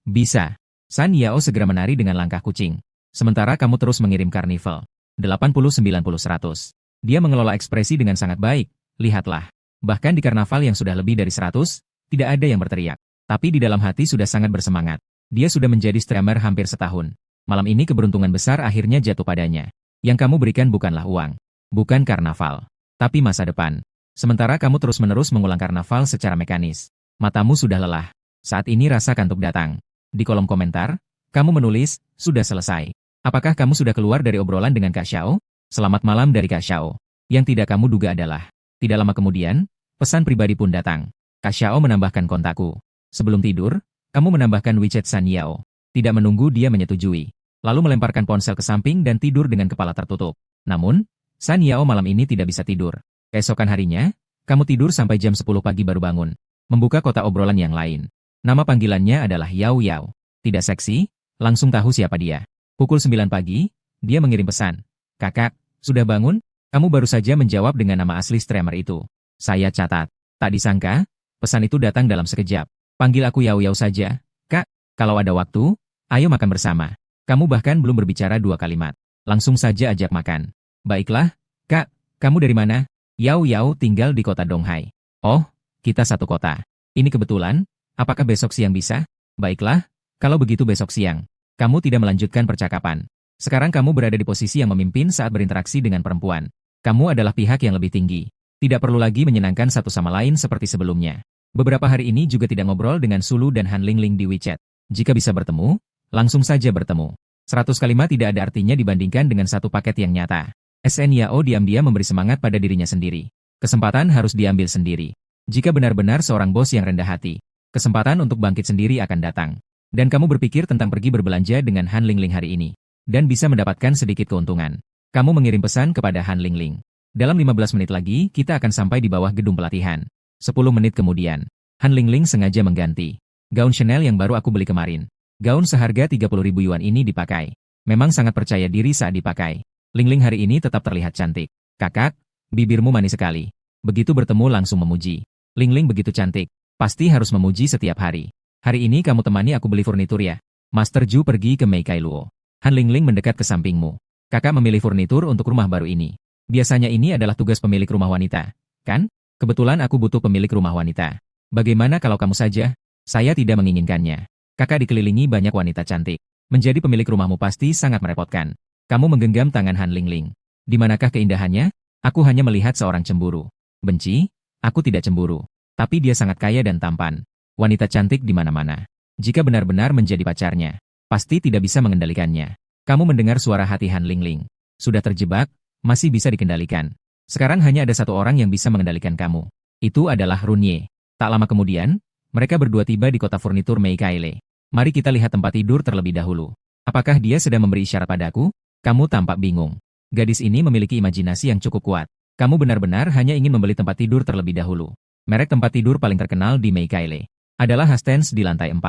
Bisa. San Yao segera menari dengan langkah kucing. Sementara kamu terus mengirim karnival. 80-90-100. Dia mengelola ekspresi dengan sangat baik. Lihatlah. Bahkan di karnaval yang sudah lebih dari 100, tidak ada yang berteriak. Tapi di dalam hati sudah sangat bersemangat. Dia sudah menjadi streamer hampir setahun. Malam ini keberuntungan besar akhirnya jatuh padanya. Yang kamu berikan bukanlah uang. Bukan karnaval. Tapi masa depan. Sementara kamu terus-menerus mengulang karnaval secara mekanis. Matamu sudah lelah. Saat ini rasa kantuk datang. Di kolom komentar, kamu menulis, sudah selesai. Apakah kamu sudah keluar dari obrolan dengan Kak Xiao? Selamat malam dari Kak Xiao. Yang tidak kamu duga adalah, tidak lama kemudian, pesan pribadi pun datang. Kak Xiao menambahkan kontakku. Sebelum tidur, kamu menambahkan WeChat San Yao. Tidak menunggu dia menyetujui. Lalu melemparkan ponsel ke samping dan tidur dengan kepala tertutup. Namun, San Yao malam ini tidak bisa tidur. Keesokan harinya, kamu tidur sampai jam 10 pagi baru bangun. Membuka kotak obrolan yang lain. Nama panggilannya adalah Yao Yao. Tidak seksi, langsung tahu siapa dia. Pukul 9 pagi, dia mengirim pesan. Kakak, sudah bangun? Kamu baru saja menjawab dengan nama asli streamer itu. Saya catat. Tak disangka, pesan itu datang dalam sekejap. Panggil aku Yao Yao saja. Kak, kalau ada waktu, ayo makan bersama. Kamu bahkan belum berbicara 2 kalimat. Langsung saja ajak makan. Baiklah, Kak, kamu dari mana? Yao Yao tinggal di kota Donghai. Oh, kita satu kota. Ini kebetulan, apakah besok siang bisa? Baiklah, kalau begitu besok siang. Kamu tidak melanjutkan percakapan. Sekarang kamu berada di posisi yang memimpin saat berinteraksi dengan perempuan. Kamu adalah pihak yang lebih tinggi. Tidak perlu lagi menyenangkan satu sama lain seperti sebelumnya. Beberapa hari ini juga tidak ngobrol dengan Sulu dan Han Lingling di WeChat. Jika bisa bertemu, langsung saja bertemu. 100 kalimat tidak ada artinya dibandingkan dengan satu paket yang nyata. SN Yao diam-diam memberi semangat pada dirinya sendiri. Kesempatan harus diambil sendiri. Jika benar-benar seorang bos yang rendah hati, kesempatan untuk bangkit sendiri akan datang. Dan kamu berpikir tentang pergi berbelanja dengan Han Lingling hari ini. Dan bisa mendapatkan sedikit keuntungan. Kamu mengirim pesan kepada Han Lingling. Dalam 15 menit lagi, kita akan sampai di bawah gedung pelatihan. 10 menit kemudian, Han Lingling sengaja mengganti. Gaun Chanel yang baru aku beli kemarin. Gaun seharga 30.000 yuan ini dipakai. Memang sangat percaya diri saat dipakai. Lingling hari ini tetap terlihat cantik. Kakak, bibirmu manis sekali. Begitu bertemu langsung memuji. Lingling begitu cantik. Pasti harus memuji setiap hari. Hari ini kamu temani aku beli furnitur ya. Master Ju pergi ke Meikai Luo. Han Lingling mendekat ke sampingmu. Kakak memilih furnitur untuk rumah baru ini. Biasanya ini adalah tugas pemilik rumah wanita. Kan? Kebetulan aku butuh pemilik rumah wanita. Bagaimana kalau kamu saja? Saya tidak menginginkannya. Kakak dikelilingi banyak wanita cantik. Menjadi pemilik rumahmu pasti sangat merepotkan. Kamu menggenggam tangan Han Lingling. Di manakah keindahannya? Aku hanya melihat seorang cemburu. Benci? Aku tidak cemburu. Tapi dia sangat kaya dan tampan. Wanita cantik di mana-mana. Jika benar-benar menjadi pacarnya, pasti tidak bisa mengendalikannya. Kamu mendengar suara hati Han Lingling. Sudah terjebak, masih bisa dikendalikan. Sekarang hanya ada satu orang yang bisa mengendalikan kamu. Itu adalah Runye. Tak lama kemudian, mereka berdua tiba di kota furnitur Meikaile. Mari kita lihat tempat tidur terlebih dahulu. Apakah dia sedang memberi isyarat padaku? Kamu tampak bingung. Gadis ini memiliki imajinasi yang cukup kuat. Kamu benar-benar hanya ingin membeli tempat tidur terlebih dahulu. Merek tempat tidur paling terkenal di Meikaile adalah Hastens di lantai 4.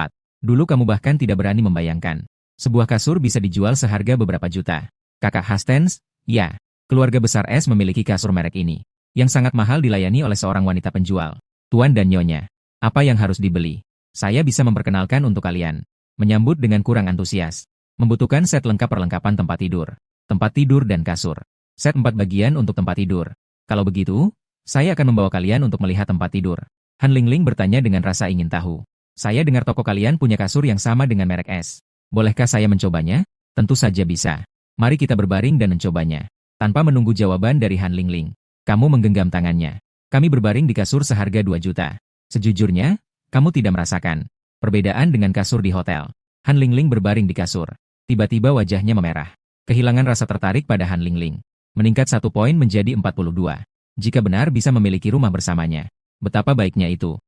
Dulu kamu bahkan tidak berani membayangkan. Sebuah kasur bisa dijual seharga beberapa juta. Kakak Hastens, ya. Keluarga besar S memiliki kasur merek ini. Yang sangat mahal dilayani oleh seorang wanita penjual. Tuan dan Nyonya, apa yang harus dibeli? Saya bisa memperkenalkan untuk kalian. Menyambut dengan kurang antusias. Membutuhkan set lengkap perlengkapan tempat tidur dan kasur. Set 4 bagian untuk tempat tidur. Kalau begitu, saya akan membawa kalian untuk melihat tempat tidur. Han Lingling bertanya dengan rasa ingin tahu. Saya dengar toko kalian punya kasur yang sama dengan merek S. Bolehkah saya mencobanya? Tentu saja bisa. Mari kita berbaring dan mencobanya. Tanpa menunggu jawaban dari Han Lingling, kamu menggenggam tangannya. Kami berbaring di kasur seharga 2 juta. Sejujurnya, kamu tidak merasakan perbedaan dengan kasur di hotel. Han Lingling berbaring di kasur. Tiba-tiba wajahnya memerah. Kehilangan rasa tertarik pada Han Lingling. Meningkat 1 poin menjadi 42. Jika benar bisa memiliki rumah bersamanya. Betapa baiknya itu.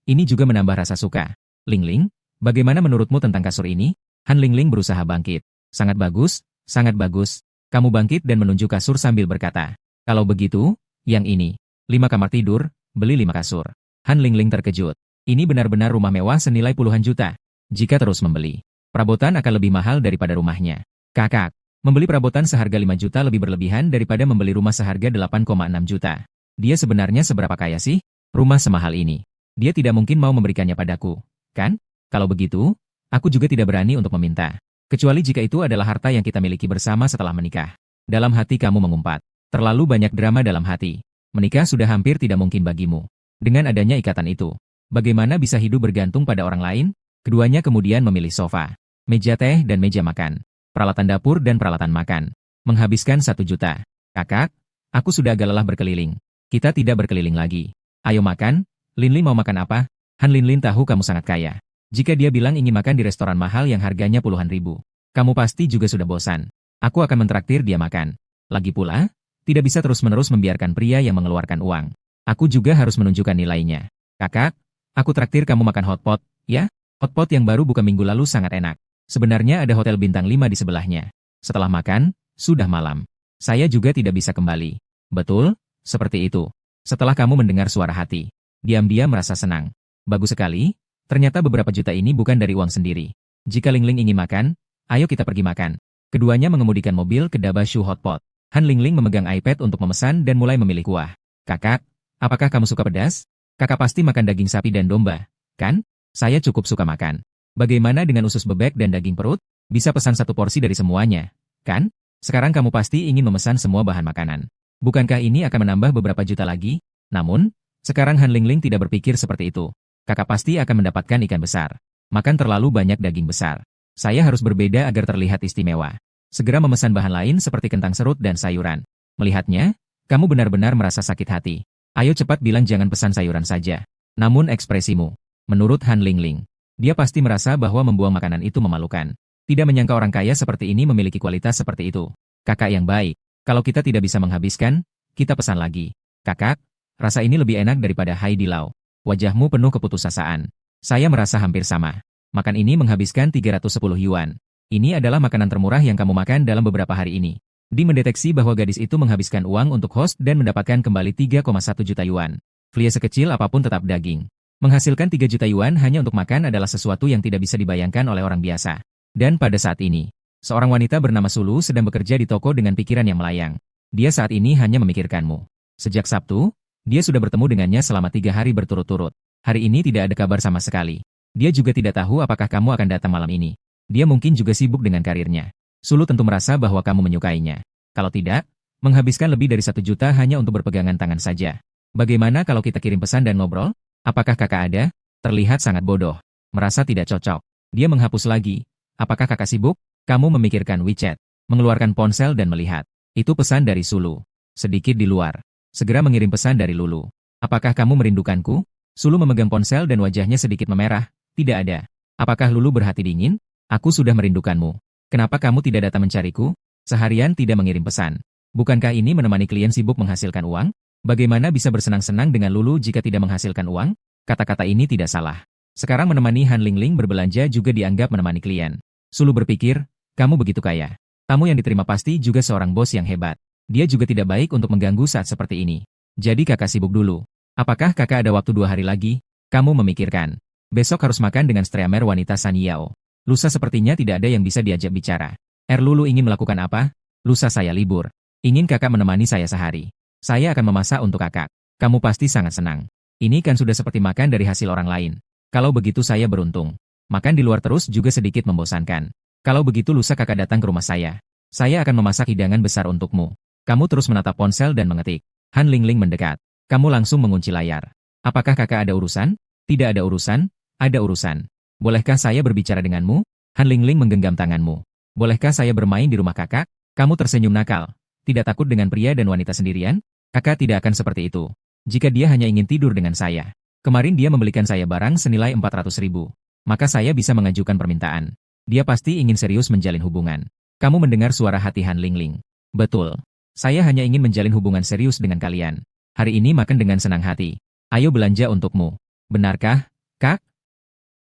Ini juga menambah rasa suka. Lingling, bagaimana menurutmu tentang kasur ini? Han Lingling berusaha bangkit. Sangat bagus, sangat bagus. Kamu bangkit dan menunjuk kasur sambil berkata. Kalau begitu, yang ini. 5 kamar tidur, beli 5 kasur. Han Lingling terkejut. Ini benar-benar rumah mewah senilai puluhan juta. Jika terus membeli, perabotan akan lebih mahal daripada rumahnya. Kakak, membeli perabotan seharga 5 juta lebih berlebihan daripada membeli rumah seharga 8,6 juta. Dia sebenarnya seberapa kaya sih? Rumah semahal ini. Dia tidak mungkin mau memberikannya padaku, kan? Kalau begitu, aku juga tidak berani untuk meminta. Kecuali jika itu adalah harta yang kita miliki bersama setelah menikah. Dalam hati kamu mengumpat. Terlalu banyak drama dalam hati. Menikah sudah hampir tidak mungkin bagimu. Dengan adanya ikatan itu, bagaimana bisa hidup bergantung pada orang lain? Keduanya kemudian memilih sofa, meja teh dan meja makan, peralatan dapur dan peralatan makan. Menghabiskan 1 juta. Kakak, aku sudah agak lelah berkeliling. Kita tidak berkeliling lagi. Ayo makan. Linlin mau makan apa? Han Linlin tahu kamu sangat kaya. Jika dia bilang ingin makan di restoran mahal yang harganya puluhan ribu, kamu pasti juga sudah bosan. Aku akan mentraktir dia makan. Lagi pula, tidak bisa terus-menerus membiarkan pria yang mengeluarkan uang. Aku juga harus menunjukkan nilainya. Kakak, aku traktir kamu makan hotpot, ya? Hotpot yang baru buka minggu lalu sangat enak. Sebenarnya ada hotel bintang 5 di sebelahnya. Setelah makan, sudah malam. Saya juga tidak bisa kembali. Betul, seperti itu. Setelah kamu mendengar suara hati, diam-diam merasa senang. Bagus sekali, ternyata beberapa juta ini bukan dari uang sendiri. Jika Lingling ingin makan, ayo kita pergi makan. Keduanya mengemudikan mobil ke Dabashu Hotpot. Han Lingling memegang iPad untuk memesan dan mulai memilih kuah. Kakak, apakah kamu suka pedas? Kakak pasti makan daging sapi dan domba, kan? Saya cukup suka makan. Bagaimana dengan usus bebek dan daging perut? Bisa pesan 1 porsi dari semuanya, kan? Sekarang kamu pasti ingin memesan semua bahan makanan. Bukankah ini akan menambah beberapa juta lagi? Namun, sekarang Han Lingling tidak berpikir seperti itu. Kakak pasti akan mendapatkan ikan besar. Makan terlalu banyak daging besar. Saya harus berbeda agar terlihat istimewa. Segera memesan bahan lain seperti kentang serut dan sayuran. Melihatnya, kamu benar-benar merasa sakit hati. Ayo cepat bilang jangan pesan sayuran saja. Namun ekspresimu, menurut Han Lingling, dia pasti merasa bahwa membuang makanan itu memalukan. Tidak menyangka orang kaya seperti ini memiliki kualitas seperti itu. Kakak yang baik, kalau kita tidak bisa menghabiskan, kita pesan lagi. Kakak, rasa ini lebih enak daripada Heidi Lau. Wajahmu penuh keputusasaan. Saya merasa hampir sama. Makan ini menghabiskan 310 yuan. Ini adalah makanan termurah yang kamu makan dalam beberapa hari ini. Di mendeteksi bahwa gadis itu menghabiskan uang untuk host dan mendapatkan kembali 3,1 juta yuan. Flia sekecil apapun tetap daging. Menghasilkan 3 juta yuan hanya untuk makan adalah sesuatu yang tidak bisa dibayangkan oleh orang biasa. Dan pada saat ini, seorang wanita bernama Sulu sedang bekerja di toko dengan pikiran yang melayang. Dia saat ini hanya memikirkanmu. Sejak Sabtu, dia sudah bertemu dengannya selama 3 hari berturut-turut. Hari ini tidak ada kabar sama sekali. Dia juga tidak tahu apakah kamu akan datang malam ini. Dia mungkin juga sibuk dengan karirnya. Sulu tentu merasa bahwa kamu menyukainya. Kalau tidak, menghabiskan lebih dari 1 juta hanya untuk berpegangan tangan saja. Bagaimana kalau kita kirim pesan dan ngobrol? Apakah kakak ada? Terlihat sangat bodoh. Merasa tidak cocok. Dia menghapus lagi. Apakah kakak sibuk? Kamu memikirkan WeChat. Mengeluarkan ponsel dan melihat. Itu pesan dari Sulu. Sedikit di luar. Segera mengirim pesan dari Lulu. Apakah kamu merindukanku? Sulu memegang ponsel dan wajahnya sedikit memerah. Tidak ada. Apakah Lulu berhati dingin? Aku sudah merindukanmu. Kenapa kamu tidak datang mencariku? Seharian tidak mengirim pesan. Bukankah ini menemani klien sibuk menghasilkan uang? Bagaimana bisa bersenang-senang dengan Lulu jika tidak menghasilkan uang? Kata-kata ini tidak salah. Sekarang menemani Han Lingling berbelanja juga dianggap menemani klien. Sulu berpikir, kamu begitu kaya. Tamu yang diterima pasti juga seorang bos yang hebat. Dia juga tidak baik untuk mengganggu saat seperti ini. Jadi kakak sibuk dulu. Apakah kakak ada waktu 2 hari lagi? Kamu memikirkan. Besok harus makan dengan streamer wanita San Yao. Lusa sepertinya tidak ada yang bisa diajak bicara. Lulu ingin melakukan apa? Lusa saya libur. Ingin kakak menemani saya sehari. Saya akan memasak untuk kakak. Kamu pasti sangat senang. Ini kan sudah seperti makan dari hasil orang lain. Kalau begitu saya beruntung. Makan di luar terus juga sedikit membosankan. Kalau begitu lusa kakak datang ke rumah saya. Saya akan memasak hidangan besar untukmu. Kamu terus menatap ponsel dan mengetik. Han Lingling mendekat. Kamu langsung mengunci layar. Apakah kakak ada urusan? Tidak ada urusan, ada urusan. Bolehkah saya berbicara denganmu? Han Lingling menggenggam tanganmu. Bolehkah saya bermain di rumah kakak? Kamu tersenyum nakal. Tidak takut dengan pria dan wanita sendirian? Kakak tidak akan seperti itu. Jika dia hanya ingin tidur dengan saya. Kemarin dia membelikan saya barang senilai 400.000. Maka saya bisa mengajukan permintaan. Dia pasti ingin serius menjalin hubungan. Kamu mendengar suara hati Han Lingling. Betul. Saya hanya ingin menjalin hubungan serius dengan kalian. Hari ini makan dengan senang hati. Ayo belanja untukmu. Benarkah, Kak?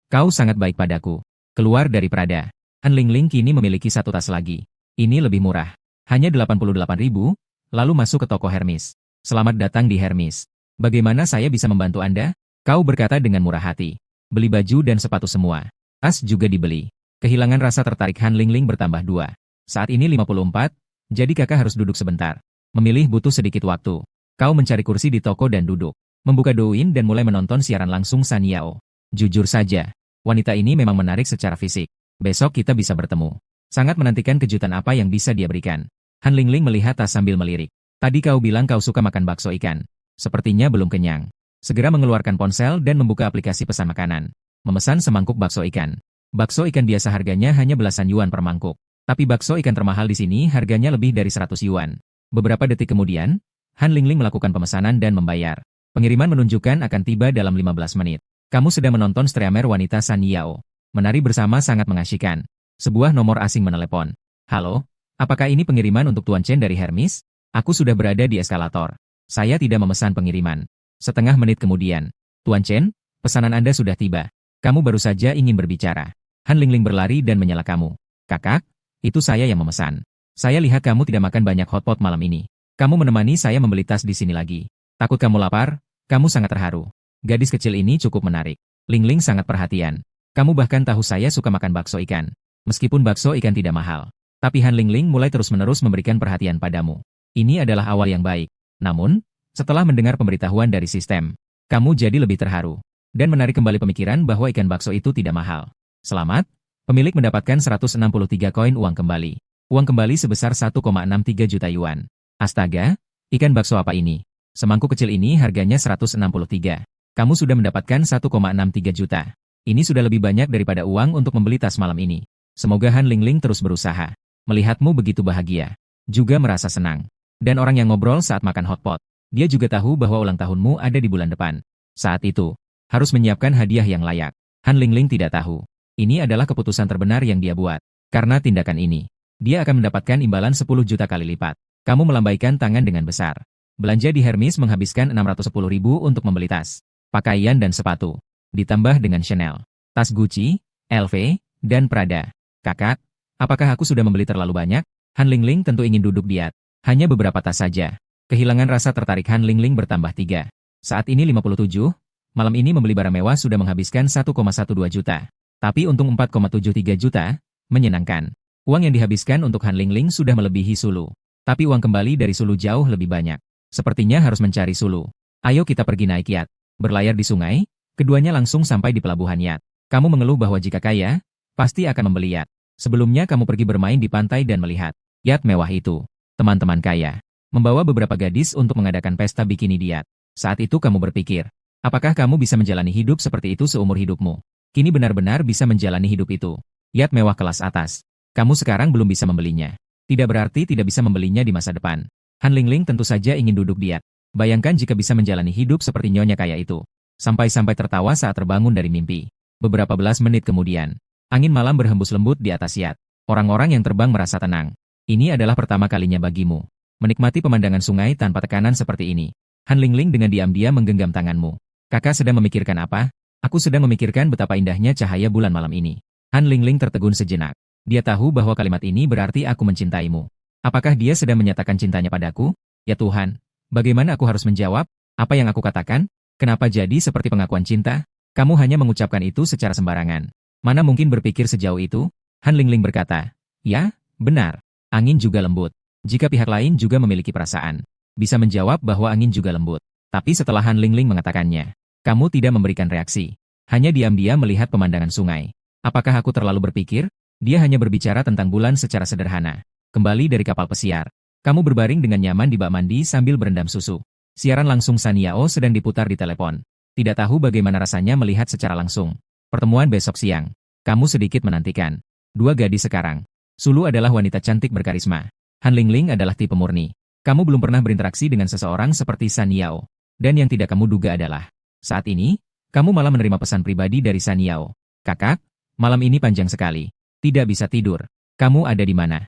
Kau sangat baik padaku. Keluar dari Prada. Han Lingling kini memiliki 1 tas lagi. Ini lebih murah. Hanya 88.000, lalu masuk ke toko Hermes. Selamat datang di Hermes. Bagaimana saya bisa membantu Anda? Kau berkata dengan murah hati. Beli baju dan sepatu semua. Tas juga dibeli. Kehilangan rasa tertarik Han Lingling bertambah 2. Saat ini 54, jadi kakak harus duduk sebentar. Memilih butuh sedikit waktu. Kau mencari kursi di toko dan duduk. Membuka Douyin dan mulai menonton siaran langsung San Yao. Jujur saja, wanita ini memang menarik secara fisik. Besok kita bisa bertemu. Sangat menantikan kejutan apa yang bisa dia berikan. Han Lingling melihat tas sambil melirik. Tadi kau bilang kau suka makan bakso ikan. Sepertinya belum kenyang. Segera mengeluarkan ponsel dan membuka aplikasi pesan makanan. Memesan semangkuk bakso ikan. Bakso ikan biasa harganya hanya belasan yuan per mangkuk. Tapi bakso ikan termahal di sini harganya lebih dari 100 yuan. Beberapa detik kemudian, Han Lingling melakukan pemesanan dan membayar. Pengiriman menunjukkan akan tiba dalam 15 menit. Kamu sedang menonton streamer wanita San Yao. Menari bersama sangat mengasyikkan. Sebuah nomor asing menelepon. Halo, apakah ini pengiriman untuk Tuan Chen dari Hermes? Aku sudah berada di eskalator. Saya tidak memesan pengiriman. Setengah menit kemudian. Tuan Chen, pesanan Anda sudah tiba. Kamu baru saja ingin berbicara. Han Lingling berlari dan menyela kamu. Kakak, itu saya yang memesan. Saya lihat kamu tidak makan banyak hotpot malam ini. Kamu menemani saya membeli tas di sini lagi. Takut kamu lapar? Kamu sangat terharu. Gadis kecil ini cukup menarik. Lingling sangat perhatian. Kamu bahkan tahu saya suka makan bakso ikan. Meskipun bakso ikan tidak mahal. Tapi Han Lingling mulai terus-menerus memberikan perhatian padamu. Ini adalah awal yang baik. Namun, setelah mendengar pemberitahuan dari sistem, kamu jadi lebih terharu. Dan menarik kembali pemikiran bahwa ikan bakso itu tidak mahal. Selamat, pemilik mendapatkan 163 koin uang kembali. Uang kembali sebesar 1,63 juta yuan. Astaga, ikan bakso apa ini? Semangkuk kecil ini harganya 163. Kamu sudah mendapatkan 1,63 juta. Ini sudah lebih banyak daripada uang untuk membeli tas malam ini. Semoga Han Lingling terus berusaha. Melihatmu begitu bahagia. Juga merasa senang. Dan orang yang ngobrol saat makan hotpot. Dia juga tahu bahwa ulang tahunmu ada di bulan depan. Saat itu, harus menyiapkan hadiah yang layak. Han Lingling tidak tahu. Ini adalah keputusan terbenar yang dia buat. Karena tindakan ini, dia akan mendapatkan imbalan 10 juta kali lipat. Kamu melambaikan tangan dengan besar. Belanja di Hermes menghabiskan 610.000 untuk membeli tas, pakaian dan sepatu. Ditambah dengan Chanel, tas Gucci, LV, dan Prada. Kakak, apakah aku sudah membeli terlalu banyak? Han Lingling tentu ingin duduk diet. Hanya beberapa tas saja. Kehilangan rasa tertarik Han Lingling bertambah 3. Saat ini 57, malam ini membeli barang mewah sudah menghabiskan 1,12 juta. Tapi untung 4,73 juta, menyenangkan. Uang yang dihabiskan untuk Han Lingling sudah melebihi Sulu. Tapi uang kembali dari Sulu jauh lebih banyak. Sepertinya harus mencari Sulu. Ayo kita pergi naik yacht. Berlayar di sungai, keduanya langsung sampai di pelabuhan yacht. Kamu mengeluh bahwa jika kaya, pasti akan membeli yacht. Sebelumnya kamu pergi bermain di pantai dan melihat yacht mewah itu. Teman-teman kaya membawa beberapa gadis untuk mengadakan pesta bikini di yacht. Saat itu kamu berpikir, apakah kamu bisa menjalani hidup seperti itu seumur hidupmu? Kini benar-benar bisa menjalani hidup itu. Yacht mewah kelas atas. Kamu sekarang belum bisa membelinya. Tidak berarti tidak bisa membelinya di masa depan. Han Lingling tentu saja ingin duduk di yacht. Bayangkan jika bisa menjalani hidup seperti nyonya kaya itu. Sampai-sampai tertawa saat terbangun dari mimpi. Beberapa belas menit kemudian, angin malam berhembus lembut di atas yacht. Orang-orang yang terbang merasa tenang. Ini adalah pertama kalinya bagimu. Menikmati pemandangan sungai tanpa tekanan seperti ini. Han Lingling dengan diam-diam menggenggam tanganmu. Kakak sedang memikirkan apa? Aku sedang memikirkan betapa indahnya cahaya bulan malam ini. Han Lingling tertegun sejenak. Dia tahu bahwa kalimat ini berarti aku mencintaimu. Apakah dia sedang menyatakan cintanya padaku? Ya Tuhan, bagaimana aku harus menjawab? Apa yang aku katakan? Kenapa jadi seperti pengakuan cinta? Kamu hanya mengucapkan itu secara sembarangan. Mana mungkin berpikir sejauh itu? Han Lingling berkata, ya, benar. Angin juga lembut. Jika pihak lain juga memiliki perasaan, bisa menjawab bahwa angin juga lembut. Tapi setelah Han Lingling mengatakannya, kamu tidak memberikan reaksi. Hanya diam-diam melihat pemandangan sungai. Apakah aku terlalu berpikir? Dia hanya berbicara tentang bulan secara sederhana. Kembali dari kapal pesiar. Kamu berbaring dengan nyaman di bak mandi sambil berendam susu. Siaran langsung San Yao sedang diputar di telepon. Tidak tahu bagaimana rasanya melihat secara langsung. Pertemuan besok siang. Kamu sedikit menantikan. Dua gadis sekarang. Sulu adalah wanita cantik berkarisma. Han Lingling adalah tipe murni. Kamu belum pernah berinteraksi dengan seseorang seperti San Yao. Dan yang tidak kamu duga adalah, saat ini, kamu malah menerima pesan pribadi dari San Yao. Kakak, malam ini panjang sekali. Tidak bisa tidur. Kamu ada di mana?